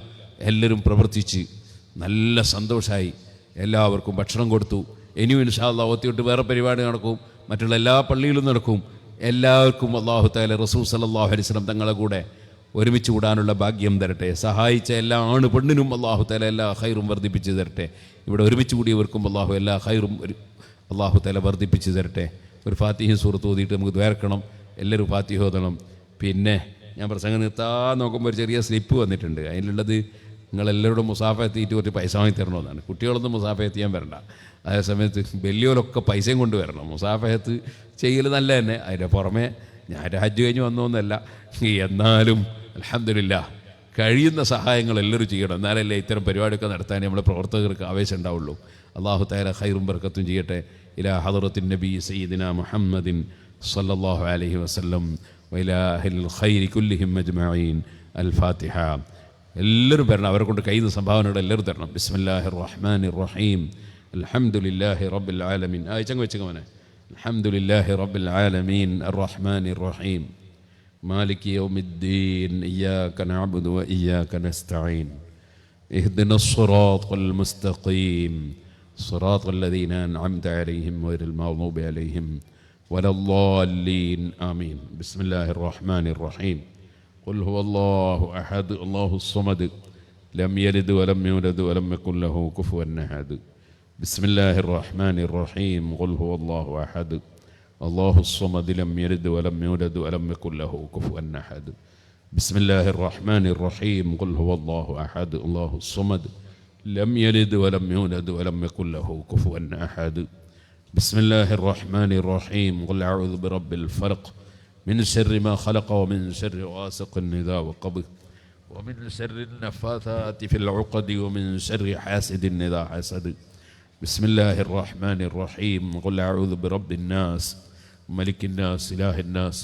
എല്ലാവരും പ്രവർത്തിച്ച് നല്ല സന്തോഷമായി. എല്ലാവർക്കും ഭക്ഷണം കൊടുത്തു. ഇനിയും ഇൻഷാ അല്ലാഹ് ഒത്തിയിട്ട് വേറെ പരിപാടി നടക്കും, മറ്റുള്ള എല്ലാ പള്ളിയിലും നടക്കും. എല്ലാവർക്കും അല്ലാഹു തആല റസൂൽ സല്ലല്ലാഹു അലൈഹി വസല്ലം തങ്ങളെ കൂടെ ഒരുമിച്ച് കൂടാനുള്ള ഭാഗ്യം തരട്ടെ. സഹായിച്ച എല്ലാ ആണ് പെണ്ണിനും അല്ലാഹു തആല എല്ലാ ഖൈറും വർദ്ധിപ്പിച്ച് തരട്ടെ. ഇവിടെ ഒരുമിച്ച് കൂടിയവർക്കും അല്ലാഹു എല്ലാ ഖൈറും അല്ലാഹു തആല വർദ്ധിപ്പിച്ച് തരട്ടെ. ഒരു ഫാത്തിഹ സൂറത്ത് ഓതിയിട്ട് നമുക്ക് ദ്വാരക്കണം. എല്ലാവരും ഫാത്തിഹ ഓതണം. പിന്നെ ഞാൻ പ്രസംഗം നിർത്താൻ നോക്കുമ്പോൾ ഒരു ചെറിയ സ്ലിപ്പ് വന്നിട്ടുണ്ട്. അതിലുള്ളത് നിങ്ങളെല്ലാവരോടും മുസാഫ എത്തിയിട്ട് കുറച്ച് പൈസ വാങ്ങി തരണമെന്നാണ്. കുട്ടികളൊന്നും മുസാഫ എത്തിയാൻ വരണ്ട. അതേ സമയത്ത് വലിയവരൊക്കെ പൈസയും കൊണ്ട് വരണം. മുസാഫഹത്ത് ചെയ്യൽ നല്ല തന്നെ. അതിൻ്റെ പുറമെ ഞാൻ ഹജ്ജ് കഴിഞ്ഞ് വന്നോന്നല്ല, എന്നാലും അൽഹംദുലില്ലാ കഴിയുന്ന സഹായങ്ങൾ എല്ലാവരും ചെയ്യണം. എന്നാലല്ലേ ഇത്തരം പരിപാടിയൊക്കെ നടത്താൻ നമ്മുടെ പ്രവർത്തകർക്ക് ആവേശം ഉണ്ടാവുള്ളൂ. അല്ലാഹു തആല ഖൈറും ബർക്കത്തും ചെയ്യട്ടെ. ഇലാ ഹദറത്തിൻ നബി സയ്യിദിനാ മുഹമ്മദിൻ സല്ലല്ലാഹു അലൈഹി വസല്ലം വഇലാ അഹ്ലിൽ ഖൈരി കുല്ലിഹിം അജ്മഈൻ. അൽ ഫാത്തിഹ. എല്ലാവരും വരണം, അവരെ കൊണ്ട് കയ്യിൽ സംഭാവനകൾ എല്ലാവരും തരണം. ബിസ്മില്ലാഹിർ റഹ്മാനിർ റഹീം. അൽഹംദുലില്ലാഹി റബ്ബിൽ ആലമീൻ. ചങ്ങ വെച്ചങ്ങനെ. അൽഹംദുലില്ലാഹി റബ്ബിൽ ആലമീൻ അർറഹ്മാനിർ റഹീം മാലികി യൗമിദ്ദീൻ ഇയ്യാക നഅ്ബുദു വഇയ്യാക നസ്തഈൻ ഇഹ്ദിനസ് സിറാത്തൽ മുസ്തഖീം സിറാത്തൽ ലദീന അൻഅംത അലൈഹിം ഗൈറിൽ മഗ്ദൂബി അലൈഹിം വലദ്ദാല്ലീൻ ആമീൻ. ബിസ്മില്ലാഹിർ റഹ്മാനിർ റഹീം. ഖുൽ ഹുവല്ലാഹു അഹദ് അല്ലാഹുസ് സമദ് ലം യലിദ് വലം യൂലദ് വലം യകുൽ ലഹു കുഫുവൻ അഹദ്. ബിസ്മില്ലാഹിർ റഹ്മാനിർ റഹീം. ഖുൽ ഹുവല്ലാഹു അഹദ് അല്ലാഹുസ് സമദ് ലം യലിദ് വലം യൂലദ് വലം യകുൽ ലഹു കുഫുവൻ അഹദ്. ബിസ്മില്ലാഹിർ റഹ്മാനിർ റഹീം. ഖുൽ ഹുവല്ലാഹു അഹദ് അല്ലാഹുസ് സമദ് ലം യലിദ് വലം യൂലദ് വലം യകുൽ ലഹു കുഫുവൻ അഹദ്. ബിസ്മില്ലാഹിർ റഹ്മാനിർ റഹീം. ഖുൽ അഊദു ബിറബ്ബിൽ ഫലഖ് മിൻ ശർരി മാ ഖലഖ വമിൻ ശർരി ഗാസിഖിൻ ഇദാ വഖബ ومن شر النفاثات في العقد ومن شر حاسد إذا حسد. بسم الله الرحمن الرحيم. قل أعوذ برب الناس ملك الناس إله الناس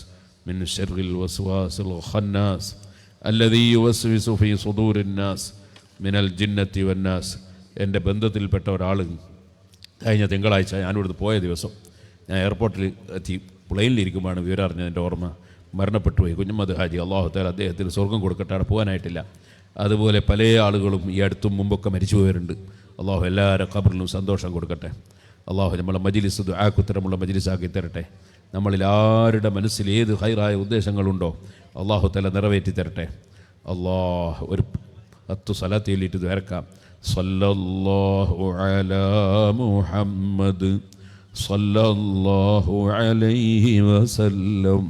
من شر الوسواس الخناس الذي يوسوس في صدور الناس من الجنة والناس. എൻ്റെ ബന്ധത്തിൽപ്പെട്ട ഒരാൾ കഴിഞ്ഞ തിങ്കളാഴ്ച ഞാനിവിടുന്ന് പോയ ദിവസം ഞാൻ എയർപോർട്ടിൽ എത്തി പ്ലെയിനിലിരിക്കുമ്പോഴാണ് വിവരം അറിഞ്ഞത്. എൻ്റെ ഓർമ്മ മരണപ്പെട്ടു പോയി. കുഞ്ഞമ്മദ് ഹാജി, അല്ലാഹു തആല അദ്ദേഹത്തിന് സ്വർഗം കൊടുക്കട്ടെ. അവിടെ പോകാനായിട്ടില്ല. അതുപോലെ പല ആളുകളും ഈ അടുത്തും മുമ്പൊക്കെ മരിച്ചു പോയവരുണ്ട്. അല്ലാഹു എല്ലാവരുടെ ഖബറിലും സന്തോഷം കൊടുക്കട്ടെ. അല്ലാഹു നമ്മളെ മജ്ലിസ് ദുആക്കുത്തരമുള്ള മജ്ലിസാക്കി തരട്ടെ. നമ്മളിൽ ആരുടെ മനസ്സിൽ ഏത് ഖൈറായ ഉദ്ദേശങ്ങളുണ്ടോ അല്ലാഹു തആല നിറവേറ്റി തരട്ടെ. അല്ലാഹ് ഒരു 10 സ്വലാത്ത് ചൊല്ലിയിട്ട് ദുആർക്കാം. സല്ലല്ലാഹു അലാ മുഹമ്മദ് സല്ലല്ലാഹു അലൈഹി വസല്ലം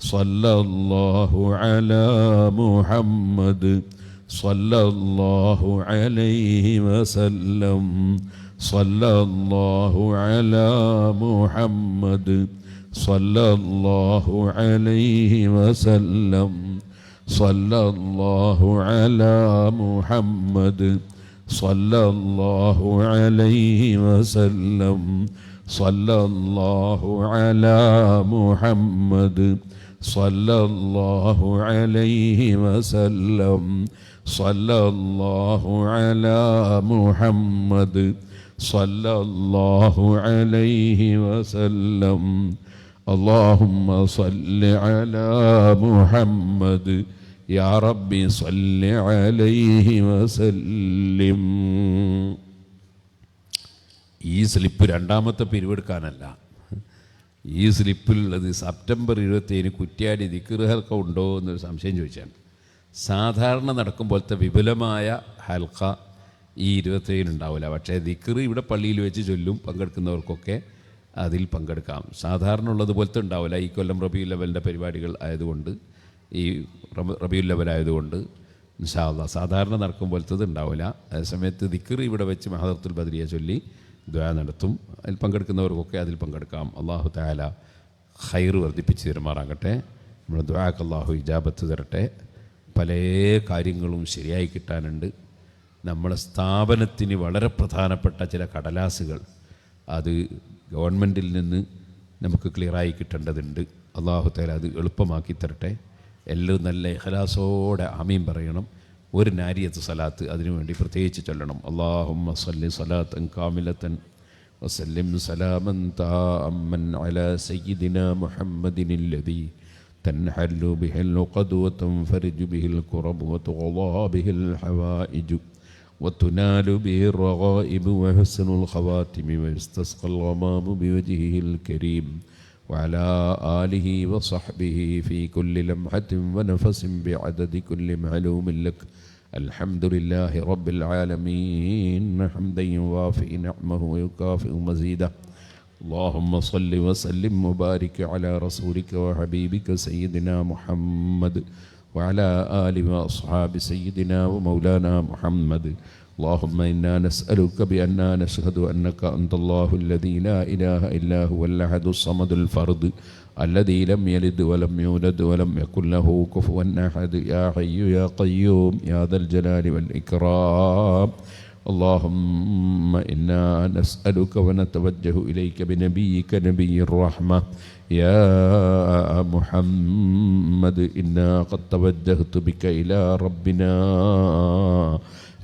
സല്ലല്ലാഹു അലാ മുഹമ്മദ് സല്ലല്ലാഹു അലൈഹി വസല്ലം സല്ലല്ലാഹു അലാ മുഹമ്മദ് സല്ലല്ലാഹു അലൈഹി വസല്ലം സല്ലല്ലാഹു അലാ മുഹമ്മദ് صلى الله عليه وسلم صلى الله على محمد صلى الله عليه وسلم صلى الله على محمد صلى الله عليه وسلم اللهم صل على محمد يا ربي صل عليه وسلم. ഈ സ്ലിപ്പ് രണ്ടാമത്തെ പിരിവെടുക്കാനല്ല, ഈ സ്ലിപ്പിലുള്ളത് സെപ്റ്റംബർ 27 കുറ്റ്യാടി ദിക്റ് ഹൽക്ക ഉണ്ടോ എന്നൊരു സംശയം ചോദിച്ചാണ്. സാധാരണ നടക്കുമ്പോഴത്തെ വിപുലമായ ഹൽക്ക ഈ 27 ഉണ്ടാവില്ല. പക്ഷേ ദിക്റ് ഇവിടെ പള്ളിയിൽ വെച്ച് ചൊല്ലും, പങ്കെടുക്കുന്നവർക്കൊക്കെ അതിൽ പങ്കെടുക്കാം. സാധാരണ ഉള്ളതുപോലത്തെ ഉണ്ടാവില്ല. ഈ കൊല്ലം റബീഉൽ അവ്വലിൻ്റെ പരിപാടികൾ ആയതുകൊണ്ട്, ഈ റബീഉൽ അവ്വൽ ആയതുകൊണ്ട് ഇൻഷാ അല്ലാഹ് സാധാരണ നടക്കുമ്പോഴത്തത് ഉണ്ടാവില്ല. അതേസമയത്ത് ദിക്റ് ഇവിടെ വെച്ച് മഹദറത്തുൽ ബദ്രിയ ചൊല്ലി ദുആ നടത്തും. അതിൽ പങ്കെടുക്കുന്നവർക്കൊക്കെ അതിൽ പങ്കെടുക്കാം. അല്ലാഹു തആല ഖൈർ വർദ്ധിപ്പിച്ച് തരുമാറാകട്ടെ. നമ്മുടെ ദുആക്ക് അല്ലാഹു ഇജാബത്ത് തരട്ടെ. പല കാര്യങ്ങളും ശരിയായി കിട്ടാനുണ്ട്. നമ്മുടെ സ്ഥാപനത്തിന് വളരെ പ്രധാനപ്പെട്ട ചില കടലാസുകൾ അത് ഗവൺമെൻറ്റിൽ നിന്ന് നമുക്ക് ക്ലിയറായി കിട്ടേണ്ടതുണ്ട്. അല്ലാഹു തആല അത് എളുപ്പമാക്കി തരട്ടെ. എല്ലാവരും നല്ല ഇഖ്ലാസോടെ ആമീൻ പറയണം. ഒരു നാരിയത്ത് സലാത്ത് അതിനുവേണ്ടി പ്രത്യേകിച്ച് ചൊല്ലണം. അല്ലാഹുമ്മ സല്ലി സലാത്തൻ കാമിലത്തൻ വസല്ലിം സലാമൻ താഅമ്മൻ അലാ സയ്യിദിനാ മുഹമ്മദിനിൽ ലദീ തൻഹല്ലു ബിഹിൽ ഉഖദു വതൻഫരിജു ബിഹിൽ ഖുറബു വതുഖളാ ബിഹിൽ ഹവായിജു وتنال به الرغائب وحسن الخواتم ويستسقى الغمام بوجهه الكريم وعلى آله وصحبه في كل لمحة ونفس بعدد كل معلوم لك. الحمد لله رب العالمين حمدا يوافي نعمه ويكافئ مزيده. اللهم صل وسلم وبارك على رسولك وحبيبك سيدنا محمد وعلى آل وأصحاب سيدنا ومولانا محمد. اللهم إنا نسألك بأننا نشهد أنك أنت الله الذي لا إله إلا هو الأحد الصمد الفرد الذي لم يلد ولم يولد ولم يكن له كفوا أحد. يا حي يا قيوم يا ذا الجلال والإكرام. اللهم إنا نسألك ونتوجه إليك بنبيك نبي الرحمة يا محمد. إنا قد توجهت بك إلى ربنا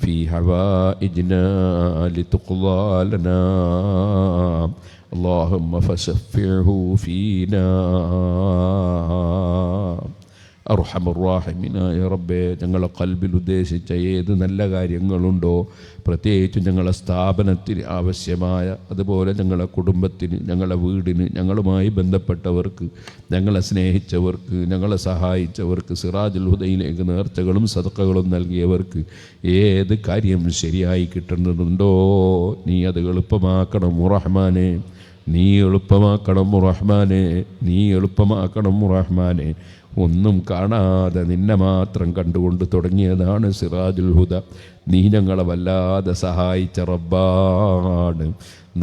في حوائجنا لتقضى لنا. اللهم فشفعه فينا. അർഹമുർറാഹിമീനായ റബ്ബേ, ഞങ്ങളെ ഖൽബിൽ ഉദ്ദേശിച്ച ഏത് നല്ല കാര്യങ്ങളുണ്ടോ, പ്രത്യേകിച്ച് ഞങ്ങളെ സ്ഥാപനത്തിന് ആവശ്യമായ, അതുപോലെ ഞങ്ങളെ കുടുംബത്തിന്, ഞങ്ങളെ വീടിന്, ഞങ്ങളുമായി ബന്ധപ്പെട്ടവർക്ക്, ഞങ്ങളെ സ്നേഹിച്ചവർക്ക്, ഞങ്ങളെ സഹായിച്ചവർക്ക്, സിറാജുൽ ഹുദയിലേക്ക് നേർച്ചകളും സദഖകളും നൽകിയവർക്ക് ഏത് കാര്യം ശരിയായി കിട്ടുന്നതുണ്ടോ നീ അത് എളുപ്പമാക്കണം റഹ്മാനെ. നീ എളുപ്പമാക്കണം റഹ്മാനെ. നീ എളുപ്പമാക്കണം റഹ്മാനെ. ഒന്നും കാണാതെ നിന്നെ മാത്രം കണ്ടുകൊണ്ട് തുടങ്ങിയതാണ് സിറാജുൽ ഹുദ. നീ ഞങ്ങളെ വല്ലാതെ സഹായിച്ച റബ്ബാണ്.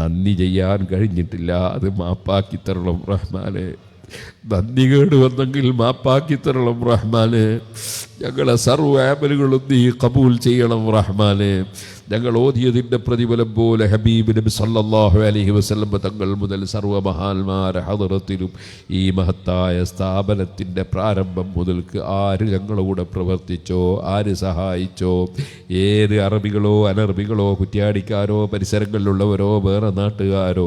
നന്ദി ചെയ്യാൻ കഴിഞ്ഞിട്ടില്ല, അത് മാപ്പാക്കി തരണം റഹ്മാനെ. നന്ദി കേട് വന്നെങ്കിൽ മാപ്പാക്കി തരണം റഹ്മാനെ. ഞങ്ങളെ സർവ്വ അമലുകളും നീ ഖബൂൽ ചെയ്യണം റഹ്മാനെ. ഞങ്ങൾ ഓതിയതിൻ്റെ പ്രതിഫലം പോലെ ഹബീബ് നബി സല്ലല്ലാഹു അലൈഹി വസല്ലം തങ്ങൾ മുതൽ സർവ്വ മഹാന്മാരെ ഹദറത്തിലും ഈ മഹത്തായ സ്ഥാപനത്തിൻ്റെ പ്രാരംഭം മുതൽക്ക് ആര് ഞങ്ങളുടെ കൂടെ പ്രവർത്തിച്ചോ, ആര് സഹായിച്ചോ, ഏത് അറബികളോ അനറബികളോ കുറ്റ്യാടിക്കാരോ പരിസരങ്ങളിലുള്ളവരോ വേറെ നാട്ടുകാരോ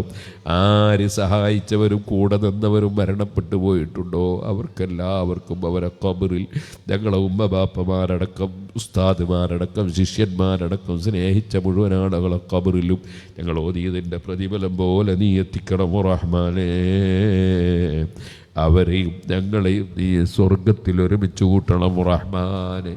ആര് സഹായിച്ചവരും കൂടെ നിന്നവരും മരണപ്പെട്ടു പോയിട്ടുണ്ടോ, അവർക്കെല്ലാവർക്കും അവരെ ഖബറിൽ ഞങ്ങളെ ഉമ്മബാപ്പമാരടക്കം ഉസ്താദുമാരടക്കം ശിഷ്യന്മാരടക്കം സ്നേഹിച്ച മുഴുവൻ ആളുകളെ ഖബറിലും ഞങ്ങൾ ഓതിയതിൻ്റെ പ്രതിഫലം പോലെ നീ എത്തിക്കണം റഹ്മാനേ. അവരെയും ഞങ്ങളെയും നീ സ്വർഗത്തിൽ ഒരുമിച്ച് കൂട്ടണം റഹ്മാനെ.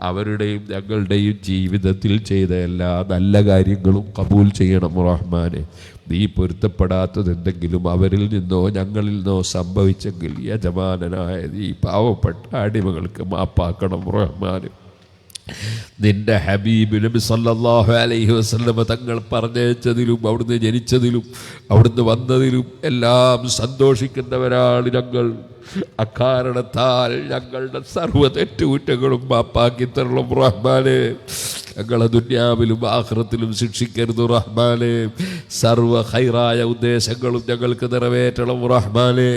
അവരുടെയും ഞങ്ങളുടെയും ജീവിതത്തിൽ ചെയ്ത എല്ലാ നല്ല കാര്യങ്ങളും കബൂൽ ചെയ്യണം റഹ്മാനെ. നീ പൊരുത്തപ്പെടാത്തത് എന്തെങ്കിലും അവരിൽ നിന്നോ ഞങ്ങളിൽ നിന്നോ സംഭവിച്ചെങ്കിൽ യജമാനനായ നീ പാവപ്പെട്ട അടിമകൾക്ക് മാപ്പാക്കണം റഹ്മാനെ. നിന്റെ ഹബീബ് നബി സല്ലല്ലാഹു അലൈഹി വസല്ലം തങ്ങൾ പറഞ്ഞതിലും അവിടുന്ന് ജനിച്ചതിലും അവിടുന്ന് വന്നതിലും എല്ലാം സന്തോഷിക്കുന്നവരാണ് ഞങ്ങൾ. അക്കാരണത്താൽ ഞങ്ങളുടെ സർവ്വ തെറ്റുകുറ്റങ്ങളും മാപ്പാക്കി തരണം റഹ്മാനെ. ഞങ്ങളെ ദുനിയാവിലും ആഖിറത്തിലും ശിക്ഷിക്കരുത് റഹ്മാനെ. സർവ്വ ഖൈറായ ഉദ്ദേശങ്ങളും ഞങ്ങൾക്ക് നിറവേറ്റണം റഹ്മാനെ.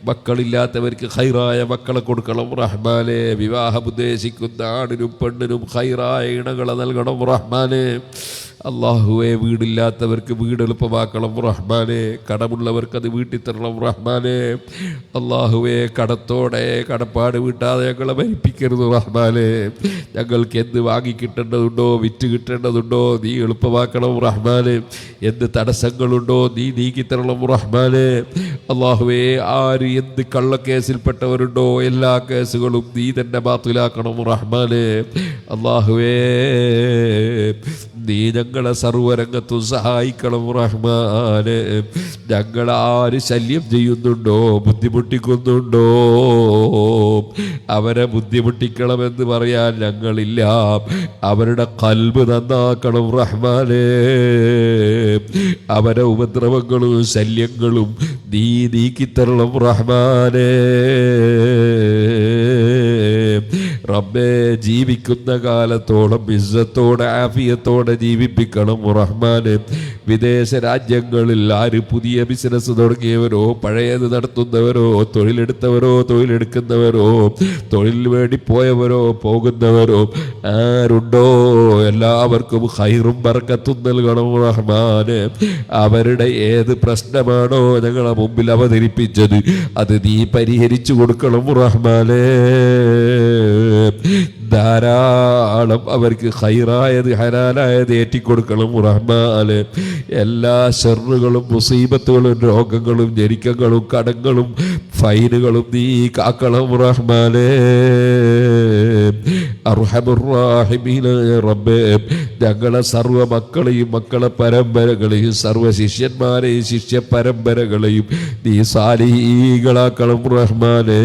മക്കളില്ലാത്തവർക്ക് ഖൈറായ മക്കളെ കൊടുക്കണം റഹ്മാനെ. വിവാഹം ഉദ്ദേശിക്കുന്ന ആണിനും പെണ്ണിനും ഖൈറായ ഇണകളെ നൽകണം റഹ്മാനെ. അള്ളാഹുവെ, വീടില്ലാത്തവർക്ക് വീട് എളുപ്പമാക്കണം റഹ്മാനെ. കടമുള്ളവർക്ക് അത് വീട്ടിൽ തരണം റഹ്മാനെ. അള്ളാഹുവെ, കടത്തോടെ കടപ്പാട് വീട്ടാതെ ഞങ്ങളെ ഭരിപ്പിക്കരുത് റഹ്മാനെ. ഞങ്ങൾക്ക് എന്ത് വാങ്ങിക്കിട്ടേണ്ടതുണ്ടോ വിറ്റ് കിട്ടേണ്ടതുണ്ടോ നീ എളുപ്പമാക്കണം റഹ്മാനെ. എന്ത് തടസ്സങ്ങളുണ്ടോ നീ നീക്കിത്തരണം റഹ്മാനെ. അള്ളാഹുവെ, ആര് എന്ത് കള്ളക്കേസിൽപ്പെട്ടവരുണ്ടോ എല്ലാ കേസുകളും നീ തന്നെ ബാത്തിലാക്കണം റഹ്മാനെ. അള്ളാഹുവേ, നീ ഞങ്ങളെ സർവരംഗത്തും സഹായിക്കണം റഹ്മാനെ. ഞങ്ങളാര് ശല്യം ചെയ്യുന്നുണ്ടോ ബുദ്ധിമുട്ടിക്കുന്നുണ്ടോ അവരെ ബുദ്ധിമുട്ടിക്കണമെന്ന് പറയാൻ ഞങ്ങളില്ല. അവരുടെ ഖൽബ് നന്നാക്കണം റഹ്മാനെ. അവരെ ഉപദ്രവങ്ങളും ശല്യങ്ങളും നീ നീക്കിത്തരണം റഹ്മാനെ. റബ്ബേ, ജീവിക്കുന്ന കാലത്തോളം ഇസ്സത്തോടെ ആഫിയത്തോടെ ജീവിപ്പിക്കണം റഹ്മാനെ. വിദേശ രാജ്യങ്ങളിൽ ആര് പുതിയ ബിസിനസ് തുടങ്ങിയവരോ പഴയത് നടത്തുന്നവരോ തൊഴിലെടുത്തവരോ തൊഴിലെടുക്കുന്നവരോ തൊഴിലിന് വേണ്ടി പോയവരോ പോകുന്നവരോ ആരുണ്ടോ എല്ലാവർക്കും ഖൈറും ബർക്കത്തും നൽകണം റഹ്മാനെ. അവരുടെ ഏത് പ്രശ്നമാണോ ഞങ്ങളെ മുമ്പിൽ അവതരിപ്പിച്ചത് അത് നീ പരിഹരിച്ചു കൊടുക്കണം റഹ്മാനെ. ധാരാളം അവർക്ക് ഖൈറായത് ഹലാലായത് ഏറ്റിക്കൊടുക്കണം റഹ്മാനെ. എല്ലാ ശർറുകളും മുസീബത്തുകളും രോഗങ്ങളും ഞെരുക്കങ്ങളും കടങ്ങളും ഫൈനുകളും നീ കാക്കണം റഹ്മാനെ. അർഹമുർ റഹീമീനായ റബ്ബേ, ഞങ്ങളെ സർവ്വ മക്കളെയും മക്കളെ പരമ്പരകളെയും സർവ്വ ശിഷ്യന്മാരെയും ശിഷ്യ പരമ്പരകളെയും നീ സാലിഹീകളാക്കണം റഹ്മാനെ.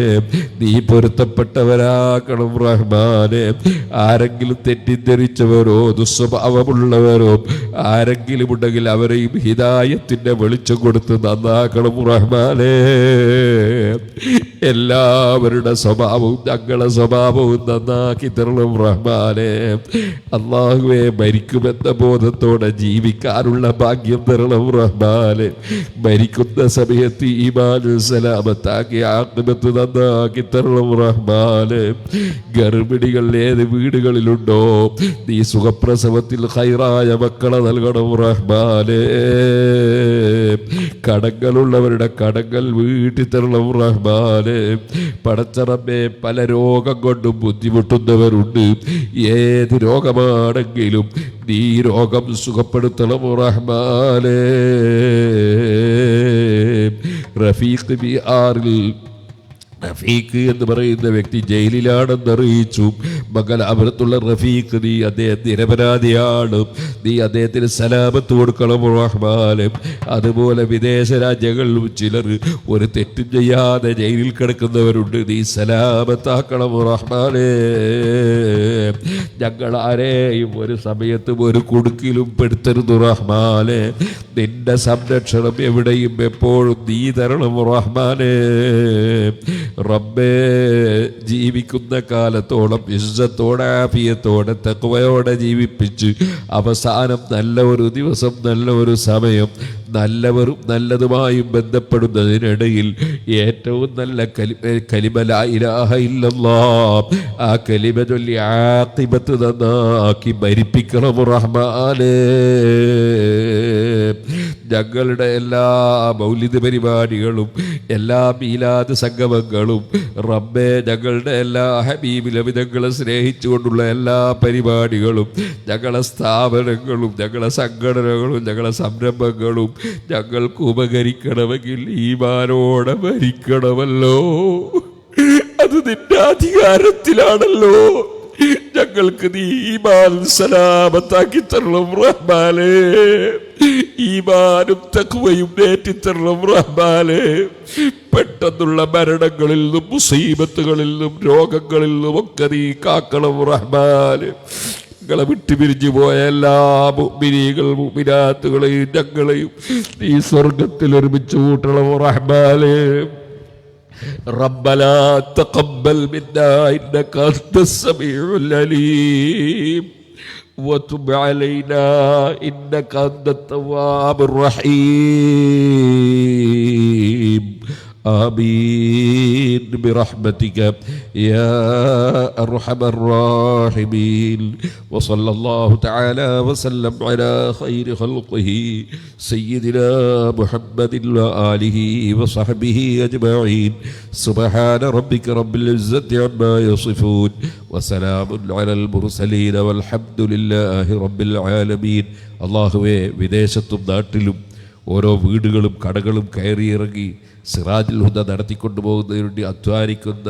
നീ പൊരുത്തപ്പെട്ടവരാക്കണം റഹ്മാനെ. ആരെങ്കിലും തെറ്റിദ്ധരിച്ചവരോ ദുസ്വഭാവമുള്ളവരോ ആരെങ്കിലും ഉണ്ടെങ്കിൽ അവരെയും ഹിദായത്തിന്റെ വെളിച്ചം കൊടുത്ത് നന്നാക്കണം റഹ്മാനെ. എല്ലാവരുടെ സ്വഭാവവും ഞങ്ങളെ സ്വഭാവവും നന്നാക്കി തരണം റഹ്മാനെ. അല്ലാഹുവേ, മരിക്കുമെന്ന ബോധത്തോടെ ജീവിക്കാനുള്ള ഭാഗ്യം തരണം റഹ്മാനെ. മരിക്കുന്ന സമയത്ത് ഈമാൻ സലാമത്താക്കി ആഖിബത്ത് നന്നാക്കി തരണം റഹ്മാനെ. ഗർഭിണികൾ ഏത് വീടുകളിലുണ്ടോ നീ സുഖപ്രസവത്തിൽ ഖൈറായ മക്കളെ നൽകണം റഹ്മാനെ. കടങ്ങളുള്ളവരുടെ കടങ്ങൾ വീട്ടി തരണം റഹ്മാനെ. പടച്ചറബേ, പല രോഗം കൊണ്ടും ബുദ്ധിമുട്ടുന്നവരുണ്ട്. ഏത് രോഗമാണെങ്കിലും നീ രോഗം സുഖപ്പെടുത്തണം റഹ്മാനെ. റഫീഖ് ബിആറിൽ റഫീഖ് എന്ന് പറയുന്ന വ്യക്തി ജയിലിലാണെന്ന് അറിയിച്ചു. മംഗലാപുരത്തുള്ള റഫീഖ്, നീ അദ്ദേഹം നിരപരാധിയാണ്. നീ അദ്ദേഹത്തിന് സലാമത്ത് കൊടുക്കണം റഹ്മാനെ. അതുപോലെ വിദേശ രാജ്യങ്ങളിലും ചിലർ ഒരു തെറ്റും ചെയ്യാതെ ജയിലിൽ കിടക്കുന്നവരുണ്ട്. നീ സലാമത്താക്കണം റഹ്മാനെ. ഞങ്ങൾ ആരെയും ഒരു സമയത്തും ഒരു കുടുക്കിലും പെടുത്തരുത് റഹ്മാനെ. നിന്റെ സംരക്ഷണം എവിടെയും എപ്പോഴും നീ തരണം റഹ്മാനെ. റബ്ബേ, ജീവിക്കുന്ന കാലത്തോളം ഇസ്സത്തോടെ ആഫിയത്തോടെ തഖ്വയോടെ ജീവിപ്പിച്ച് അവസാനം നല്ല ഒരു ദിവസം നല്ല ഒരു സമയം നല്ലവരും നല്ലതുമായും ബന്ധപ്പെടുന്നതിനിടയിൽ ഏറ്റവും നല്ല കലിമ ലാ ഇലാഹ ഇല്ലല്ലാഹ്, ആ കലിമ ചൊല്ലി ആഖിബത്ത് നന്നാക്കി മരിപ്പിക്കണം റഹ്മാനേ. ഞങ്ങളുടെ എല്ലാ മൗലിദ് പരിപാടികളും എല്ലാ മീലാദ് സംഗമങ്ങളും റബ്ബേ, ഞങ്ങളുടെ എല്ലാ ഹബീബ് നബിതങ്ങളെ സ്നേഹിച്ചുകൊണ്ടുള്ള എല്ലാ പരിപാടികളും ഞങ്ങളെ സ്ഥാപനങ്ങളും ഞങ്ങളെ സംഘടനകളും ഞങ്ങളെ സംരംഭങ്ങളും ഞങ്ങൾക്ക് ഉപകരിക്കണമെങ്കിൽ ഈമാനോടെ മരിക്കണമല്ലോ. അത് നിന്റെ അധികാരത്തിലാണല്ലോ. ഞങ്ങൾക്ക് നീ ഈമാൻ സലാമത്താക്കി തരണം റഹ്മാനേ. ഈമാനും തഖ്വയും നേറ്റിത്തരണം റഹ്മാനേ. പെട്ടെന്നുള്ള മരണങ്ങളിൽ നിന്നും മുസീബത്തുകളിൽ നിന്നും രോഗങ്ങളിൽ നിന്നും ഒക്കെ നീ കാക്കണം റഹ്മാനേ. ഞങ്ങളെ വിട്ടുപിരിഞ്ഞു പോയ എല്ലാ മുഅ്മിനീകൾ മുഅ്മിനാത്തുകളെയും ഞങ്ങളെയും നീ സ്വർഗത്തിൽ ഒരുമിച്ച് കൂട്ടണം റഹ്മാനേ. ربنا تقبل منا إنك أنت السميع العليم وتب علينا إنك أنت التواب الرحيم. آمين برحمتك يا أرحم الراحمين. وصلى الله تعالى وسلم على خير خلقه سيدنا محمد وآله وصحبه أجمعين. سبحان ربك رب العزة عما يصفون وسلام على المرسلين والحمد لله رب العالمين. അല്ലാഹുവേ, വിദേശത്തും നാട്ടിലും ഓരോ വീടുകളും കടകളും കയറിയിറങ്ങി സിറാജുൽ ഹുദ നടത്തിക്കൊണ്ടുപോകുന്നതിന് വേണ്ടി അധ്വാനിക്കുന്ന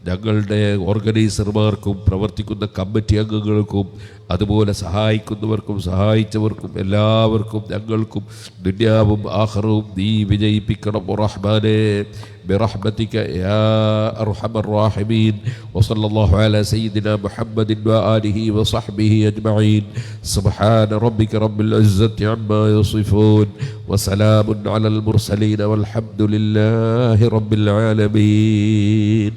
ഞങ്ങളുടെ ഓർഗനൈസർമാർക്കും പ്രവർത്തിക്കുന്ന കമ്മിറ്റി അംഗങ്ങൾക്കും അതുപോലെ സഹായിക്കുന്നവർക്കും സഹായിച്ചവർക്കും എല്ലാവർക്കും ഞങ്ങൾക്കും ദുനിയാവും ആഖിറവും നീ വിജയിപ്പിക്കണം റഹ്മാനേ. برحمتك يا أرحم الراحمين. وصلى الله على سيدنا محمد وآله وصحبه أجمعين. سبحان ربك رب العزة عما يصفون وسلام على المرسلين والحمد لله رب العالمين.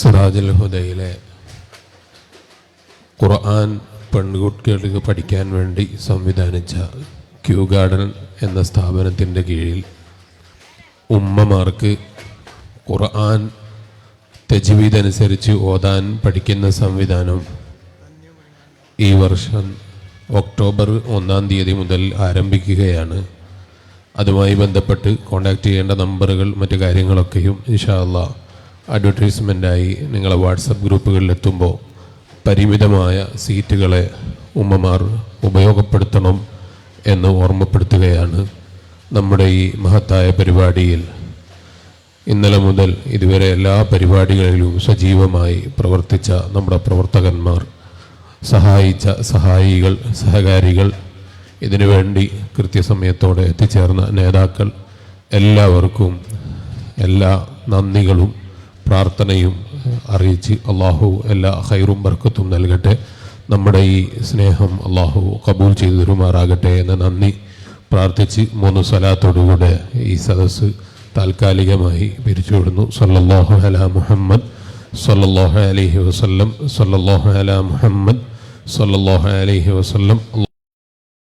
സിറാജുൽ ഹുദയിലെ ഖുർആൻ പെൺകുട്ടികൾക്ക് പഠിക്കാൻ വേണ്ടി സംവിധാനിച്ച ക്യൂ ഗാർഡൻ എന്ന സ്ഥാപനത്തിൻ്റെ കീഴിൽ ഉമ്മമാർക്ക് ഖുർആൻ തജ്വീദ് അനുസരിച്ച് ഓതാൻ പഠിക്കുന്ന സംവിധാനം ഈ വർഷം ഒക്ടോബർ 1 മുതൽ ആരംഭിക്കുകയാണ്. അതുമായി ബന്ധപ്പെട്ട് കോൺടാക്റ്റ് ചെയ്യേണ്ട നമ്പറുകൾ മറ്റു കാര്യങ്ങളൊക്കെയും ഇൻഷാ അല്ലാഹ് അഡ്വർടൈസ്മെൻറ്റായി നിങ്ങളെ വാട്സപ്പ് ഗ്രൂപ്പുകളിലെത്തുമ്പോൾ പരിമിതമായ സീറ്റുകളെ ഉമ്മമാർ ഉപയോഗപ്പെടുത്തണം എന്ന് ഓർമ്മപ്പെടുത്തുകയാണ്. നമ്മുടെ ഈ മഹത്തായ പരിപാടിയിൽ ഇന്നലെ മുതൽ ഇതുവരെ എല്ലാ പരിപാടികളിലും സജീവമായി പ്രവർത്തിച്ച നമ്മുടെ പ്രവർത്തകന്മാർ, സഹായിച്ച സഹായികൾ, സഹകാരികൾ, ഇതിനുവേണ്ടി കൃത്യസമയത്തോടെ എത്തിച്ചേർന്ന നേതാക്കൾ, എല്ലാവർക്കും എല്ലാ നന്ദികളും പ്രാർത്ഥനയും അറിയിച്ച് അള്ളാഹു എല്ലാ ഖൈറും ബർക്കത്തും നൽകട്ടെ. നമ്മുടെ ഈ സ്നേഹം അള്ളാഹു കബൂൽ ചെയ്തു തരുമാറാകട്ടെ എന്ന് നന്ദി പ്രാർത്ഥിച്ച് 3 സ്വലാത്തോടുകൂടെ ഈ സദസ്സ് താൽക്കാലികമായി പിരിച്ചുവിടുന്നു. സല്ലല്ലാഹു അലാ മുഹമ്മദ് സല്ലല്ലാഹു അലൈഹി വസല്ലം. സല്ലല്ലാഹു അലാ മുഹമ്മദ് സല്ലല്ലാഹു അലൈഹി വസല്ലം.